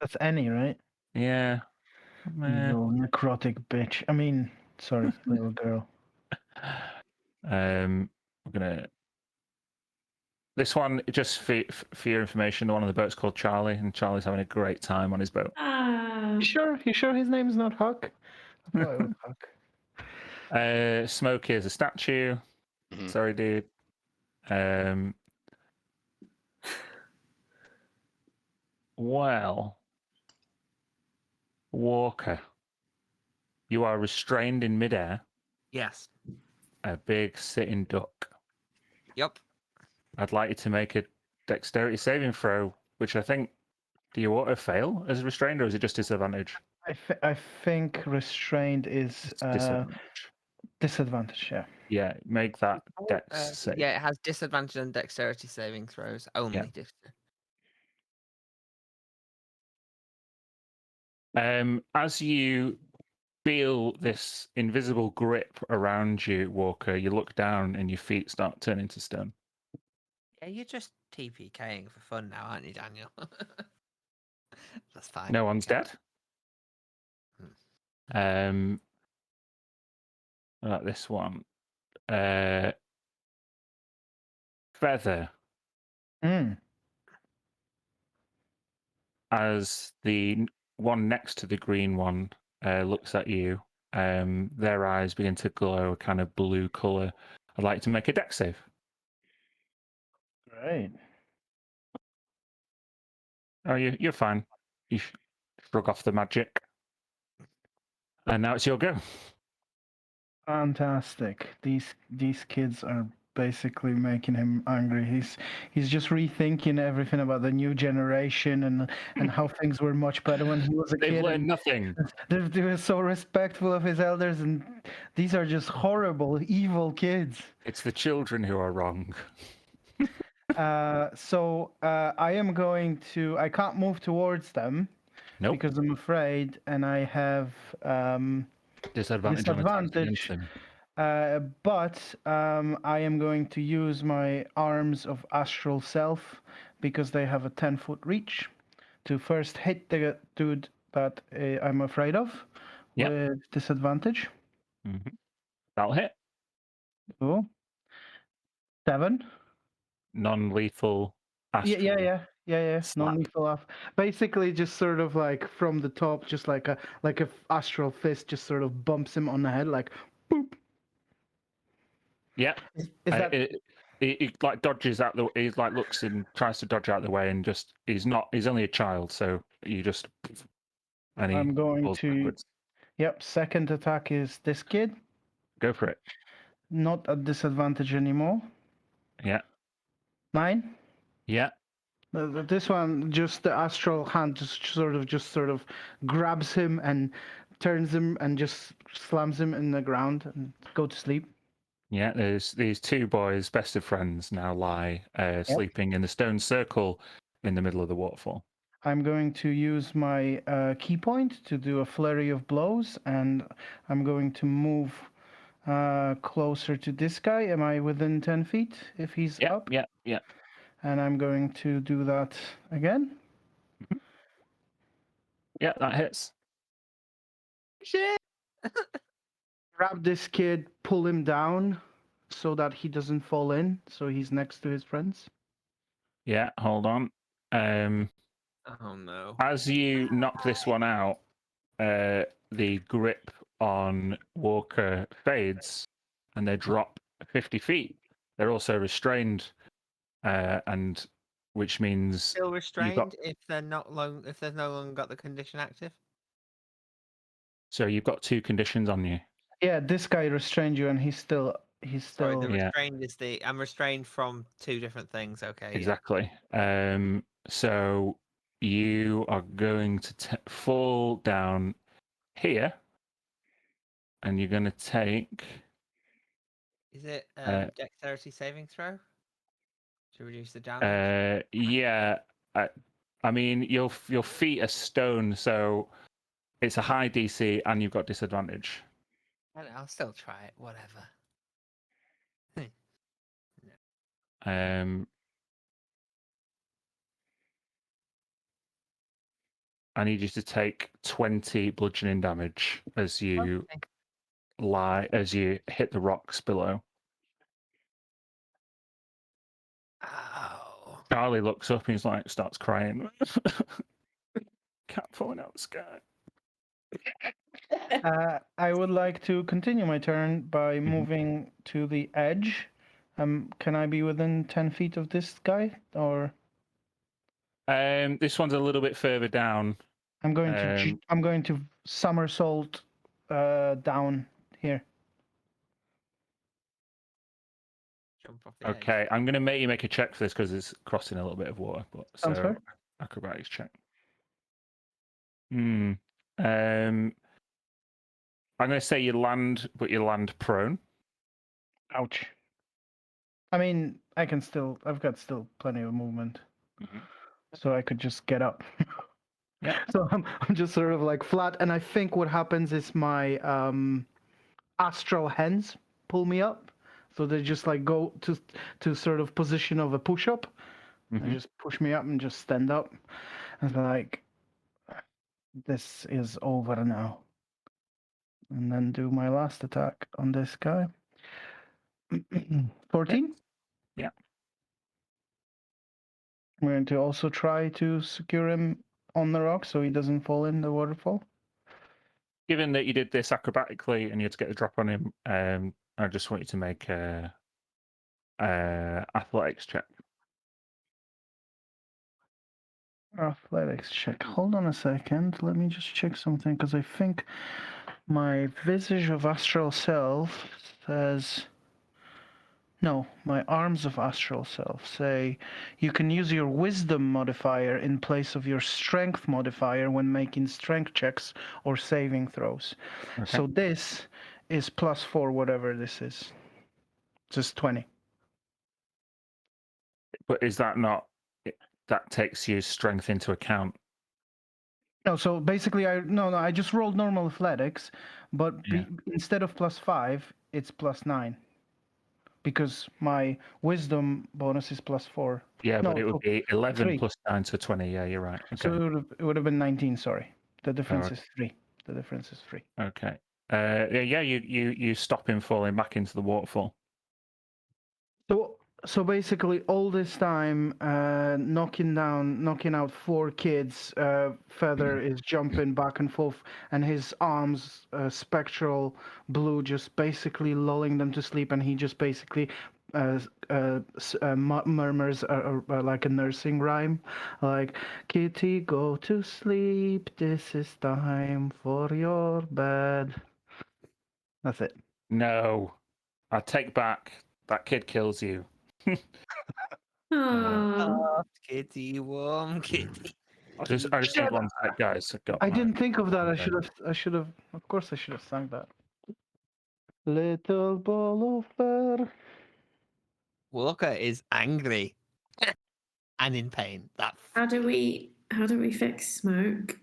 That's Annie, right? Yeah. You little necrotic bitch. I mean, sorry, little girl. We're gonna. This one, just for your information, one of the boats called Charlie, and Charlie's having a great time on his boat. You sure his name's not Huck? I thought it was Huck. Smokey is a statue. Mhm. Sorry, dude. Well, Walker, you are restrained in midair. Yes. A big sitting duck. Yep. I'd like you to make a dexterity saving throw, which I think, do you auto fail as restrained, or is it just disadvantage? I think restrained is Disadvantage. disadvantage. Yeah. Yeah, make that dex save. Yeah, it has disadvantage on dexterity saving throws only. As you feel this invisible grip around you, Walker, you look down and your feet start turning to stone. Yeah, you're just TPKing for fun now, aren't you, Daniel? That's fine. No one's dead. This one. Feather. As the one next to the green one looks at you, their eyes begin to glow a kind of blue color. I'd like to make a dex save. Right. Oh, you're fine. You shrug off the magic. And now it's your go. Fantastic. These kids are basically making him angry. He's just rethinking everything about the new generation and how things were much better when he was a kid. They've learned nothing. They were so respectful of his elders, and these are just horrible, evil kids. It's the children who are wrong. So I am going to. I can't move towards them because I'm afraid, and I have disadvantage. On attacks against them. But I am going to use my arms of astral self because they have a 10-foot reach to first hit the dude that I'm afraid of with disadvantage. Mm-hmm. That'll hit. Cool. 7. Non-lethal Yeah, astral No slap. need to laugh. Basically, just sort of like from the top, just like a astral fist, just sort of bumps him on the head, like boop. Yeah. Is that He like dodges out the. He like looks and tries to dodge out the way, and just he's not. He's only a child, so you just. And he I'm going falls to? backwards. Yep. Second attack is this kid, Go for it. not at disadvantage anymore. Yeah. 9. Yeah. This one, just the astral hand, just sort of grabs him and turns him and just slams him in the ground and go to sleep. Yeah. There's these two boys, best of friends, now lie sleeping in the stone circle in the middle of the waterfall. I'm going to use my key point to do a flurry of blows, and I'm going to move closer to this guy. Am I within 10 feet if he's Yeah. up? Yeah. Yeah. And I'm going to do that again. Yeah. That hits. Shit. Grab this kid, pull him down so that he doesn't fall in, so he's next to his friends. Yeah. Hold on. Oh no. As you knock this one out, the grip on Walker fades, and they drop 50 feet. They're also restrained, and which means Still restrained if they're not long. If they've no longer got the condition active. so you've got two conditions on you. Yeah, this guy restrained you, and he's still. Sorry, the Yeah. restrained is the. I'm restrained from two different things. Okay. Yeah. Exactly. So you are going to fall down here, and you're going to take. Is it dexterity saving throw to reduce the damage? Yeah. I mean, your feet are stone, so it's a high DC, and you've got disadvantage. I'll still try it. Whatever. I need you to take 20 bludgeoning damage as you as you hit the rocks below. Ow. Charlie looks up and he's like, starts crying. Cat falling out of the sky. I would like to continue my turn by moving to the edge. Can I be within 10 feet of this guy, or This one's a little bit further down. I'm going to somersault down here. Jump off the edge. Okay, I'm going to make you make a check for this because it's crossing a little bit of water. But Sounds fair. Acrobatics check. I'm going to say you land, but you land prone. Ouch. I mean, I've got still plenty of movement, so I could just get up. Yeah. So I'm just sort of like flat, and I think what happens is my astral hands pull me up, so they just like go to sort of position of a push-up, and just push me up and just stand up, and like, this is over now. And then do my last attack on this guy. 14? Yeah. I'm going to also try to secure him on the rock so he doesn't fall in the waterfall. Given that you did this acrobatically and you had to get the drop on him, I just want you to make a athletics check. Athletics check. Hold on a second. Let me just check something, because I think my Visage of Astral Self says... No, my Arms of Astral Self say you can use your Wisdom modifier in place of your Strength modifier when making strength checks or saving throws. Okay. So this is +4, whatever this is. Just 20. But is that not... That takes your strength into account? No, so basically I just rolled normal athletics, but instead of +5, it's +9. Because my wisdom bonus is +4. Yeah, No, but it would be 11 3. plus 9, so 20. Yeah, you're right. Okay. So it would have been 19, sorry. The difference is 3. The difference is 3. Okay. You stop him falling back into the waterfall. So So basically, all this time, knocking out 4 kids, Feather is jumping back and forth, and his arms, spectral blue, just basically lulling them to sleep, and he just basically murmurs like a nursing rhyme, like "Kitty, go to sleep. This is time for your bed." That's it. No, I take back that kid kills you. Oh, Soft kitty, warm kitty. I just need one sec, guys. I've got I my- didn't think of that. Okay. I should have. Of course, I should have sung that. Little ball of fur. Walker is angry and in pain. That how do we fix smoke?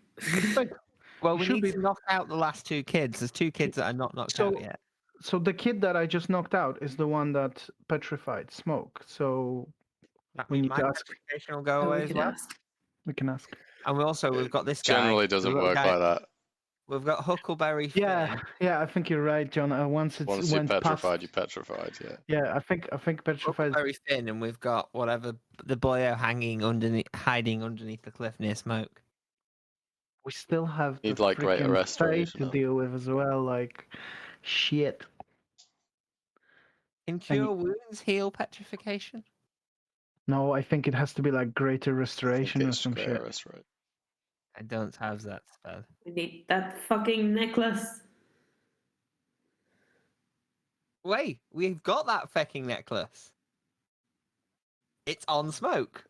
well, You we should need be- to knock out the last 2 kids. There's 2 kids that are not knocked So- out yet. So the kid that I just knocked out is the one that petrified Smoke. So That we means need to my ask. petrification will go Oh, away we as could well. ask. We can ask. And we've got this guy. Generally the doesn't little work guy. like that. We've got Huckleberry Finn. Yeah. I think you're right, John. Once it's Once you're went petrified, past. you're petrified. Yeah. Yeah, I think petrified. Huckleberry Finn, and we've got whatever the boyo hiding underneath the cliff near Smoke. We still have the Need, like, greater freaking restoration, fate to though. deal with as well. Like, shit. Can cure wounds heal petrification? No, I think it has to be like greater I think restoration or it's some greater shit. restoration. I don't have that spell. We need that fucking necklace. Wait, we've got that fucking necklace. It's on Smoke.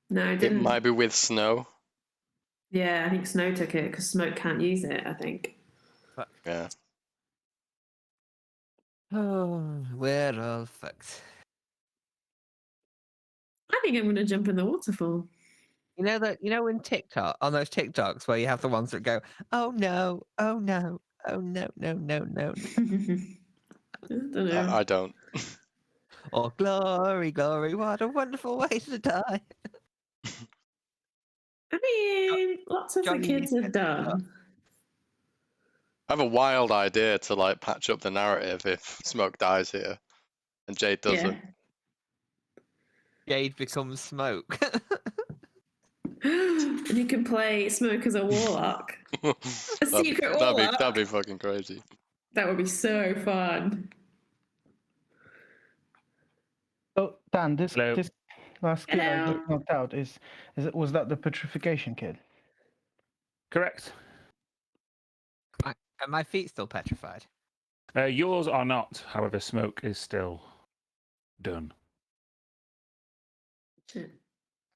No, it It didn't. might be with snow. Yeah, I think Snow took it because Smoke can't use it. I think. Yeah. Oh, we're all fucked. I think I'm going to jump in the waterfall. You know in TikTok, on those TikToks where you have the ones that go, oh no, oh no, oh no, no, no, no, I don't know. I don't. or glory, glory, what a wonderful way to die. I mean, lots of Johnny, the you kids said have done. I have a wild idea to like patch up the narrative if Smoke dies here, and Jade doesn't. Yeah. Jade becomes Smoke. And you can play Smoke as a warlock. secret warlock. that'd be fucking crazy. That would be so fun. So Dan, this Hello. last kid I Hello. just knocked out was that the petrification kid? Correct. Are my feet still petrified? Yours are not. However, Smoke is still done. Shit.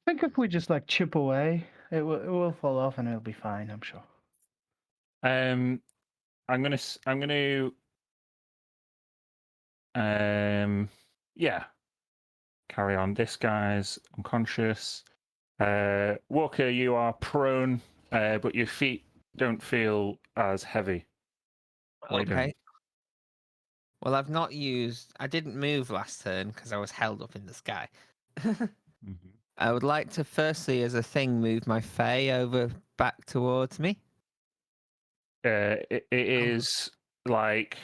I think if we just like chip away, it will fall off and it'll be fine. I'm sure. I'm gonna yeah, carry on. This guy's unconscious. Walker, you are prone, but your feet don't feel as heavy. What are you doing? Okay. Well, I didn't move last turn because I was held up in the sky. Mhm. I would like to firstly, as a thing, move my Fae over back towards me. It is like,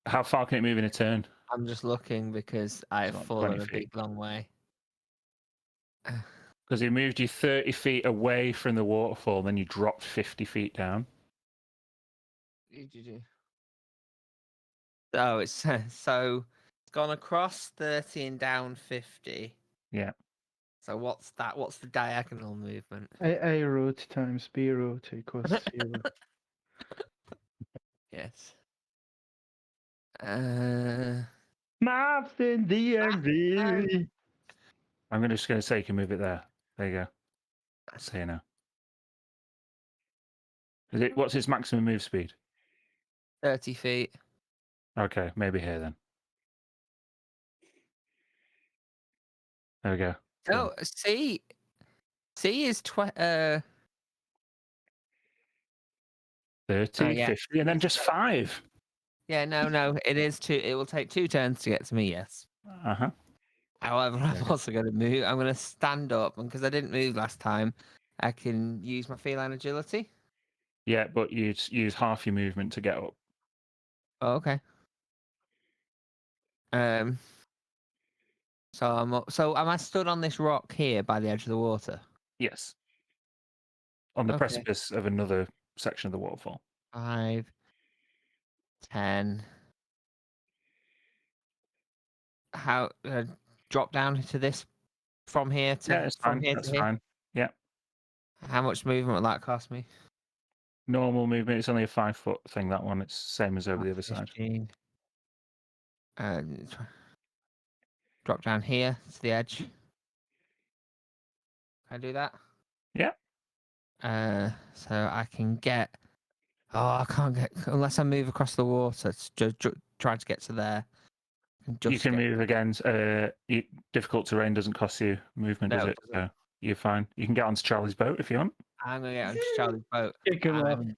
how far can it move in a turn? I'm just looking because I've It's not fallen 20 a big long way. Because it moved you 30 feet away from the waterfall, then you dropped 50 feet down. Oh, it's so it's gone across 30 and down 50. Yeah. So what's that? What's the diagonal movement? A root times B root equals C root. Yes. Maths in D&D. I'm just going to say you can move it there. There you go. See you now. What's its maximum move speed? 30 feet. Okay, maybe here then. There we go. Oh, C is 30, yeah. 50, and then just 5. Yeah, no, it is 2. It will take 2 turns to get to me. Yes. Uh-huh. However, I'm Okay. also going to move. I'm going to stand up, and because I didn't move last time, I can use my feline agility. Yeah, but you'd use half your movement to get up. Oh, okay. So am I stood on this rock here by the edge of the water? Yes. On the Okay. precipice of another section of the waterfall. 5, 10. How drop down to this from here to Yeah, it's from fine. here That's to here? fine. Yeah. How much movement will that cost me? Normal movement. It's only a 5-foot thing, that one. It's same as over the other side. 15. Drop down here to the edge. Can I do that? Yeah. So I can get. Oh, I can't get unless I move across the water. It's just trying to get to there. You can move again. Difficult terrain doesn't cost you movement, does No, it? it doesn't. So you're fine. You can get onto Charlie's boat if you want. I'm gonna get onto Charlie's boat, Kick him off. and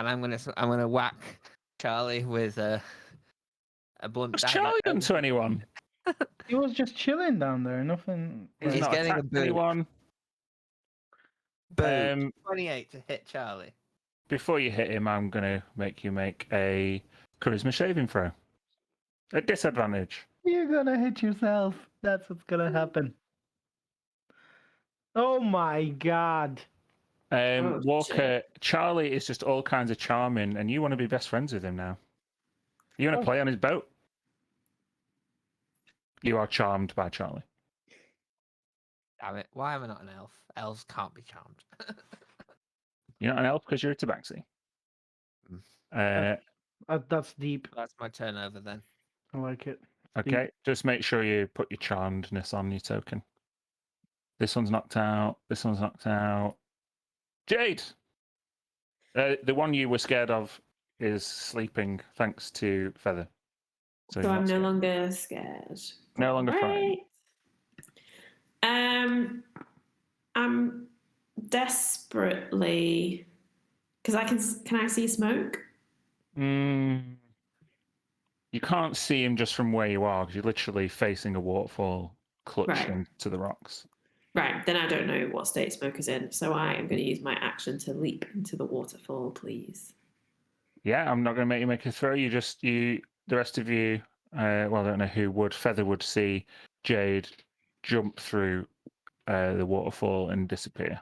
I'm gonna whack Charlie with a blunt What's dagger. Charlie done to anyone? He was just chilling down there. Nothing. He's He's not getting a attacked boot. anyone. Boom. 28 to hit Charlie. Before you hit him, I'm gonna make you make a charisma saving throw. At disadvantage. You're gonna hit yourself. That's what's gonna happen. Oh my god. Oh, Walker, Charlie is just all kinds of charming, and you want to be best friends with him now. You want to Oh. play on his boat. You are charmed by Charlie. Damn it! Why am I not an elf? Elves can't be charmed. You're not an elf because you're a tabaxi. That's deep. That's my turnover then. I like it. Okay, just make sure you put your charmedness on your token. This one's knocked out. This one's knocked out. Jade! The one you were scared of is sleeping thanks to Feather. So you're I'm not no scared. longer scared. No longer frightened. Right. I'm desperately because can I see smoke? You can't see him just from where you are because you're literally facing a waterfall clutching to the rocks. Right, then I don't know what state smoke is in, so I am going to use my action to leap into the waterfall, please. Yeah, I'm not going to make you make a throw. The rest of you, well, I don't know who would. Feather would see Jade jump through the waterfall and disappear.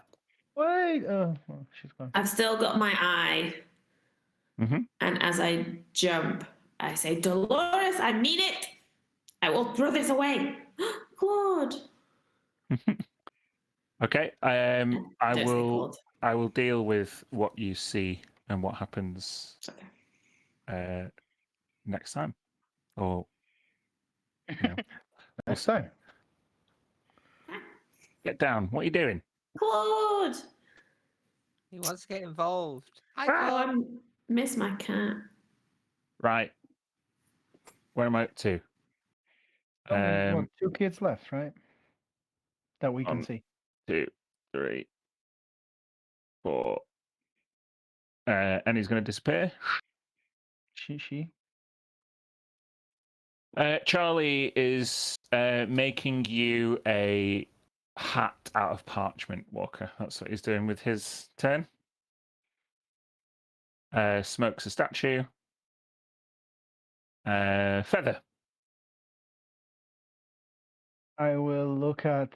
Wait. Oh, well, she's gone. I've still got my eye, Mhm. and as I jump, I say, Dolores, I mean it! I will throw this away! Claude! Okay. I Don't say will. Claude. I will deal with what you see and what happens Okay. next time, or Next time. get down. What are you doing? Claude! He wants to get involved. Hi, Oh, Claude. I miss my cat. Right. Where am I up to? Only, what, 2 kids left, right? That we can 1, see. 2, 3, 4. And he's going to disappear. She. Charlie is making you a hat out of parchment, Walker. That's what he's doing with his turn. Smokes a statue. Feather. I will look at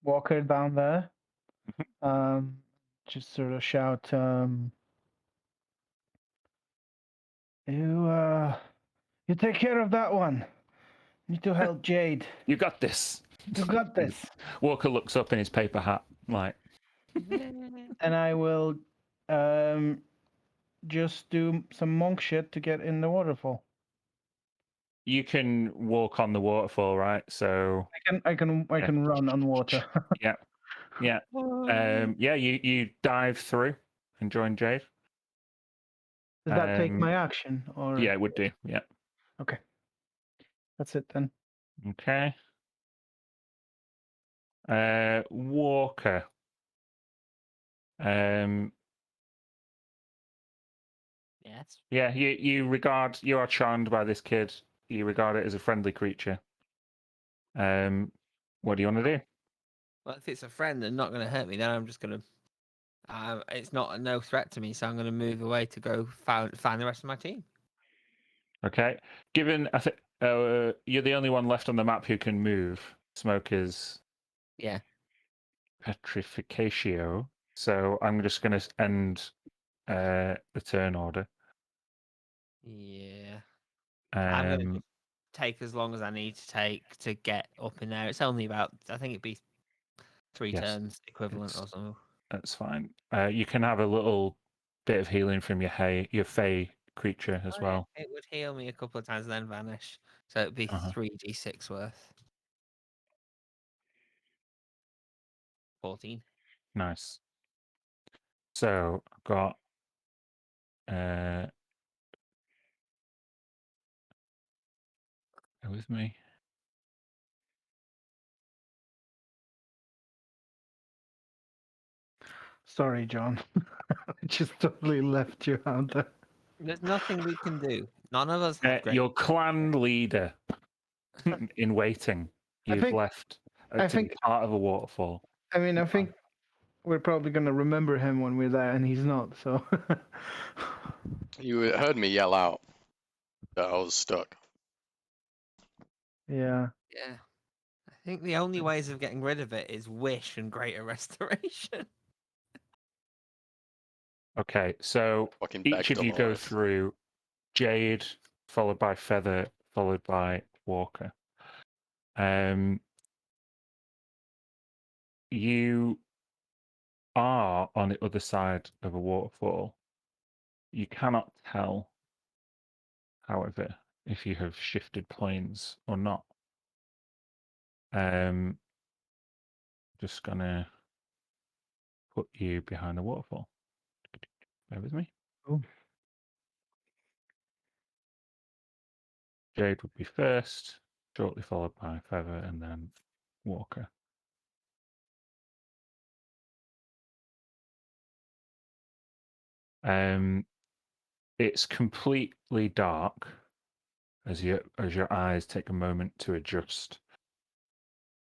Walker down there. Just sort of shout, you take care of that one. Need to help Jade. You got this. You got this. Walker looks up in his paper hat, like. And I will just do some monk shit to get in the waterfall. You can walk on the waterfall, right? So I can run on water. yeah. You dive through and join Jade. Does that take my action or? Yeah, it would do. Yeah. Okay. That's it then. Okay. Walker. Yes. Yeah, you are charmed by this kid. You regard it as a friendly creature. What do you want to do? Well, if it's a friend and not going to hurt me, then I'm just going to. It's not no threat to me, so I'm going to move away to go find the rest of my team. Okay. Given I think you're the only one left on the map who can move. Smoke is Yeah. petrificatio. So I'm just going to end the turn order. Yeah. I'm going to take as long as I need to take to get up in there. It's only about, I think it'd be 3 Yes, turns equivalent it's- or something. That's fine. You can have a little bit of healing from your fey creature as Oh, yeah, well. it would heal me a couple of times and then vanish. So it'd be Uh-huh. 3d6 worth. 14. Nice. So I've got bear with me. Sorry, John. I just totally left you out there. There's nothing we can do. None of us have great. Your clan leader in waiting. You've think- left I to be think- part of a waterfall. I mean, I think we're probably going to remember him when we're there, and he's not, so. You heard me yell out that I was stuck. Yeah. Yeah. I think the only ways of getting rid of it is wish and greater restoration. Okay, so Fucking each begged of you go otherwise. through Jade, followed by Feather, followed by Walker. You are on the other side of a waterfall. You cannot tell, however, if you have shifted planes or not. Just gonna put you behind the waterfall. Bear with me. Cool. Jade would be first, shortly followed by Feather, and then Walker. It's completely dark as your eyes take a moment to adjust.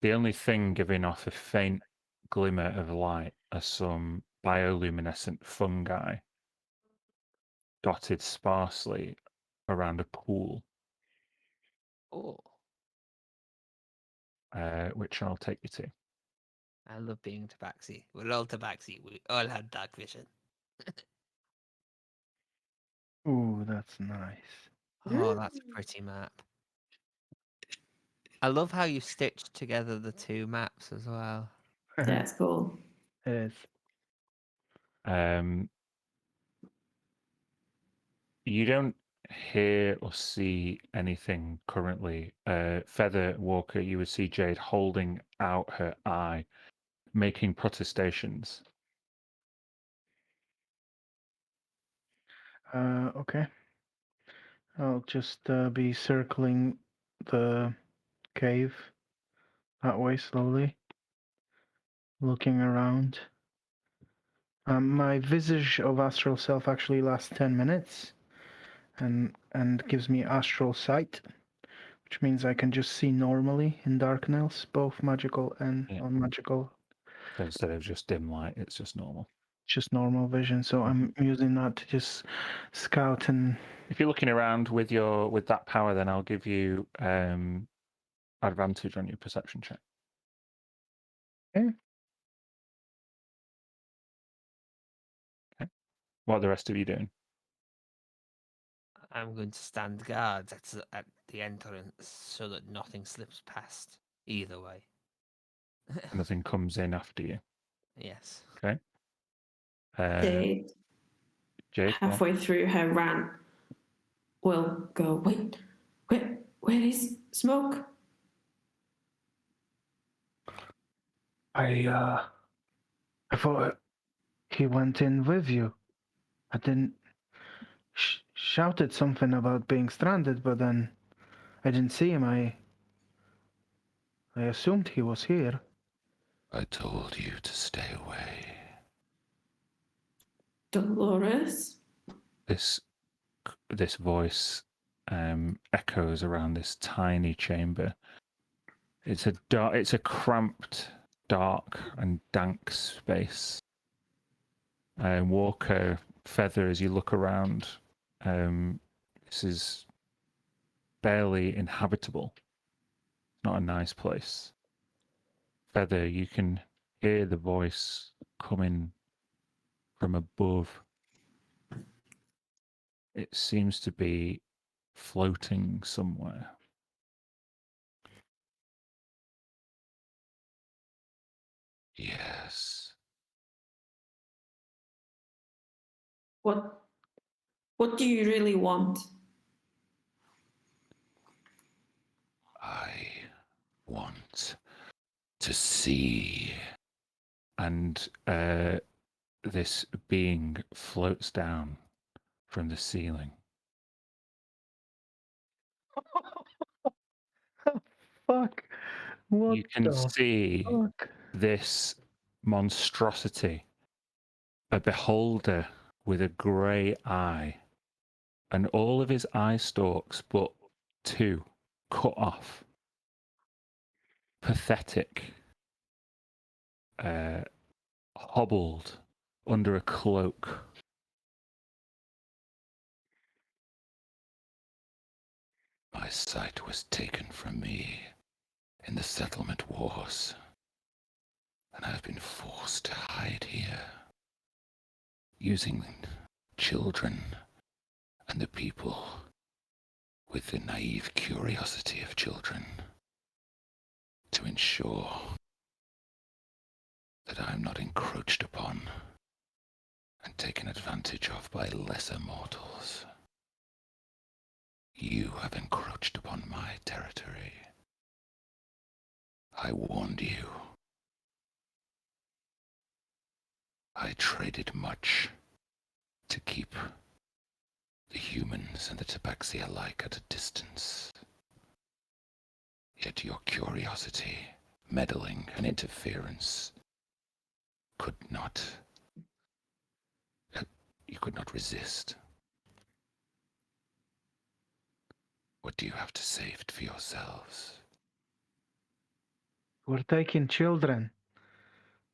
The only thing giving off a faint glimmer of light are some bioluminescent fungi dotted sparsely around a pool, Oh, which I'll take you to. I love being tabaxi. We're all tabaxi. We all have dark vision. Ooh, that's nice. Oh, that's a pretty map. I love how you stitched together the 2 maps as well. Yeah, it's cool. It is. You don't hear or see anything currently. Feather Walker, you would see Jade holding out her eye, making protestations. Okay. I'll just be circling the cave that way slowly, looking around. My visage of astral self actually lasts 10 minutes and gives me astral sight, which means I can just see normally in darkness, both magical and non-magical. So instead of just dim light, it's just normal. Just normal vision, so I'm using that to just scout and... If you're looking around with that power, then I'll give you advantage on your perception check. Okay. Okay. What are the rest of you doing? I'm going to stand guard at the entrance so that nothing slips past either way. Nothing comes in after you. Yes. Okay. Jade, Jade, go on. halfway through her rant, will go, wait, where is Smoke? I thought he went in with you. I didn't... shouted something about being stranded, but then I didn't see him. I assumed he was here. I told you to stay away. Dolores? This voice echoes around this tiny chamber. It's a cramped, dark, and dank space. Walker, Feather, as you look around, this is barely inhabitable. Not a nice place. Feather, you can hear the voice coming from above. It seems to be floating somewhere. Yes. What do you really want? I want to see. And this being floats down from the ceiling. Fuck. What You can the see fuck? this monstrosity, a beholder with a grey eye, and all of his eye stalks but two cut off. Pathetic, hobbled under a cloak. My sight was taken from me in the settlement wars, and I've been forced to hide here, using children and the people with the naive curiosity of children to ensure that I'm not encroached upon and taken advantage of by lesser mortals. You have encroached upon my territory. I warned you. I traded much to keep the humans and the tabaxi alike at a distance. Yet your curiosity, meddling, and interference could not... you could not resist. What do you have to say for yourselves? We're taking children.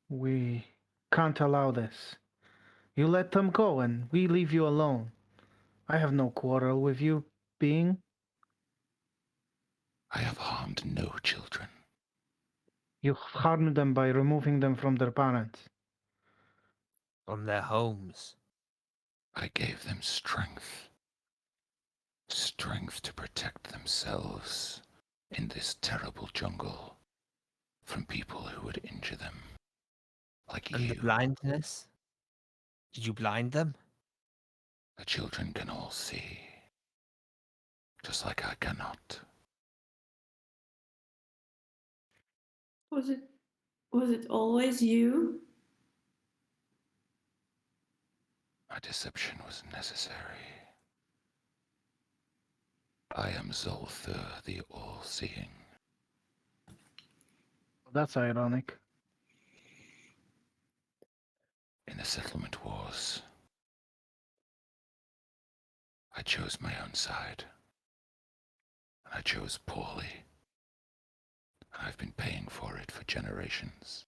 We can't allow this. You let them go and we leave you alone. I have no quarrel with you being. I have harmed no children. You harmed them by removing them from their parents. From their homes. I gave them strength. Strength to protect themselves in this terrible jungle from people who would injure them. Like And you. the blindness? Did you blind them? The children can all see. Just like I cannot. Was it always you? My deception was necessary. I am Zolthur the All-Seeing. That's ironic. In the settlement wars, I chose my own side. And I chose poorly. And I've been paying for it for generations.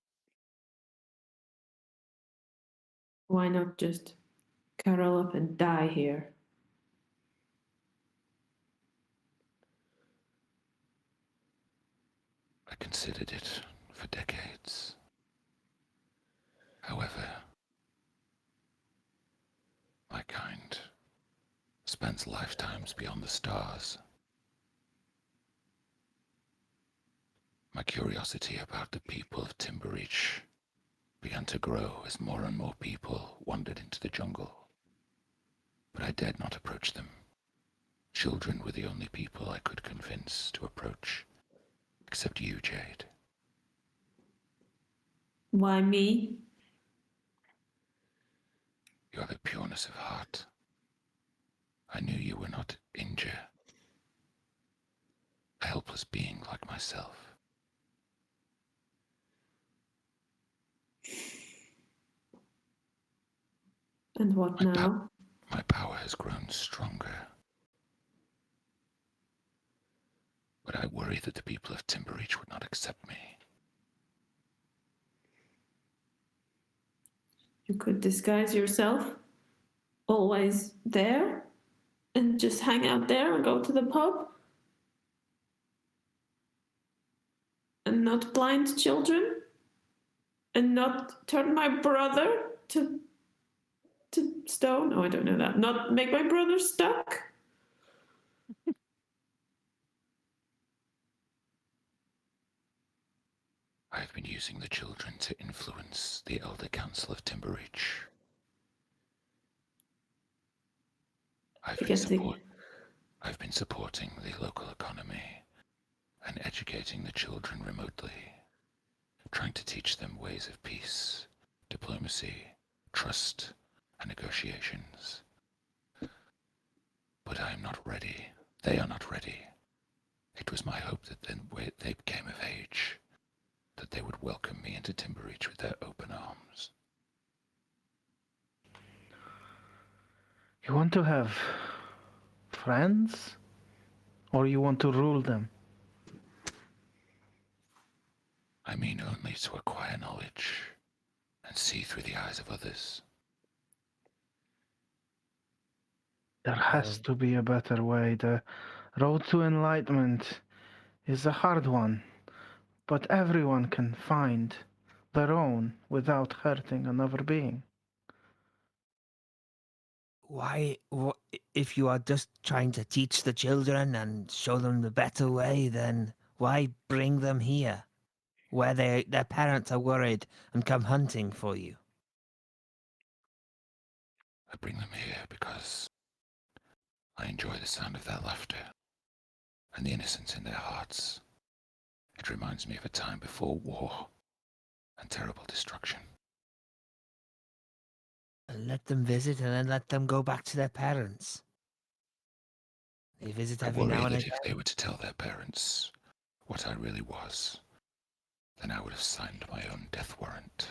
Why not just curl up and die here? I considered it for decades. However, my kind spends lifetimes beyond the stars. My curiosity about the people of Timbereach began to grow as more and more people wandered into the jungle. But I dared not approach them. Children were the only people I could convince to approach, except you, Jade. Why me? You have a pureness of heart. I knew you were not Inja, a helpless being like myself. And what now? My power has grown stronger. But I worry that the people of Timbereach would not accept me. You could disguise yourself, always there, and just hang out there and go to the pub. and not blind children, and not turn my brother to stone. Oh, I don't know that. Not make my brother stuck. I've been using the children to influence the Elder Council of Timbereach. I've been supporting the local economy and educating the children remotely, trying to teach them ways of peace, diplomacy, trust, and negotiations. But I am not ready. They are not ready. It was my hope that then when they became of age, that they would welcome me into Timbereach with their open arms. You want to have friends? Or you want to rule them? I mean only to acquire knowledge and see through the eyes of others. There has to be a better way. The road to enlightenment is a hard one, but everyone can find their own without hurting another being. Why, if you are just trying to teach the children and show them the better way, then why bring them here, where their parents are worried and come hunting for you? I bring them here because I enjoy the sound of their laughter and the innocence in their hearts. It reminds me of a time before war and terrible destruction. And let them visit and then let them go back to their parents. They visit I every worry now and that again. if they were to tell their parents what I really was, then I would have signed my own death warrant.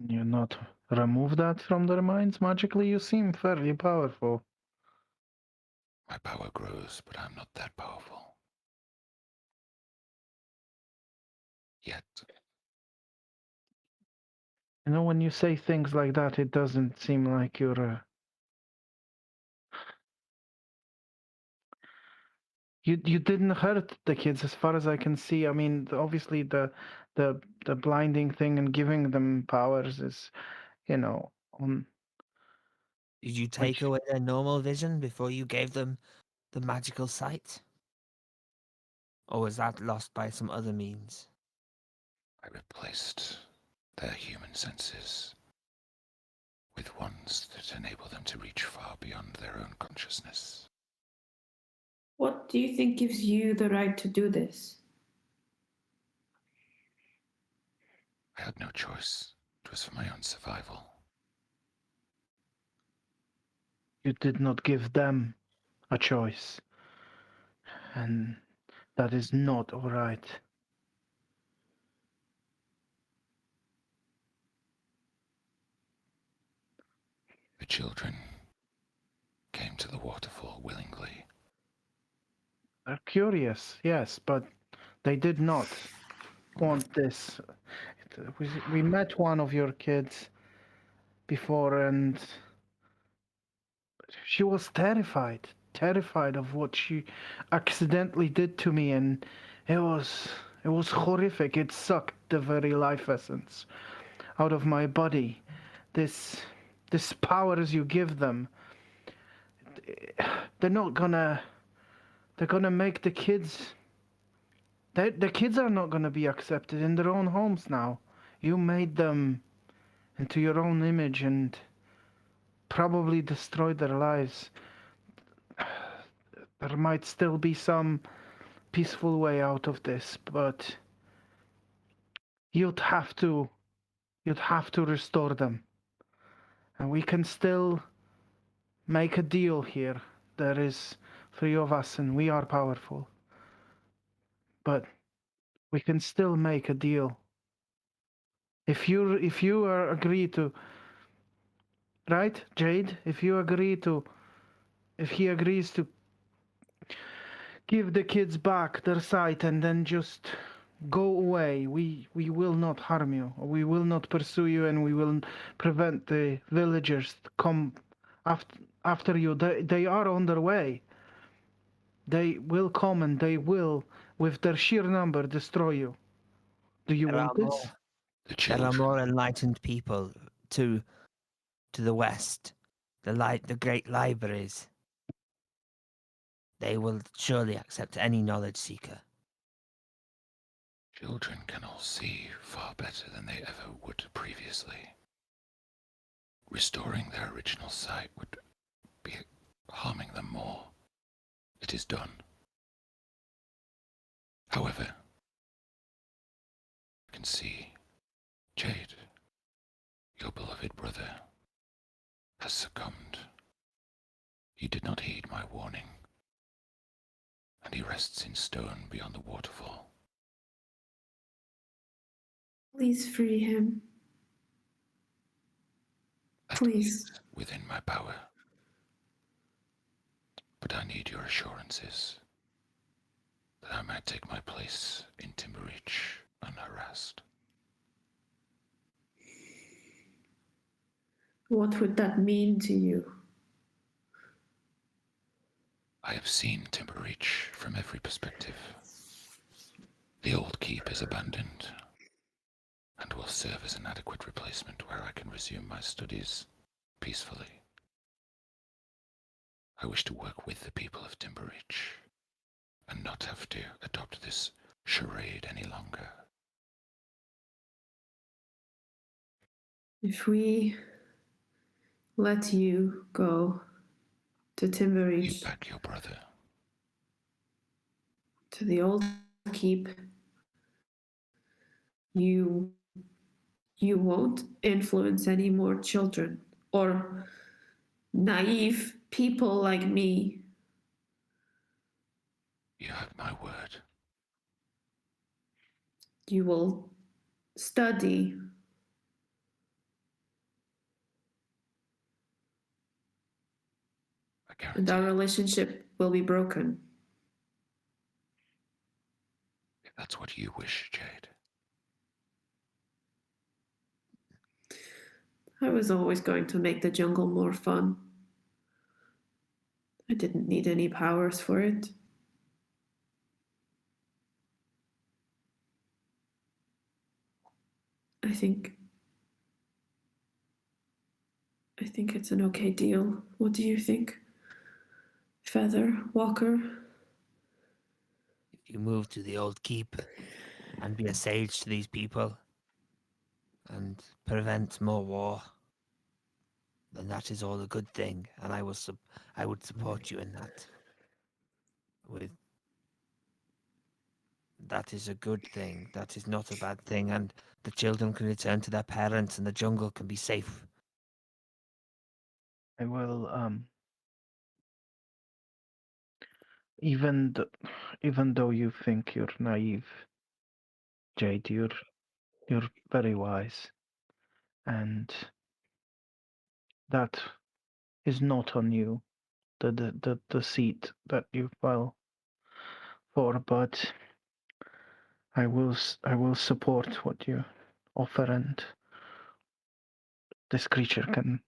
You not remove that from their minds magically? You seem fairly powerful. My power grows, but I'm not that powerful. Yet. You know, when you say things like that, it doesn't seem like you're You didn't hurt the kids as far as I can see. I mean, obviously the blinding thing and giving them powers is, on Did you which take away their normal vision before you gave them the magical sight? Or was that lost by some other means? I replaced their human senses with ones that enable them to reach far beyond their own consciousness. What do you think gives you the right to do this? I had no choice. It was for my own survival. you did not give them a choice, and that is not all right. The children came to the waterfall willingly. They're curious, yes, but they did not want this. We met one of your kids before, and she was terrified of what she accidentally did to me, and it was horrific. It sucked the very life essence out of my body. This powers you give them, they're gonna make the kids. The kids are not gonna be accepted in their own homes now. You made them into your own image and probably destroyed their lives. There might still be some peaceful way out of this, but you'd have to restore them. And we can still make a deal here. There is three of us and we are powerful. But we can still make a deal. If you are agree to, right, Jade? If he agrees to give the kids back their sight and then just go away, we will not harm you. We will not pursue you, and we will prevent the villagers to come after you. They are on their way. They will come and they will with their sheer number, destroy you. Do you There are want this? more. The There are children. more enlightened people to the west. The great libraries. They will surely accept any knowledge seeker. Children can all see far better than they ever would previously. Restoring their original sight would be harming them more. It is done. However, I can see Jade, your beloved brother, has succumbed. He did not heed my warning, and he rests in stone beyond the waterfall. Please free him. That Please. is within my power. But I need your assurances that I might take my place in Timbereach unharassed. What would that mean to you? I have seen Timbereach from every perspective. The old keep is abandoned, and will serve as an adequate replacement where I can resume my studies peacefully. I wish to work with the people of Timbereach, and not have to adopt this charade any longer. If we let you go to You Timbereach, back your brother. to the old keep, you won't influence any more children or naive people like me. You have my word. You will study. I And our guarantee. relationship will be broken. If that's what you wish, Jade. I was always going to make the jungle more fun. I didn't need any powers for it. I think it's an okay deal. What do you think? Feather, Walker? If you move to the old keep and be a sage to these people and prevent more war, then that is all a good thing, and I would support you in that. That is a good thing. That is not a bad thing, and the children can return to their parents, and the jungle can be safe. I will even though you think you're naive, Jade, you're very wise, and that is not on you. The seat that you fell for, but I will support what you offer, and this creature can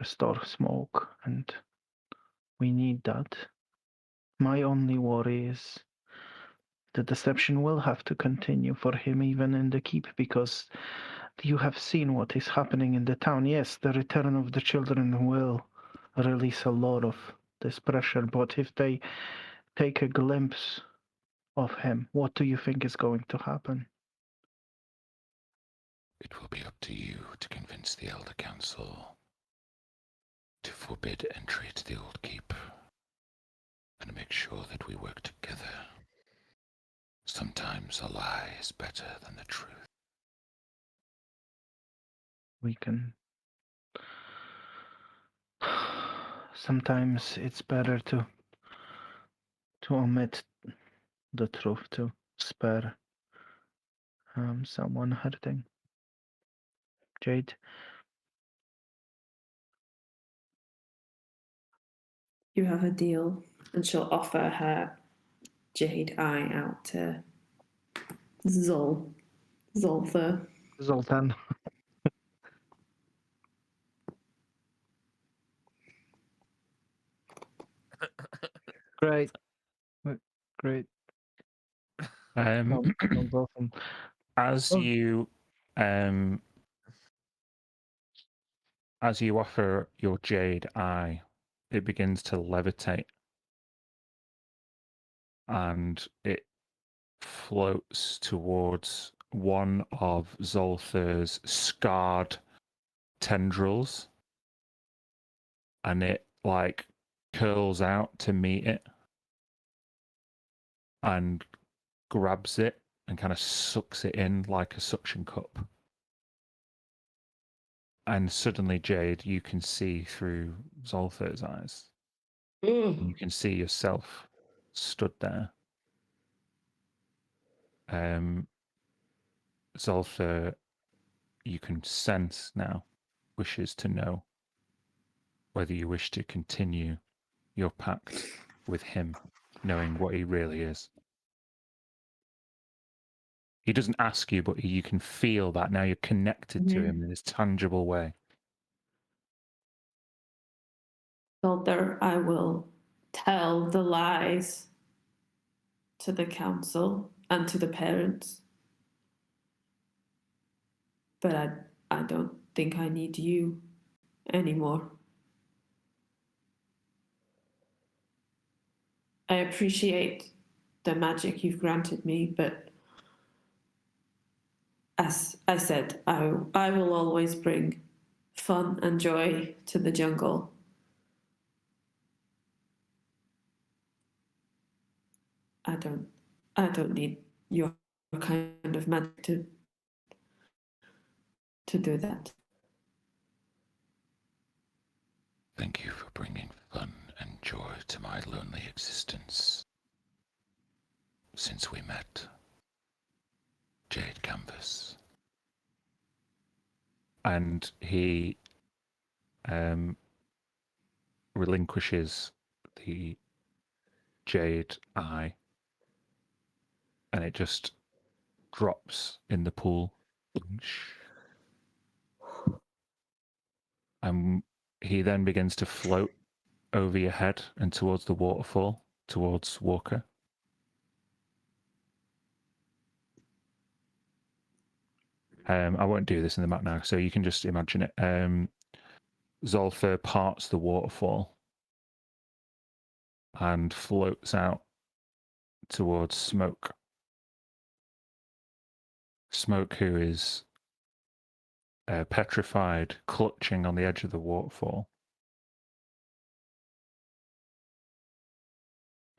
restore smoke, and we need that. My only worry is the deception will have to continue for him even in the keep, because you have seen what is happening in the town. Yes, the return of the children will release a lot of this pressure, but if they take a glimpse of him, what do you think is going to happen? It will be up to you to convince the Elder Council to forbid entry to the old keep and make sure that we work together. Sometimes a lie is better than the truth. We can. Sometimes it's better to omit the truth to spare someone hurting. Jade, You have a deal. And she'll offer her jade eye out to Zoltha. Zoltan. Great. Great. on both of them. As Oh. you offer your jade eye, it begins to levitate, and it floats towards one of Zolther's scarred tendrils, and it like curls out to meet it and grabs it and kind of sucks it in like a suction cup. And suddenly, Jade, you can see through Zolther's eyes. You can see yourself stood there. Zolther, you can sense now, wishes to know whether you wish to continue your pact with him, knowing what he really is. He doesn't ask you, but you can feel that now you're connected to him in this tangible way. Zolder, I will tell the lies to the council and to the parents. But I don't think I need you anymore. I appreciate the magic you've granted me, but as I said, I will always bring fun and joy to the jungle. I don't need your kind of magic to do that. Thank you for bringing fun and joy to my lonely existence. Since we met, Jade Canvas. And he relinquishes the jade eye, and it just drops in the pool. And he then begins to float over your head and towards the waterfall, towards Walker. I won't do this in the map now, so you can just imagine it. Zolther parts the waterfall and floats out towards Smoke. Smoke, who is petrified, clutching on the edge of the waterfall.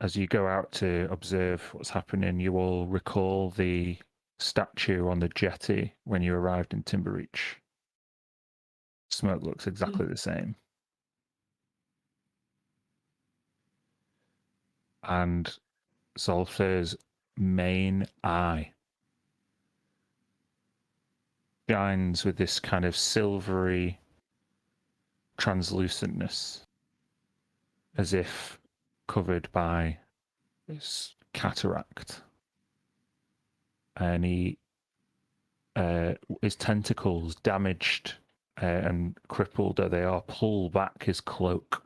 As you go out to observe what's happening, you all recall the statue on the jetty when you arrived in Timbereach. Smoke looks exactly the same. And Zolther's main eye shines with this kind of silvery translucentness, as if covered by this cataract. And his tentacles, damaged and crippled though they are, pull back his cloak,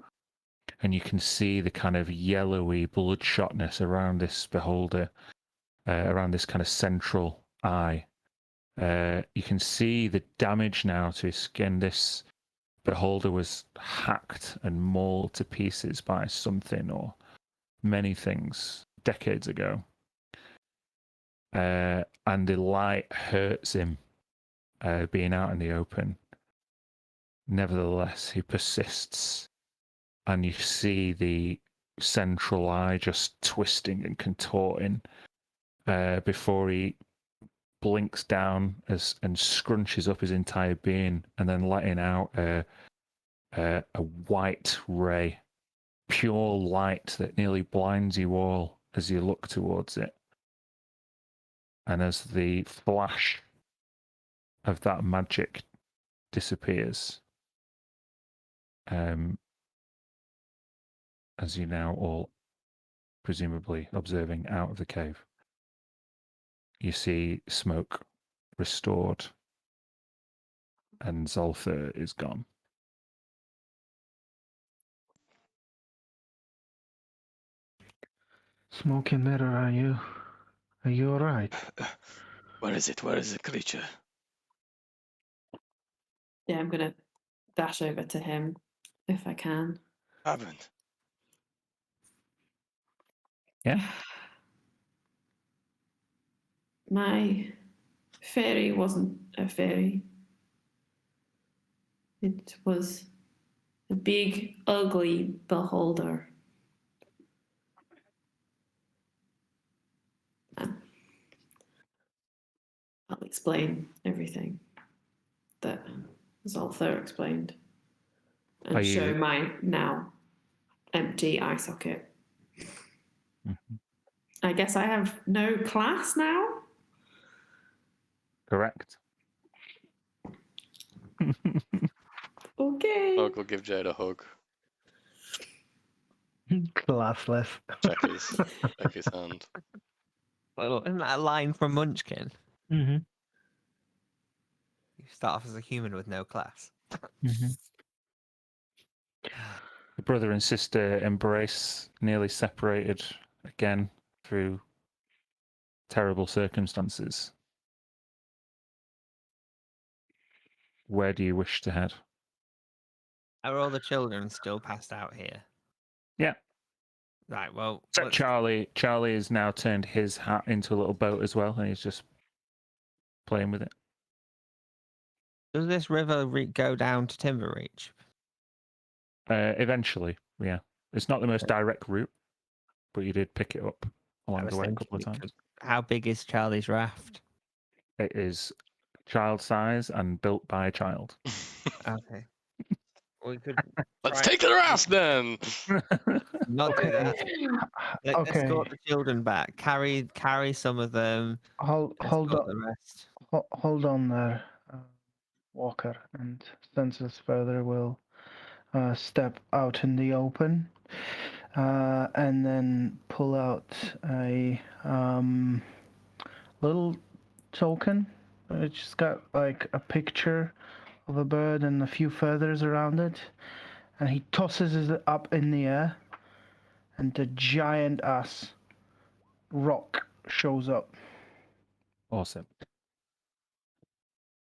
and you can see the kind of yellowy bloodshotness around this beholder, around this kind of central eye. You can see the damage now to his skin. This beholder was hacked and mauled to pieces by something or many things decades ago. And the light hurts him, being out in the open. Nevertheless, he persists, and you see the central eye just twisting and contorting before he blinks down and scrunches up his entire being, and then letting out a white ray, pure light that nearly blinds you all as you look towards it. And as the flash of that magic disappears, as you now all presumably observing out of the cave, you see Smoke restored, and Zolther is gone. Smoke and mirror, are you? Are you alright? Where is it? Where is the creature? Yeah, I'm gonna dash over to him if I can. Haven't. Yeah. My fairy wasn't a fairy. It was a big, ugly beholder. I'll explain everything that Zolther explained and Are show you- my now empty eye socket. Mhm. I guess I have no class now? Correct. Okay. Hug will give Jade a hug. Classless. Check his hand. Well, isn't that a line from Munchkin? Mm-hmm. You start off as a human with no class. Mm-hmm. The brother and sister embrace, nearly separated again through terrible circumstances. Where do you wish to head? Are all the children still passed out here? Yeah. Right, well, Except let's- Charlie. Charlie has now turned his hat into a little boat as well, and he's just playing with it. does this river go down to Timbereach? Eventually, yeah. It's not the most direct route, but you did pick it up I along was the way a thinking couple of we times. could- How big is Charlie's raft? It is child size and built by a child. Okay. We could Let's try- take the raft then. not do that. Let's Okay. escort the children back. Carry some of them. Hold Escort on. the rest. Hold on there, Walker, and Census Feather will step out in the open and then pull out a little token. It's got like a picture of a bird and a few feathers around it, and he tosses it up in the air, and the giant ass rock shows up. Awesome.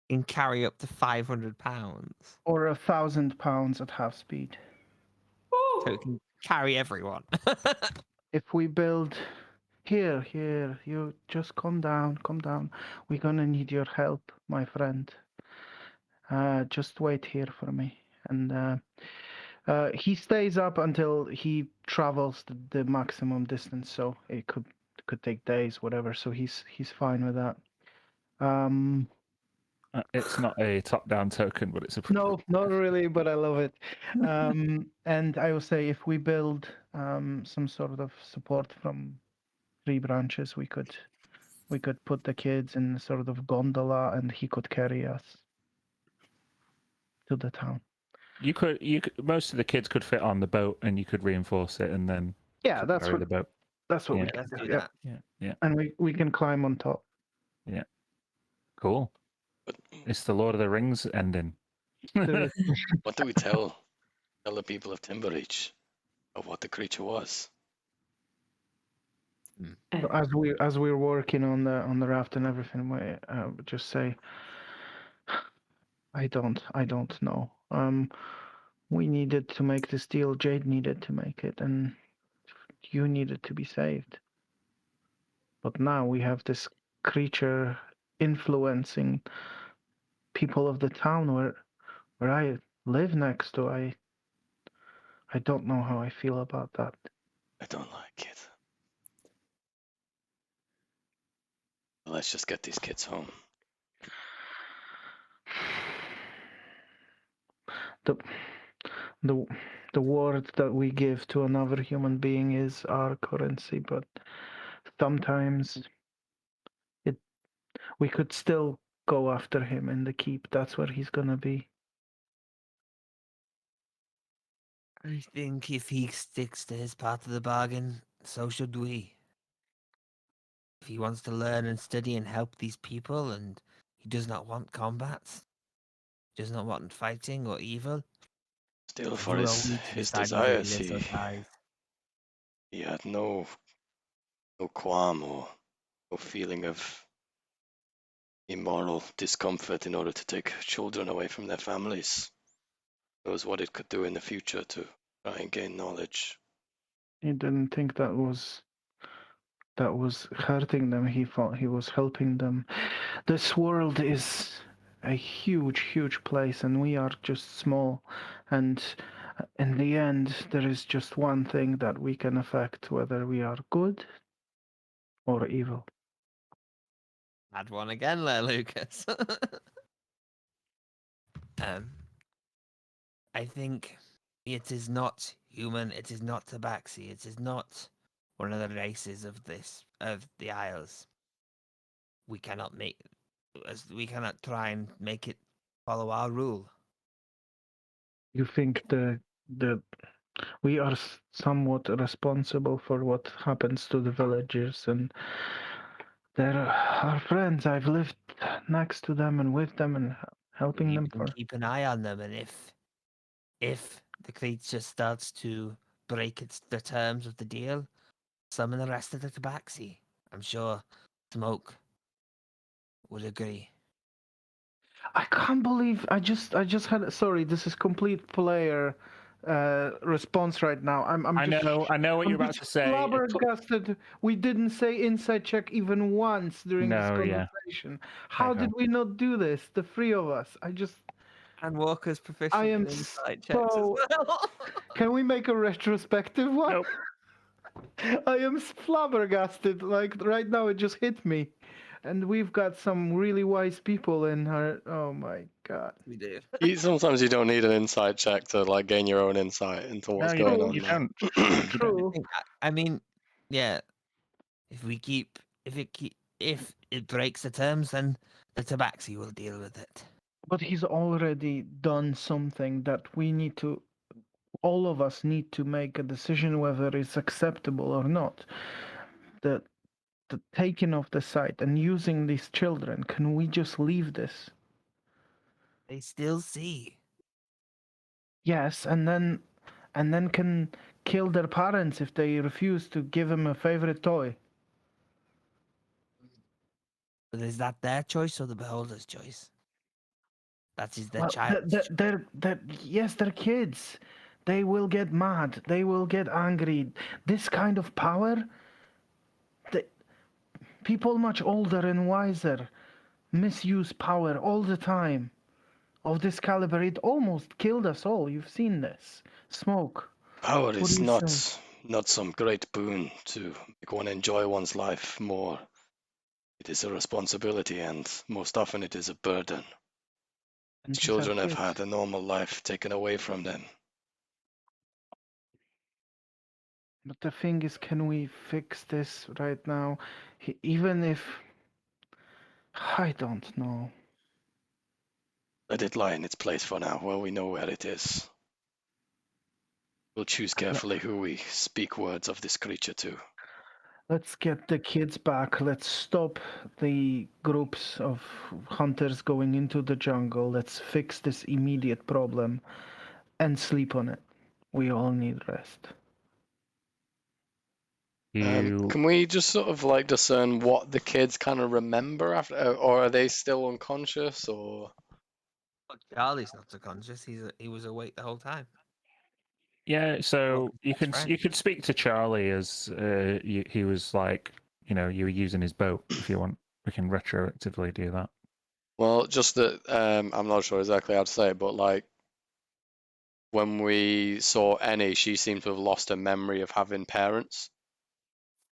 You can carry up to 500 pounds. Or 1,000 pounds at half speed. So it can carry everyone. If we build here, you just calm down. We're gonna need your help, my friend. Just wait here for me. And he stays up until he travels the maximum distance, so it could take days, whatever. So he's fine with that. It's not a top-down token, but it's a No, not really, but I love it. And I will say, if we build some sort of support from 3 branches, we could put the kids in a sort of gondola, and he could carry us to the town. You could. Most of the kids could fit on the boat, and you could reinforce it, and then Yeah, that's carry what the boat. we Yeah. can Let's do. do Yeah, that. Yeah. and we can climb on top. Cool. But It's the Lord of the Rings ending. what do we tell the people of Timbereach of what the creature was? As we're working on the raft and everything, we just say, I don't know. We needed to make this deal. Jade needed to make it, and you needed to be saved. But now we have this creature influencing people of the town where I live next to. I don't know how I feel about that. I don't like it. Let's just get these kids home. The word that we give to another human being is our currency, but sometimes we could still go after him in the keep. That's where he's gonna be. I think if he sticks to his part of the bargain, so should we. If he wants to learn and study and help these people, and he does not want combat, does not want fighting or evil, Still, then for who are his, we to his decide whether he desires, lives or dies? he had no qualm or no feeling of immoral discomfort in order to take children away from their families. Knows what it could do in the future to try and gain knowledge. He didn't think that was hurting them. He thought he was helping them. This world is a huge, huge place, and we are just small. And in the end, there is just one thing that we can affect, whether we are good or evil. Had one again there, Lucas. I think it is not human. It is not Tabaxi. It is not one of the races of the Isles. We cannot try and make it follow our rule. You think we are somewhat responsible for what happens to the villagers, and they're our friends. I've lived next to them and with them and helping You them can for. keep an eye on them, and if the creature starts to break the terms of the deal, summon the rest of the Tabaxi. I'm sure Smoke would agree. I can't believe I just had. Sorry, this is complete player response right now. I know what you're about to say. Flabbergasted. We didn't say inside check even once during this No, yeah. conversation. How Okay. did we not do this? The three of us. And Walker's proficient I am in insight checks so- as well. Can we make a retrospective one? Nope. I am flabbergasted. Like right now, it just hit me, and we've got some really wise people in our. Oh my god. We do. Sometimes you don't need an insight check to like gain your own insight into what's No, going on. you there. don't. You don't. True. I mean, yeah. If it breaks the terms, then the Tabaxi will deal with it. But he's already done something that we need to. All of us need to make a decision whether it's acceptable or not. The taking of the site and using these children. Can we just leave this? They still see. Yes, and then can kill their parents if they refuse to give them a favorite toy. But is that their choice or the beholder's choice? That is their Well, child's choice. yes, they're kids. They will get mad. They will get angry. This kind of power, people much older and wiser misuse power all the time. Of this caliber, it almost killed us all. You've seen this. Smoke. Power What is do you not say? not some great boon to make one enjoy one's life more. It is a responsibility, and most often it is a burden. And these are Children have kids. had a normal life taken away from them. But the thing is, can we fix this right now? Even if... I don't know. Let it lie in its place for now, while we know where it is. We'll choose carefully who we speak words of this creature to. Let's get the kids back. Let's stop the groups of hunters going into the jungle. Let's fix this immediate problem and sleep on it. We all need rest. Can we just sort of like discern what the kids kind of remember after, or are they still unconscious, or? But Charlie's not unconscious. He was awake the whole time. Yeah, so you That's can right. you could speak to Charlie as he was like, you were using his boat. If you want, we can retroactively do that. Well, just that I'm not sure exactly how to say it, but like when we saw Annie, she seemed to have lost her memory of having parents.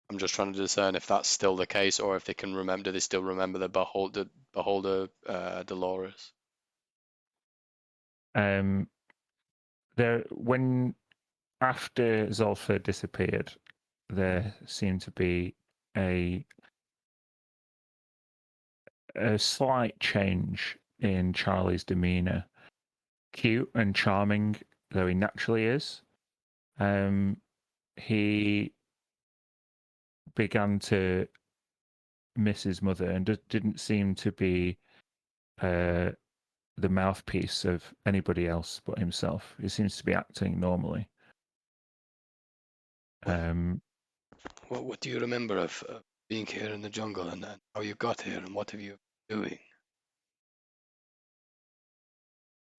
I'm just trying to discern if that's still the case, or if they can remember. Do they still remember the beholder Dolores? When after Zolfa disappeared, there seemed to be a slight change in Charlie's demeanor. Cute and charming though he naturally is, he began to miss his mother and didn't seem to be the mouthpiece of anybody else but himself. He seems to be acting normally. What do you remember of being here in the jungle and how you got here and what have you been doing?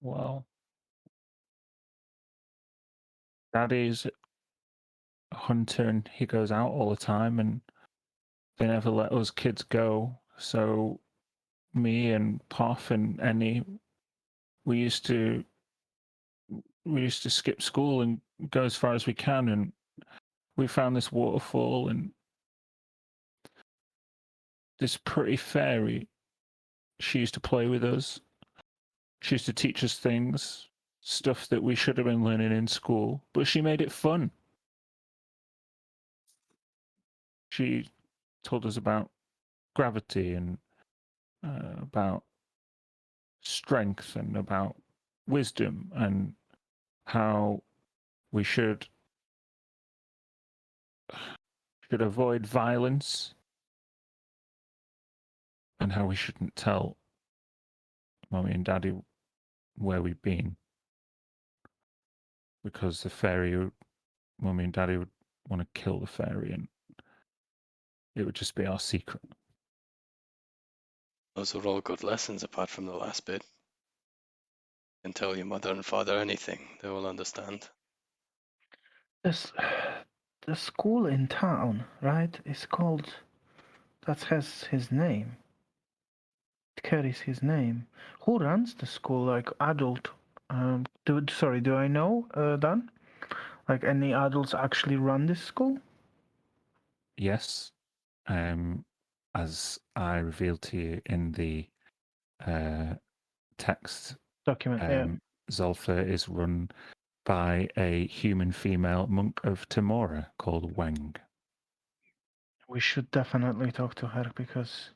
Well, Daddy's a hunter and he goes out all the time, and they never let us kids go. So me and Poff and Annie, we used to skip school and go as far as we can, and we found this waterfall, and this pretty fairy, she used to play with us. She used to teach us things, stuff that we should have been learning in school, but she made it fun. She told us about gravity and about strength and about wisdom and how we should avoid violence and how we shouldn't tell Mummy and Daddy where we've been, because the fairy, Mummy and Daddy would want to kill the fairy, and it would just be our secret. Those are all good lessons apart from the last bit. You can tell your mother and father anything, they will understand. This, the school in town, right? Is called. That has his name. It carries his name. Who runs the school? Like adult? Do I know, Dan? Like any adults actually run this school? Yes, as I revealed to you in the text, Document. Yeah. Zolfa is run by a human female monk of Timora called Wang. We should definitely talk to her because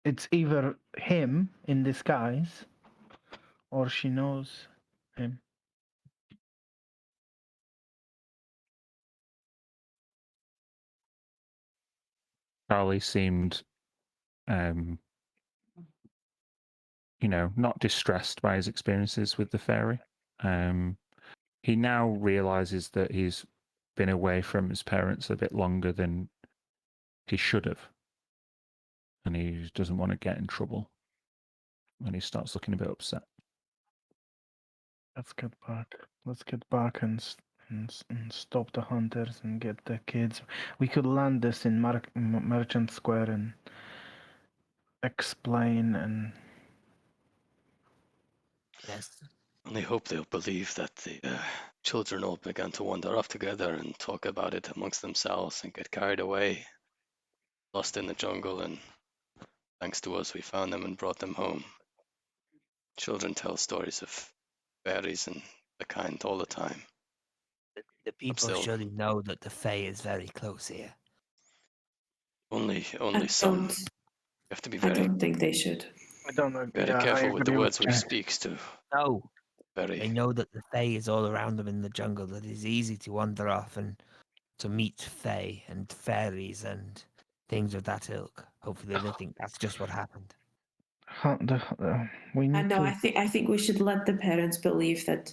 it's either him in disguise or she knows him. Charlie seemed, not distressed by his experiences with the fairy. He now realizes that he's been away from his parents a bit longer than he should have, and he doesn't want to get in trouble. And he starts looking a bit upset. Let's get back. Let's get back and stop the hunters and get the kids. We could land this in Merchant Square and explain and. Yes. Only hope they'll believe that the children all began to wander off together and talk about it amongst themselves and get carried away, lost in the jungle, and thanks to us, we found them and brought them home. Children tell stories of fairies and the kind all the time. The people still- surely know that the Fae is very close here. Only I some. don't. You have to be I very, don't think they should. I don't know. very Yeah, careful I with the agree words we Jack. speak to. No, they Very. know that the Fae is all around them in the jungle, that it's easy to wander off and to meet Fae and fairies and things of that ilk. Hopefully they don't think that's just what happened. We I need know. to. I think we should let the parents believe that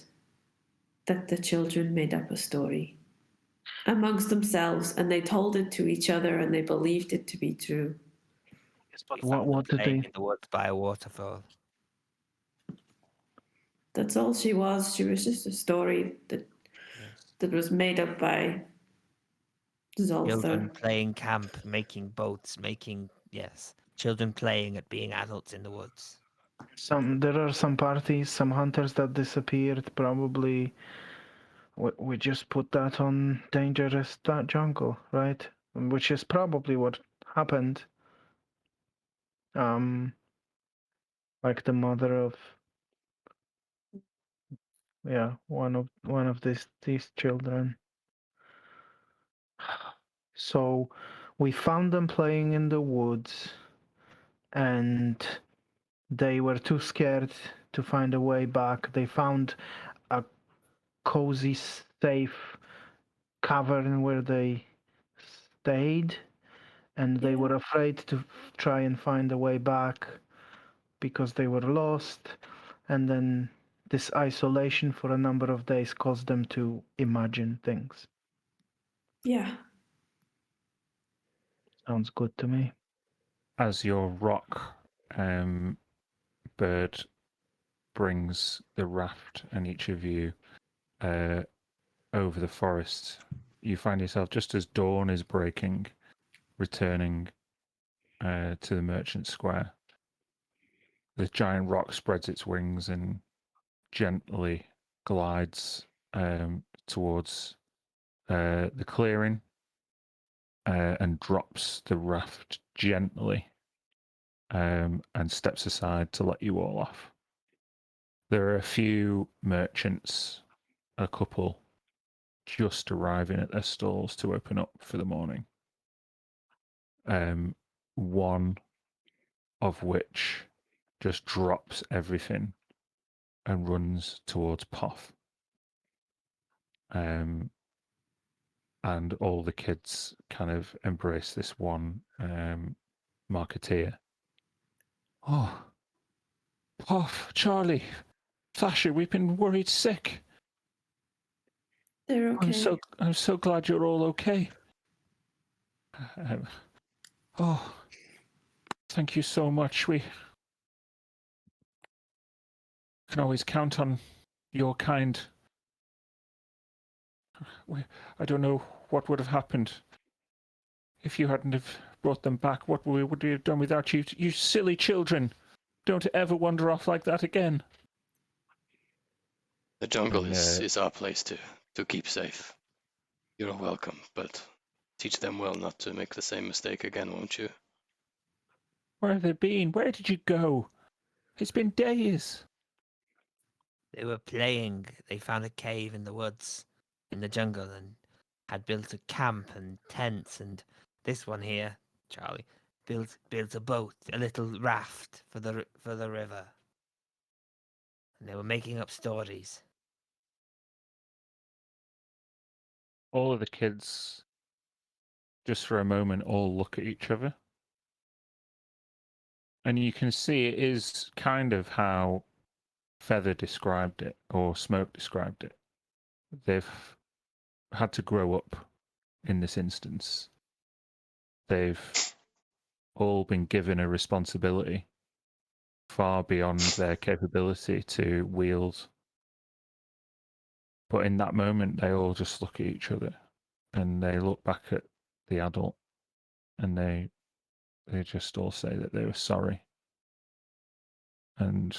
the children made up a story amongst themselves, and they told it to each other, and they believed it to be true. Yes, but We what found them did playing they? in the woods by a waterfall. That's all she was. She was just a story Yes. that was made up by Children Zolther. playing camp, making boats, children playing at being adults in the woods. There are some parties, some hunters that disappeared. Probably, we just put that on dangerous jungle, right? Which is probably what happened. Like the mother of, one of these children. So, we found them playing in the woods, and they were too scared to find a way back. They found a cozy, safe cavern where they stayed, and they were afraid to try and find a way back because they were lost. And then this isolation for a number of days caused them to imagine things. Yeah. Sounds good to me. As your rock bird brings the raft and each of you over the forest, you find yourself just as dawn is breaking, returning to the merchant square. The giant rock spreads its wings and gently glides towards the clearing and drops the raft gently and steps aside to let you all off. There are a few merchants, a couple, just arriving at their stalls to open up for the morning. One of which just drops everything and runs towards Poth. And all the kids kind of embrace this one marketeer. Oh, Poth, Charlie, Thasha, we've been worried sick. They're okay. I'm so glad you're all okay. Oh, thank you so much. We can always count on your kind. I don't know what would have happened if you hadn't have brought them back. What would we have done without you? You silly children! Don't ever wander off like that again. The jungle And, is our place to keep safe. You're welcome, but teach them well not to make the same mistake again, won't you? Where have they been? Where did you go? It's been days. They were playing. They found a cave in the woods, in the jungle, and had built a camp and tents. And this one here, Charlie, built a boat, a little raft for the river. And they were making up stories. All of the kids, just for a moment, all look at each other. And you can see it is kind of how Feather described it, or Smoke described it. They've had to grow up in this instance. They've all been given a responsibility far beyond their capability to wield. But in that moment, they all just look at each other and they look back at the adult and they just all say that they were sorry. And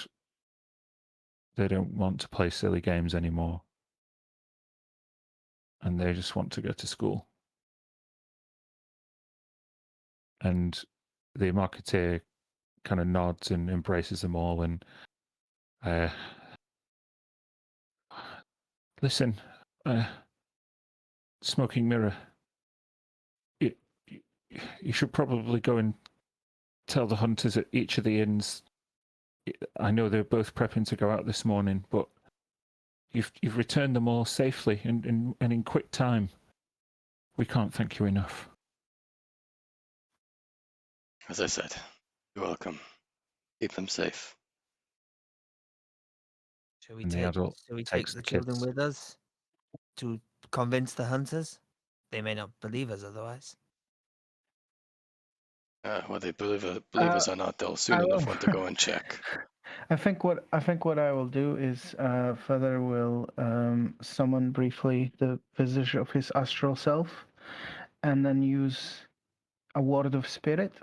they don't want to play silly games anymore. And they just want to go to school. And the marketeer kind of nods and embraces them all and listen, Smoking Mirror, you should probably go and tell the hunters at each of the inns. I know they're both prepping to go out this morning, but you've returned them all safely and in quick time. We can't thank you enough. As I said, you're welcome. Keep them safe. Shall we And the take adult takes the the children kids. with us to convince the hunters? They may not believe us otherwise. Well, they believe us or not, they'll soon I enough will- want to go and check. I think what I will do is Feather will summon briefly the visage of his astral self, and then use a word of spirit,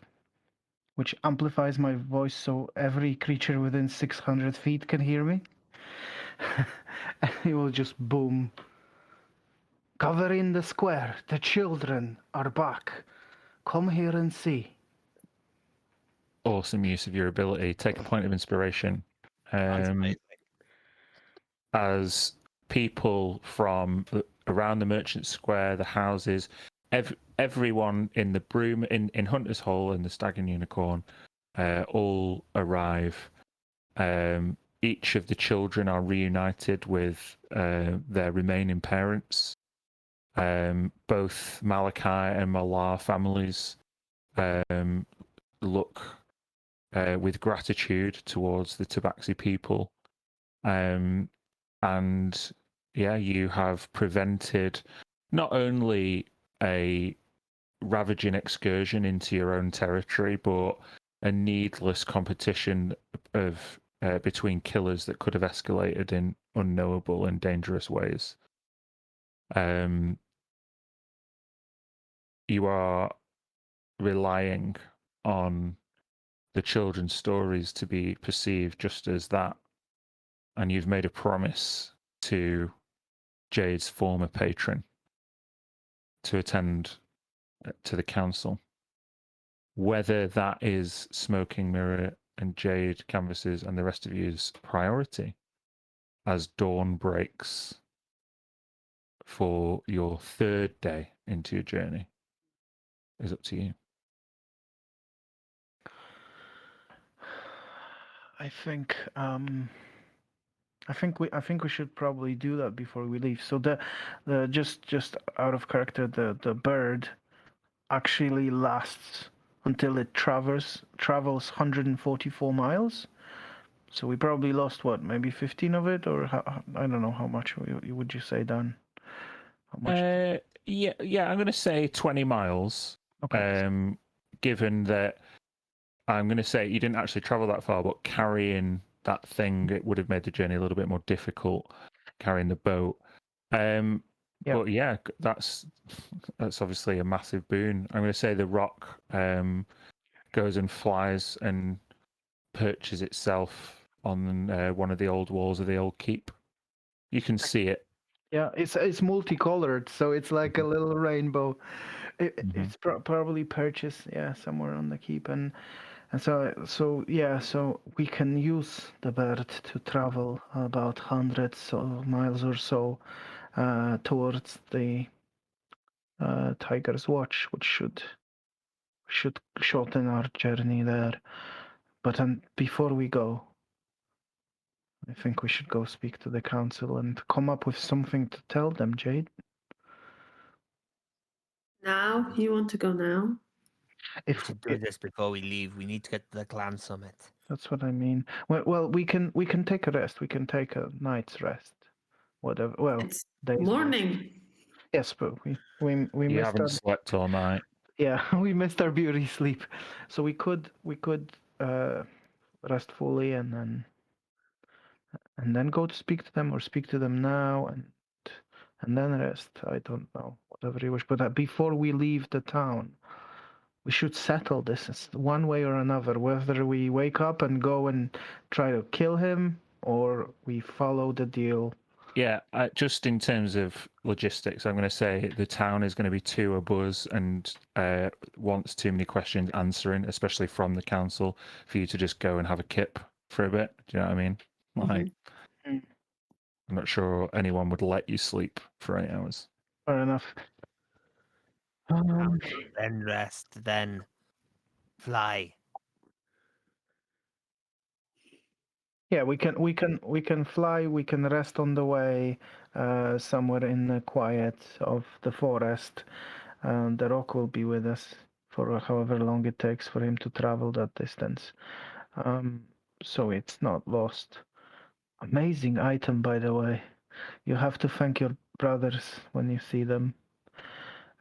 which amplifies my voice so every creature within 600 feet can hear me. And he will just boom. Cover in the square. The children are back. Come here and see. Awesome use of your ability. Take a point of inspiration. Sounds amazing. As people from around the merchant square, the houses, everyone in the broom, in Hunter's Hall and the Stag and Unicorn, all arrive. Each of the children are reunited with their remaining parents. Both Malachi and Malar families look with gratitude towards the Tabaxi people. And yeah, you have prevented not only a ravaging excursion into your own territory, but a needless competition of between killers that could have escalated in unknowable and dangerous ways. You are relying on the children's stories to be perceived just as that, and you've made a promise to Jade's former patron to attend to the council. Whether that is Smoking Mirror and Jade Canvases and the rest of you's priority as dawn breaks for your third day into your journey is up to you. I think I think we should probably do that before we leave. So the just out of character, the bird actually lasts until it travels 144 miles. So we probably lost what, maybe 15 of it, or I don't know how much would you say, Dan? How much? Yeah, I'm going to say 20 miles. Okay. Given that I'm going to say you didn't actually travel that far, but carrying that thing, it would have made the journey a little bit more difficult, carrying the boat. Yeah. But yeah, that's obviously a massive boon. I'm going to say the rock goes and flies and perches itself on one of the old walls of the old keep. You can see it. Yeah, it's multicolored, so it's like a little rainbow. It's probably purchased, yeah, somewhere on the keep, and so yeah, so we can use the bird to travel about hundreds of miles or so towards the Tiger's Watch, which should shorten our journey there. But before we go, I think we should go speak to the council and come up with something to tell them, Jade. Now? You want to go now? We should do this before we leave. We need to get to the clan summit. That's what I mean. Well, we can take a rest. We can take a night's rest, whatever. Well, It's day's rest. morning. Yes, but we You missed haven't our slept all night. yeah we missed our beauty sleep, so we could rest fully and then go to speak to them, or speak to them now and then rest. I don't know, whatever you wish. But before we leave the town, we should settle this one way or another, whether we wake up and go and try to kill him or we follow the deal. Yeah, just in terms of logistics, I'm going to say the town is going to be too abuzz and wants too many questions answering, especially from the council, for you to just go and have a kip for a bit. Do you know what I mean? Like, Mm. I'm not sure anyone would let you sleep for 8 hours. Fair enough. Then rest, then fly. Yeah, we can fly. We can rest on the way, somewhere in the quiet of the forest. The rock will be with us for however long it takes for him to travel that distance. So it's not lost. Amazing item, by the way. You have to thank your brothers when you see them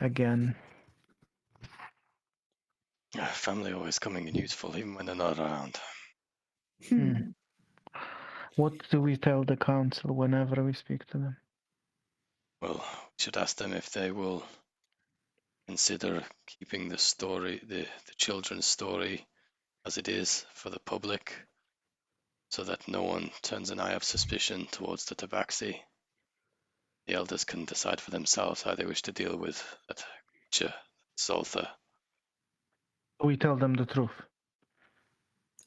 again. Family always coming in useful, even when they're not around. Hmm. What do we tell the council whenever we speak to them? Well, we should ask them if they will consider keeping the story, the children's story, as it is for the public, so that no one turns an eye of suspicion towards the tabaxi. The elders can decide for themselves how they wish to deal with that creature, Saltha. We tell them the truth.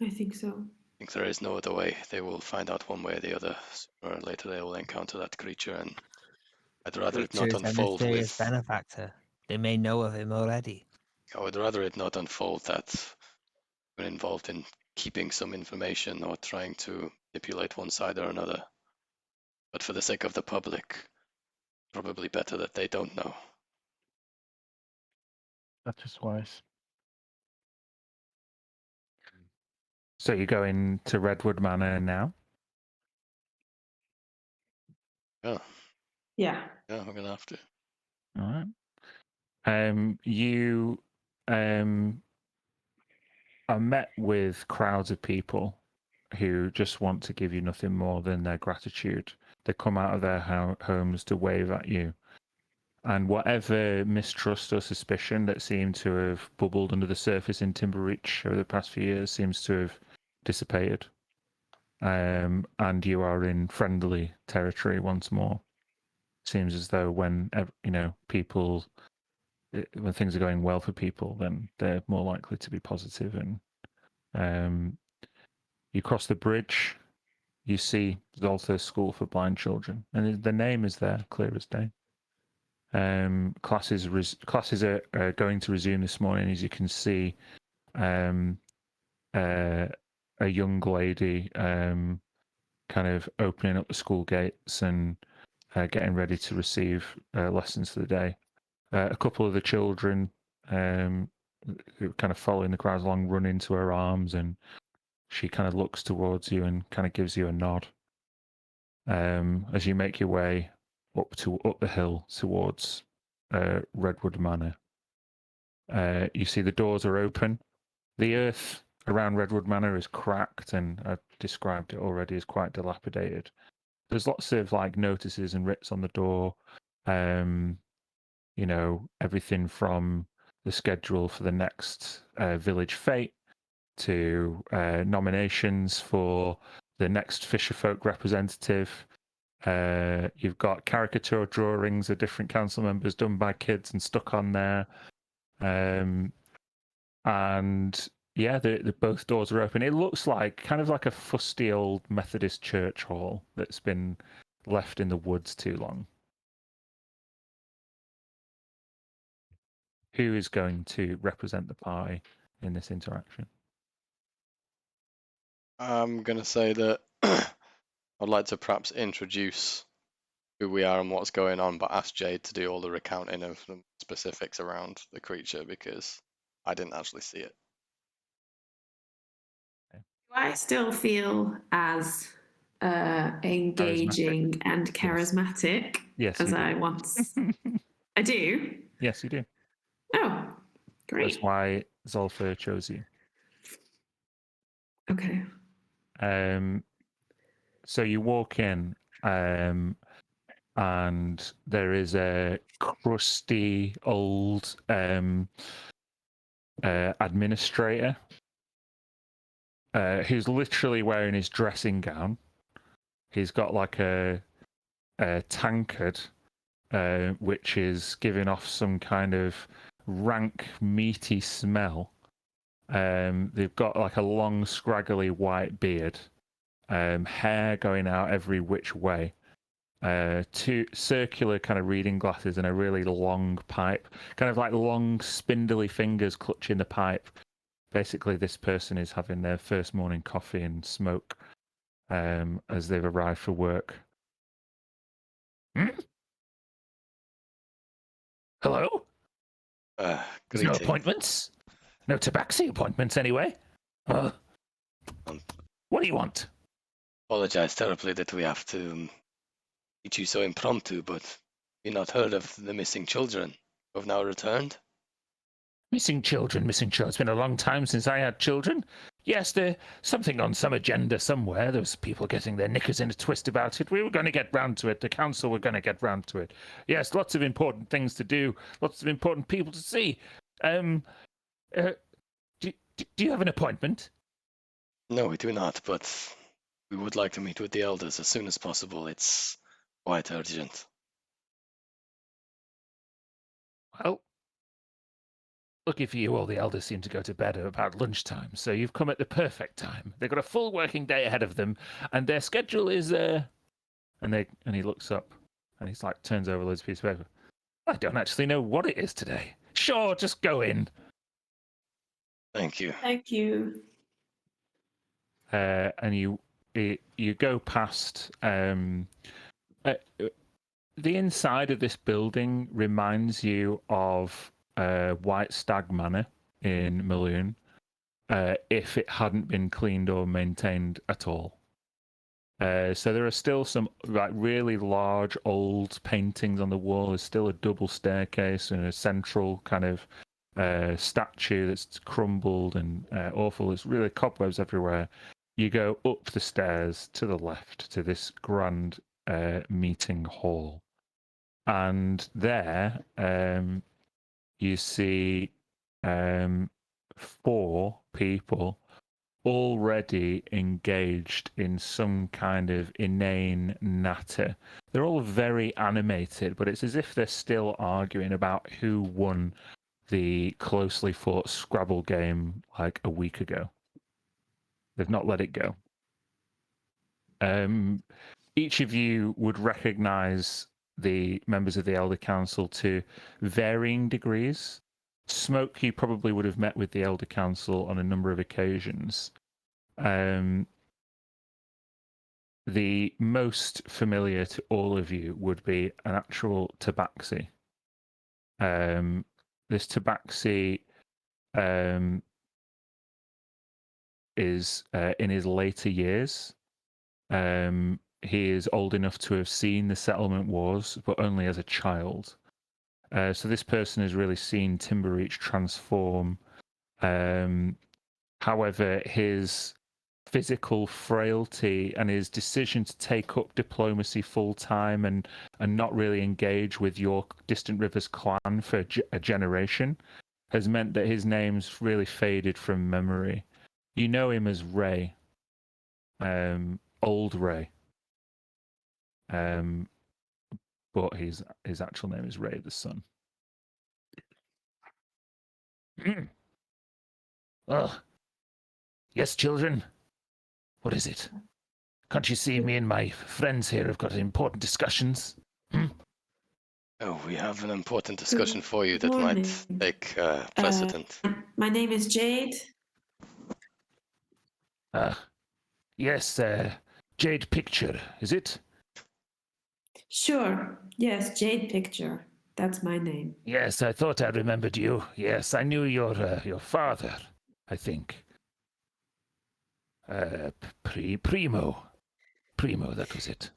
I think so. I think there is no other way. They will find out one way or the other. Sooner or later, they will encounter that creature, and I'd rather it not Creature is a unfold mysterious with. benefactor. They may know of him already. I would rather it not unfold that we're involved in keeping some information or trying to manipulate one side or another. But for the sake of the public, probably better that they don't know. That is wise. So you're going to Redwood Manor now? Yeah, Yeah. yeah, we're gonna have to. All right. You are met with crowds of people who just want to give you nothing more than their gratitude. They come out of their homes to wave at you. And whatever mistrust or suspicion that seemed to have bubbled under the surface in Timbereach over the past few years seems to have dissipated. And you are in friendly territory once more. Seems as though when people, when things are going well for people, then they're more likely to be positive. And you cross the bridge, you see Zoltha's School for Blind Children, and the name is there, clear as day. Classes are going to resume this morning, as you can see. A young lady kind of opening up the school gates and getting ready to receive lessons for the day. A couple of the children who kind of following the crowds along run into her arms, and she kind of looks towards you and kind of gives you a nod. As you make your way up the hill towards Redwood Manor, you see the doors are open. The earth around Redwood Manor is cracked, and I've described it already as quite dilapidated. There's lots of like notices and writs on the door. Everything from the schedule for the next village fete to nominations for the next fisherfolk representative. You've got caricature drawings of different council members done by kids and stuck on there. And yeah, both doors are open. It looks like kind of like a fusty old Methodist church hall that's been left in the woods too long. Who is going to represent the party in this interaction? I'm going to say that I'd like to perhaps introduce who we are and what's going on, but ask Jade to do all the recounting of the specifics around the creature because I didn't actually see it. Do I still feel as engaging and charismatic Yes, as you do. I once? I do? Yes, you do. Oh, great. That's why Zoltha chose you. Okay. So you walk in, and there is a crusty old administrator who's literally wearing his dressing gown. He's got like a tankard, which is giving off some kind of rank, meaty smell. They've got like a long, scraggly white beard, hair going out every which way, two circular kind of reading glasses, and a really long pipe, kind of like long, spindly fingers clutching the pipe. Basically, this person is having their first morning coffee and smoke as they've arrived for work. Hello? There's no appointments? No tabaxi appointments, anyway? What do you want? Apologize terribly that we have to meet you so impromptu, but you not heard of the missing children who have now returned? Missing children. It's been a long time since I had children. Yes, there's something on some agenda somewhere. There was people getting their knickers in a twist about it. We were going to get round to it. The council were going to get round to it. Yes, lots of important things to do. Lots of important people to see. Do you have an appointment? No, we do not, but we would like to meet with the elders as soon as possible. It's quite urgent. Well, lucky for you, all the elders seem to go to bed at about lunchtime, so you've come at the perfect time. They've got a full working day ahead of them, and their schedule is And he looks up, and he's like turns over Liz's piece of paper. I don't actually know what it is today. Sure, just go in. Thank you. Thank you. And you go past. The inside of this building reminds you of White Stag Manor in Mulloon, if it hadn't been cleaned or maintained at all. So there are still some like really large old paintings on the wall. There's still a double staircase and a central kind of statue that's crumbled and awful. There's really cobwebs everywhere. You go up the stairs to the left to this grand meeting hall, and there you see 4 people already engaged in some kind of inane natter. They're all very animated, but it's as if they're still arguing about who won the closely fought Scrabble game like a week ago. They've not let it go. Each of you would recognize the members of the Elder Council to varying degrees. Smoke, you probably would have met with the Elder Council on a number of occasions. The most familiar to all of you would be an actual tabaxi. This tabaxi is in his later years. He is old enough to have seen the settlement wars, but only as a child. So this person has really seen Timbereach transform. However, his physical frailty and his decision to take up diplomacy full time and not really engage with your Distant Rivers clan for a generation has meant that his name's really faded from memory. You know him as Ray, old Ray, but his actual name is Ray the Son. Oh, yes, children. What is it? Can't you see me and my friends here have got important discussions? Oh, we have an important discussion for you that morning. might take precedent. My name is Jade. Yes, Jade Picture, is it? Sure. Yes, Jade Picture. That's my name. Yes, I thought I remembered you. Yes, I knew your father, I think. Primo, that was it.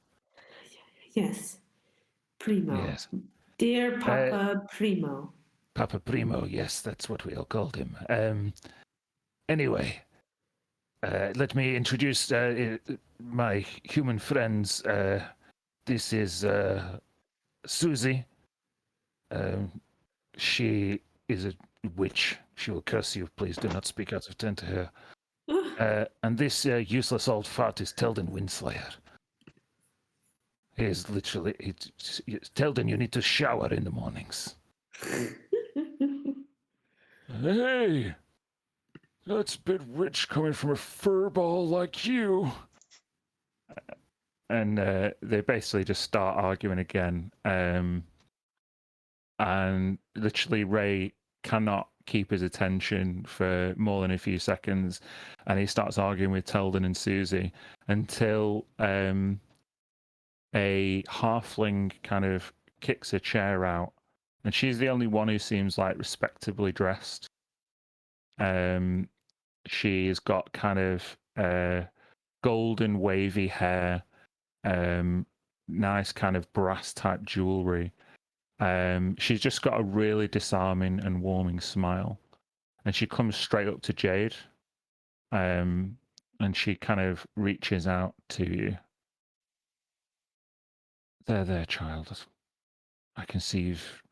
Yes. Primo. Yes. Dear Papa Primo. Papa Primo, yes, that's what we all called him. Anyway, let me introduce my human friends. This is Susie. She is a witch. She will curse you. Please do not speak out of turn to her. And this useless old fart is Telden Windslayer. He is literally... Telden, you need to shower in the mornings. Hey! That's a bit rich coming from a furball like you. And they basically just start arguing again. And literally Ray cannot keep his attention for more than a few seconds, and he starts arguing with Telden and Susie until a halfling kind of kicks a chair out, and she's the only one who seems like respectably dressed. She's got kind of golden wavy hair, nice kind of brass type jewelry. She's just got a really disarming and warming smile, and she comes straight up to Jade, and she kind of reaches out to you. There, child. I can see you've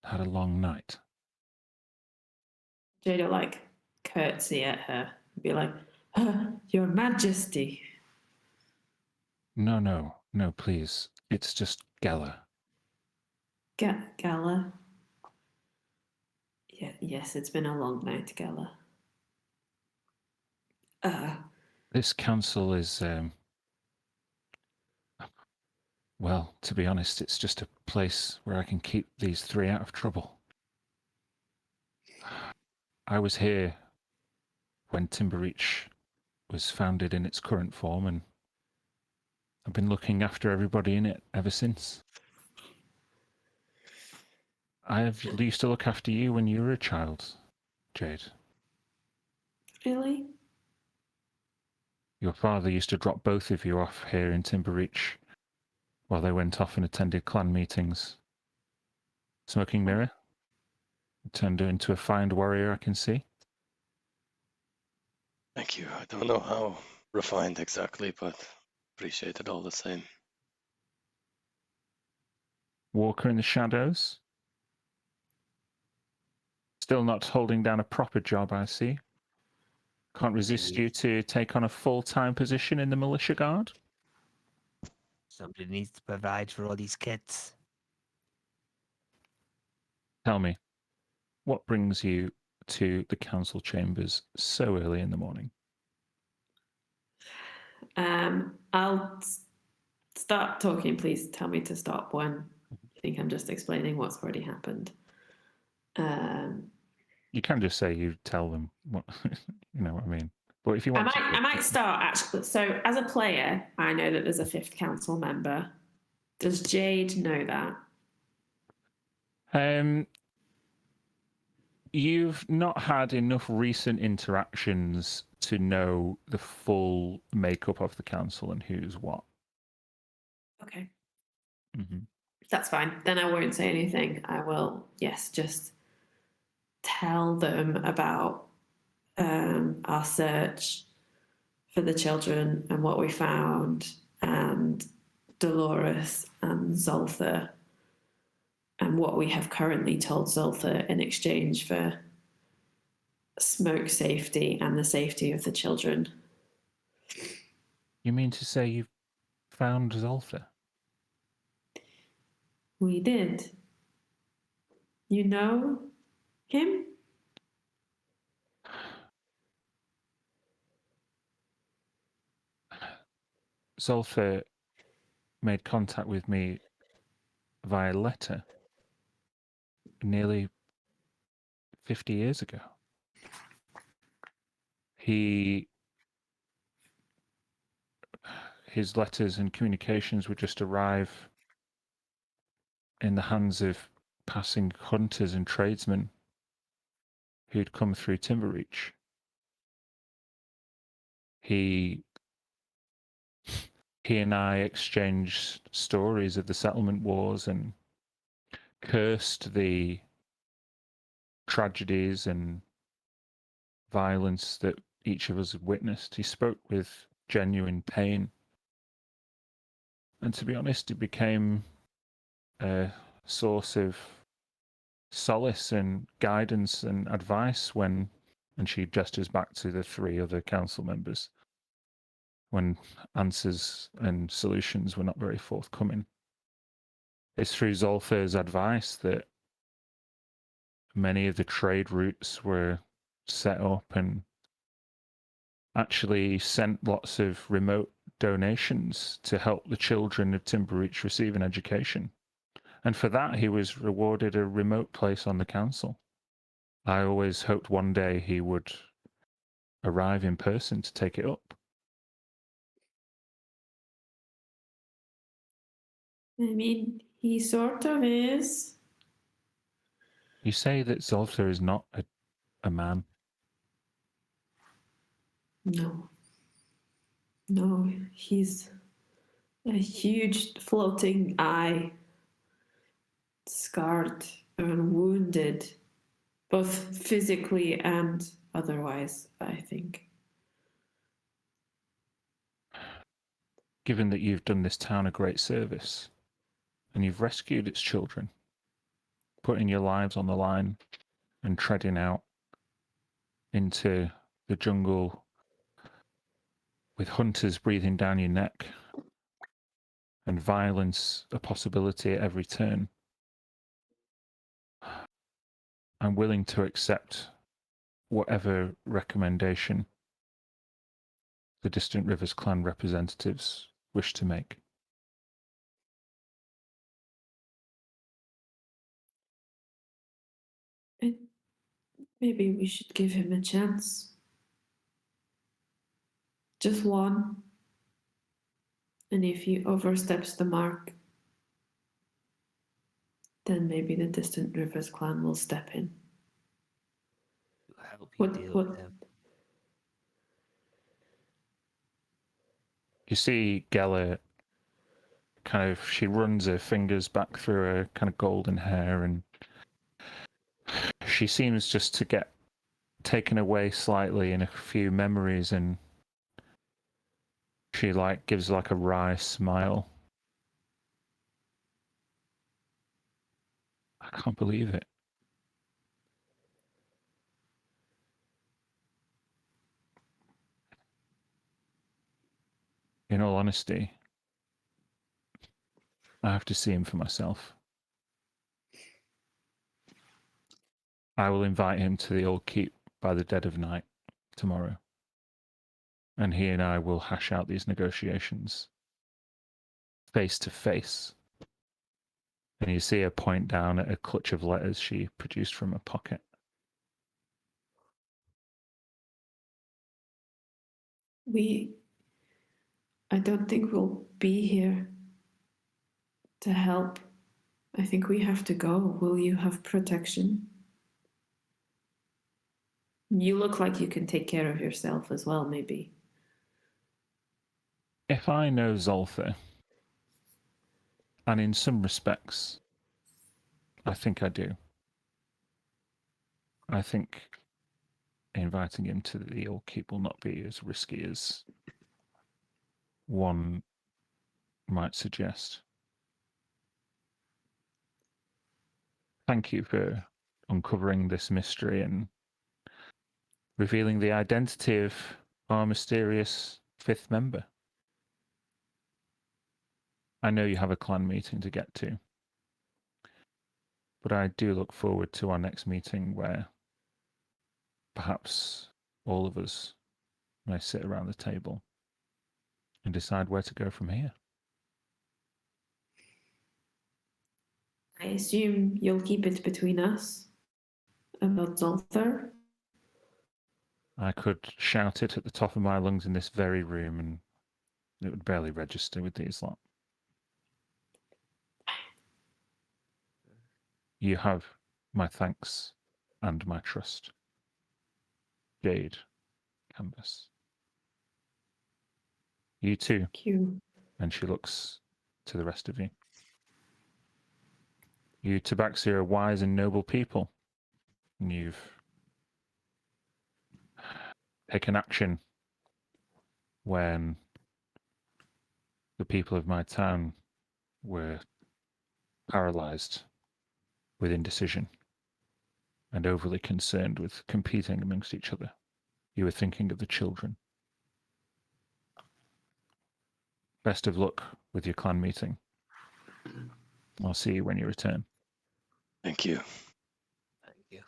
had a long night. Jade will like curtsy at her. Be like, Your Majesty. No, please. It's just Gala. Gala. Yeah, yes, it's been a long night, Gala. This council is, well, to be honest, it's just a place where I can keep these 3 out of trouble. I was here when Timbereach was founded in its current form, and I've been looking after everybody in it ever since. I used to look after you when you were a child, Jade. Really? Your father used to drop both of you off here in Timbereach while they went off and attended clan meetings. Smoking Mirror turned her into a fine warrior, I can see. Thank you. I don't know how refined exactly, but appreciate it all the same. Walker in the shadows. Still not holding down a proper job, I see. Can't resist you to take on a full-time position in the militia guard. Somebody needs to provide for all these kids. Tell me, what brings you to the council chambers so early in the morning? I'll start talking. Please tell me to stop when you think I'm just explaining what's already happened. You can just say you tell them what you know what I mean. But if you want I might start actually. So as a player, I know that there's a 5th council member. Does Jade know that? You've not had enough recent interactions to know the full makeup of the council and who's what. Okay. Mm-hmm. That's fine. Then I won't say anything. I will, yes, just tell them about our search for the children and what we found, and Dolores and Zoltha, and what we have currently told Zoltha in exchange for smoke safety and the safety of the children. You mean to say you've found Zoltha? We did. You know him? Zoltha made contact with me via letter nearly 50 years ago. His letters and communications would just arrive in the hands of passing hunters and tradesmen who'd come through Timbereach. He and I exchanged stories of the settlement wars and cursed the tragedies and violence that each of us had witnessed. He spoke with genuine pain. And to be honest, it became a source of solace and guidance and advice and she gestures back to the 3 other council members, when answers and solutions were not very forthcoming. It's through Zoltha's advice that many of the trade routes were set up, and actually sent lots of remote donations to help the children of Timbereach receive an education. And for that, he was rewarded a remote place on the council. I always hoped one day he would arrive in person to take it up. I mean, he sort of is. You say that Zoltha is not a man. No. No, he's a huge floating eye, scarred and wounded, both physically and otherwise, I think. Given that you've done this town a great service, and you've rescued its children, putting your lives on the line and treading out into the jungle with hunters breathing down your neck and violence a possibility at every turn, I'm willing to accept whatever recommendation the Distant Rivers clan representatives wish to make. And maybe we should give him a chance. Just one. And if he oversteps the mark, then maybe the Distant Rivers clan will step in. To help you deal with What? him. You see Geller kind of, she runs her fingers back through her kind of golden hair, and she seems just to get taken away slightly in a few memories, and she like gives like a wry smile. I can't believe it. In all honesty, I have to see him for myself. I will invite him to the old keep by the dead of night tomorrow, and he and I will hash out these negotiations face to face. And you see her point down at a clutch of letters she produced from her pocket. I don't think we'll be here to help. I think we have to go. Will you have protection? You look like you can take care of yourself as well, maybe. If I know Zoltha, and in some respects, I think I do. I think inviting him to the old keep will not be as risky as one might suggest. Thank you for uncovering this mystery and revealing the identity of our mysterious fifth member. I know you have a clan meeting to get to, but I do look forward to our next meeting where perhaps all of us may sit around the table and decide where to go from here. I assume you'll keep it between us about Zolther. I could shout it at the top of my lungs in this very room and it would barely register with these lot. You have my thanks and my trust. Jade, Canvas. You too. Thank you. And she looks to the rest of you. You Tabaxi are wise and noble people. And you've taken action when the people of my town were paralyzed with indecision and overly concerned with competing amongst each other. You were thinking of the children. Best of luck with your clan meeting. I'll see you when you return. Thank you. Thank you.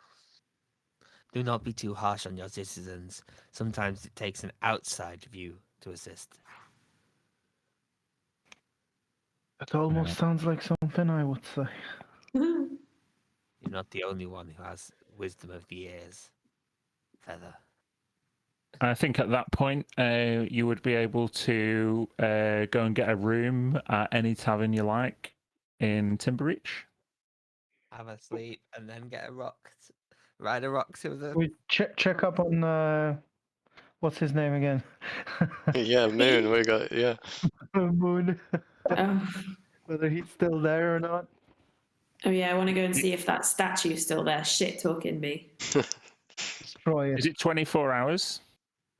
Do not be too harsh on your citizens. Sometimes it takes an outside view to assist. It almost sounds like something I would say. You're not the only one who has wisdom of the ears, Feather. I think at that point, you would be able to go and get a room at any tavern you like in Timbereach. Have a sleep and then get a rock. Ride a rock to the. We check up on what's his name again? Yeah, Moon. We got Moon. Oh. Whether he's still there or not. Oh yeah, I want to go and see if that statue's still there. Shit talking me. Destroy it. Is it 24 hours?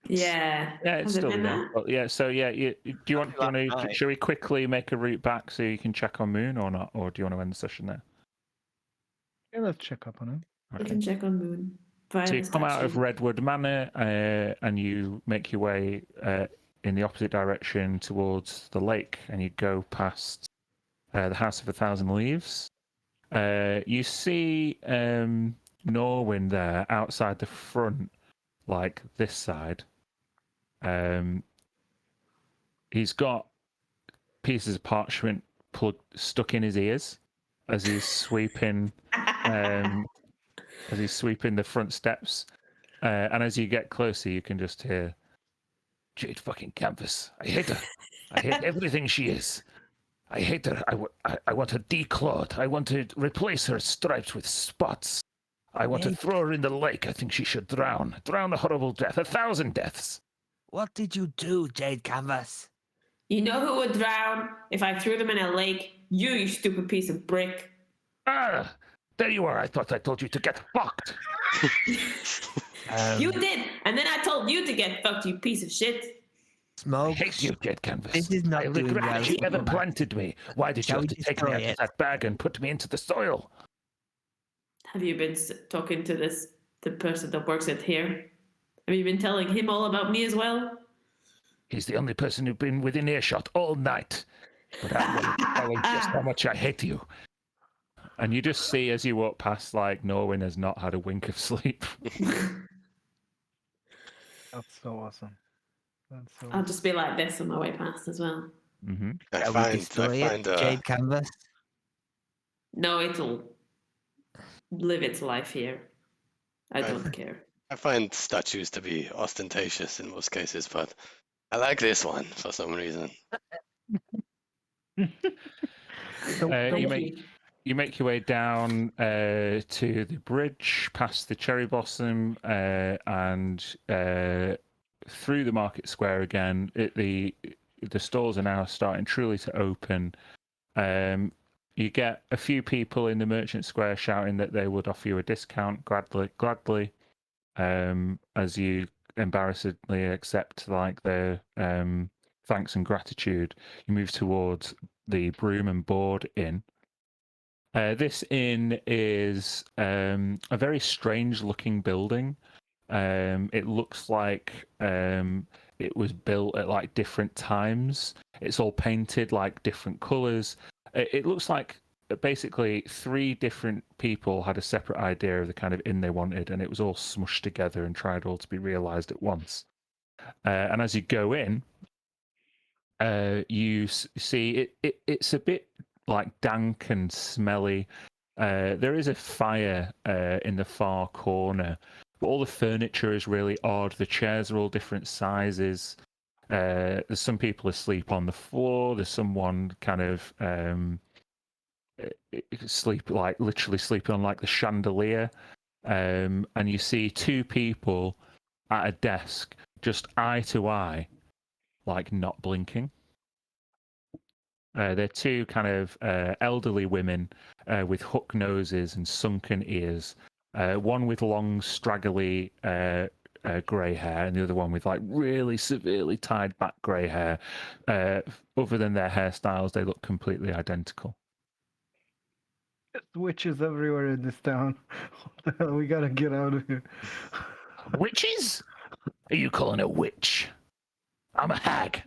Yeah. Yeah, it's Has it still been there. there? Well, yeah, so yeah, do you want to? Shall we quickly make a route back so you can check on Moon or not, or do you want to end the session there? Yeah, let's check up on him. We can check on Moon. Via So you the come out of statue. Redwood Manor and you make your way in the opposite direction towards the lake, and you go past the House of 1,000 Leaves. You see Norwin there outside the front, like this side. He's got pieces of parchment stuck in his ears as he's sweeping the front steps. And as you get closer, you can just hear Jade fucking Canvas. I hate her. I hate everything she is. I hate her. I want her declawed. I want to replace her stripes with spots. I want to throw her in the lake. I think she should drown. Drown a horrible death. 1,000 deaths. What did you do, Jade Canvas? You know who would drown if I threw them in a lake? You stupid piece of brick. Ah, there you are. I thought I told you to get fucked. You did, and then I told you to get fucked, you piece of shit. I Smoke. hate you, Jade Canvas. This is not I doing regret well that you for ever you. planted me. Why did you Shall have we to take me destroy out of it? that bag and put me into the soil? Have you been talking to the person that works at here? Have you been telling him all about me as well? He's the only person who's been within earshot all night. But I want to tell him just how much I hate you. And you just see as you walk past, like, Norwin has not had a wink of sleep. That's so awesome. That's so I'll just be like this on my way past as well. Mm-hmm. Shall we destroy it, Jade Canvas? No, it'll live its life here. I don't care. I find statues to be ostentatious in most cases, but I like this one for some reason. You make your way down to the bridge, past the cherry blossom, and through the market square again. The stores are now starting truly to open. You get a few people in the merchant square shouting that they would offer you a discount gladly, as you embarrassedly accept like their thanks and gratitude. You move towards the Broom and Board Inn. This inn is a very strange looking building. It looks like it was built at like different times. It's all painted like different colors. It looks like basically 3 different people had a separate idea of the kind of inn they wanted, and it was all smushed together and tried all to be realized at once. And as you go in, you see it's a bit like dank and smelly. There is a fire in the far corner, but all the furniture is really odd. The chairs are all different sizes. There's some people asleep on the floor. There's someone kind of literally sleeping on like the chandelier. And you see 2 people at a desk, just eye to eye, like not blinking. They're 2 kind of elderly women with hook noses and sunken ears. One with long, straggly grey hair, and the other one with like really severely tied back grey hair. Other than their hairstyles, they look completely identical. There's witches everywhere in this town. What the hell? We gotta get out of here. Witches? Are you calling a witch? I'm a hag.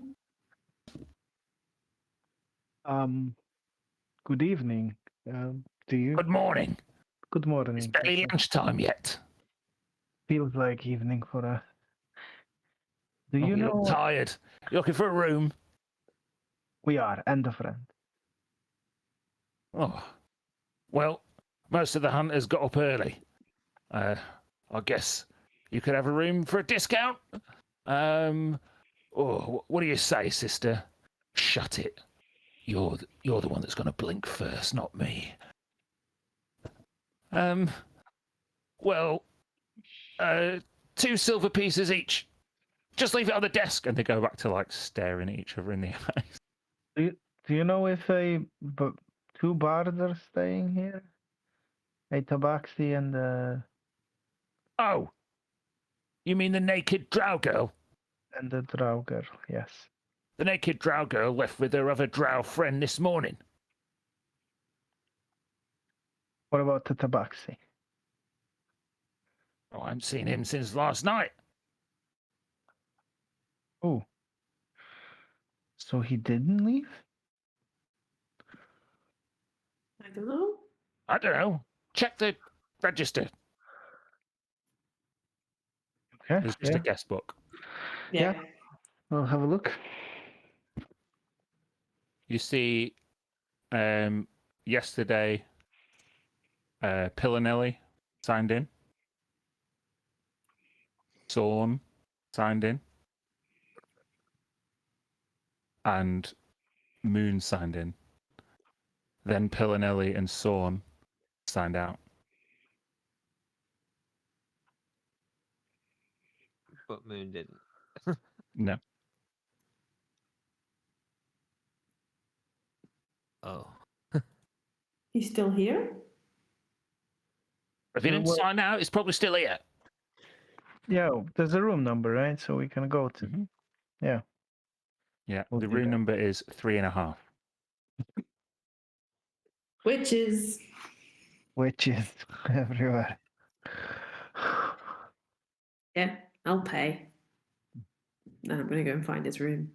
Good evening. To you. Good morning. Good morning. It's barely lunchtime yet. Feels like evening for us. Do you You know look tired. You looking for a room? we are, and a friend. Oh, well, most of the hunters got up early. I guess you could have a room for a discount. What do you say, sister? Shut it. You're the one that's going to blink first, not me. Well, 2 silver pieces each. Just leave it on the desk. And they go back to like staring at each other in the eyes. Do you know if 2 bards are staying here? A tabaxi and Oh, you mean the naked drow girl? the drow girl, yes. The naked drow girl left with her other drow friend this morning. What about the tabaxi? Oh, I haven't seen him since last night. Oh. So he didn't leave? I don't know. I don't know. Check the register. Okay. It's just a guest book. Yeah. I'll have a look. You see, yesterday, Pillanelli signed in. Sorn signed in. And Moon signed in. Then Pillanelli and Sorn signed out. But Moon didn't. No. Oh. He's still here? If he didn't well- sign out, it's probably still here. Yeah, there's a room number, right? So we can go to. Mhm. Yeah. Yeah, We'll the do room that. number is 3.5. Witches. Witches everywhere. Yeah, I'll pay. Then I'm gonna go and find his room.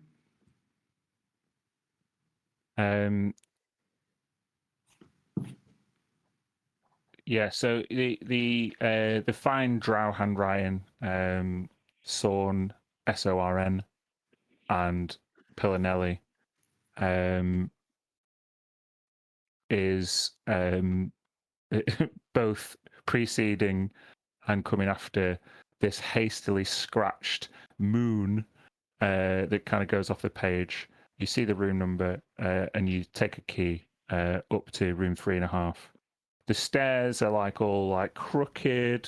Yeah, so the fine drow handwriting, Sorn, Sorn, and Pillanelli, is both preceding and coming after this hastily scratched moon that kind of goes off the page. You see the room number, and you take a key up to room 3.5. The stairs are like all like crooked,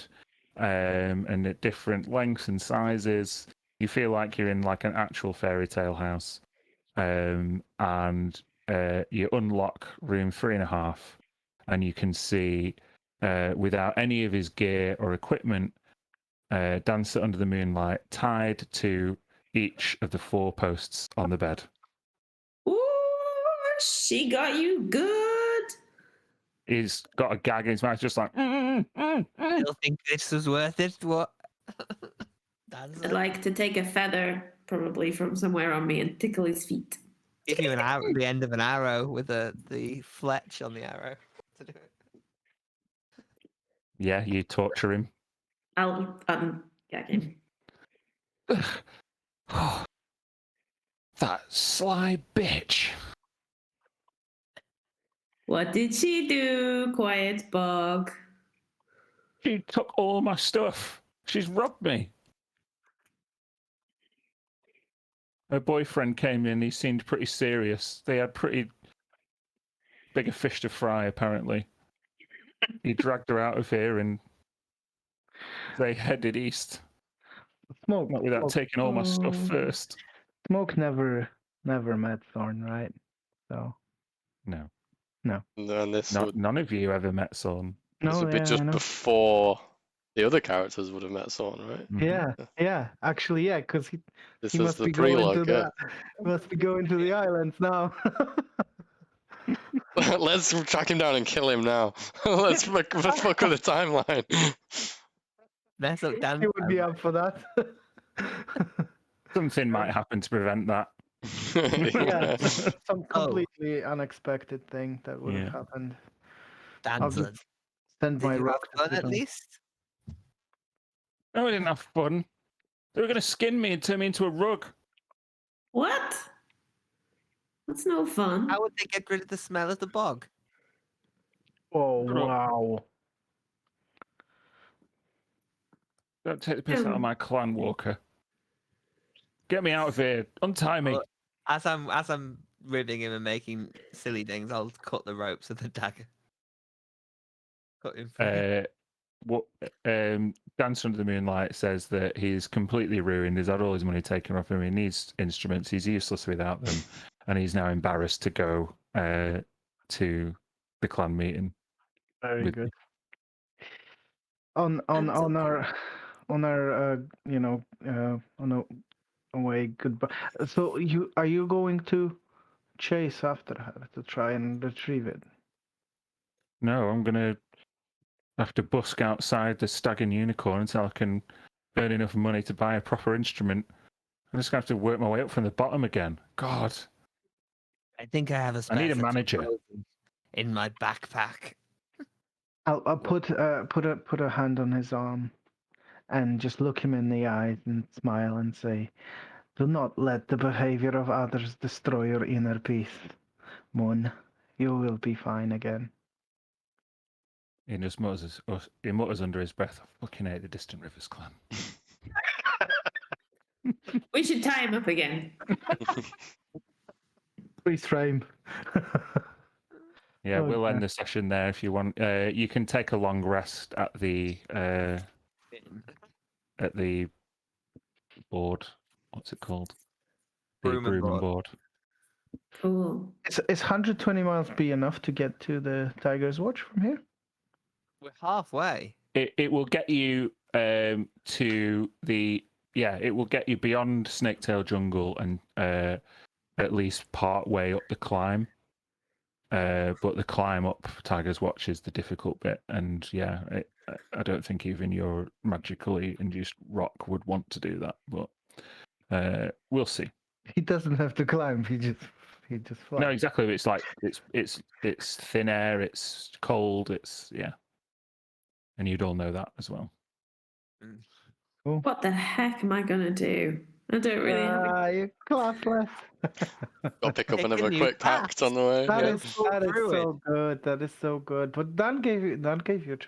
and at different lengths and sizes. You feel like you're in like an actual fairy tale house, and you unlock room 3.5, and you can see, without any of his gear or equipment, Dancer under the moonlight tied to each of the 4 posts on the bed. Ooh, she got you good. He's got a gag in his mouth, just like. Still think this was worth it? What? Dancer? I'd like to take a feather, probably from somewhere on me, and tickle his feet. Give you an arrow, the end of an arrow with the fletch on the arrow to do it. Yeah, you torture him. I'll gag him. That sly bitch. What did she do, Quiet Bog? She took all my stuff. She's robbed me. Her boyfriend came in. He seemed pretty serious. They had pretty big a fish to fry, apparently. He dragged her out of here and they headed east. Smoke. Not without taking all my stuff first. Smoke never met Thorn, right? So No. And this would None of you ever met Sorn. this no, would be yeah, I just know. before the other characters would have met Sorn, right? Yeah. Actually, yeah, because This he is must the be going to prelogue. must be going to the islands now. Yeah. Let's track him down and kill him now. let's fuck with the timeline. Mess up He Dancer. would be up for that. Something might happen to prevent that. Yeah, some Oh. completely unexpected thing that would have Yeah. happened. I'll Dancer. just send Did my you have rock to fun sit at on. least? No, I didn't have fun. They were going to skin me and turn me into a rug. What? That's no fun. How would they get rid of the smell of the bog? Oh wow! Don't take the piss out of my clan, Walker. Get me out of here. Untie me. Well, as I'm ribbing him and making silly things, I'll cut the ropes with the dagger. Cut him free. What Dancer Under the Moonlight says that he's completely ruined. He's had all his money taken off him. He needs instruments. He's useless without them, and he's now embarrassed to go to the clan meeting. Very with good. me. On That's okay. our on a way goodbye. So are you going to chase after her to try and retrieve it? No, I'm gonna have to busk outside the Stag and Unicorn until I can earn enough money to buy a proper instrument. I'm just gonna have to work my way up from the bottom again. God, I think I have a I spare need a for manager. explosions in my backpack. I'll put a hand on his arm and just look him in the eyes and smile and say, "Do not let the behavior of others destroy your inner peace, Moon. You will be fine again." He just mutters under his breath, "I fucking hate the Distant Rivers clan." We should tie him up again. Freeze frame. Yeah, we'll Okay. end the session there if you want. You can take a long rest at the board. What's it called? The Broom and broom and board. board. Cool. Is 120 miles be enough to get to the Tiger's Watch from here? We're halfway. It will get you to the it will get you beyond Snaketail Jungle and at least part way up the climb. But the climb up Tiger's Watch is the difficult bit, and I don't think even your magically induced rock would want to do that, but we'll see. He doesn't have to climb. He just flies. No, exactly. It's like it's thin air. It's cold. And you'd all know that as well. Cool. What the heck am I gonna do? I don't really have. You classless. Got to pick up Take a another new quick path. pact on the way. That yeah. is so good. That is so good. But Dan gave you a choice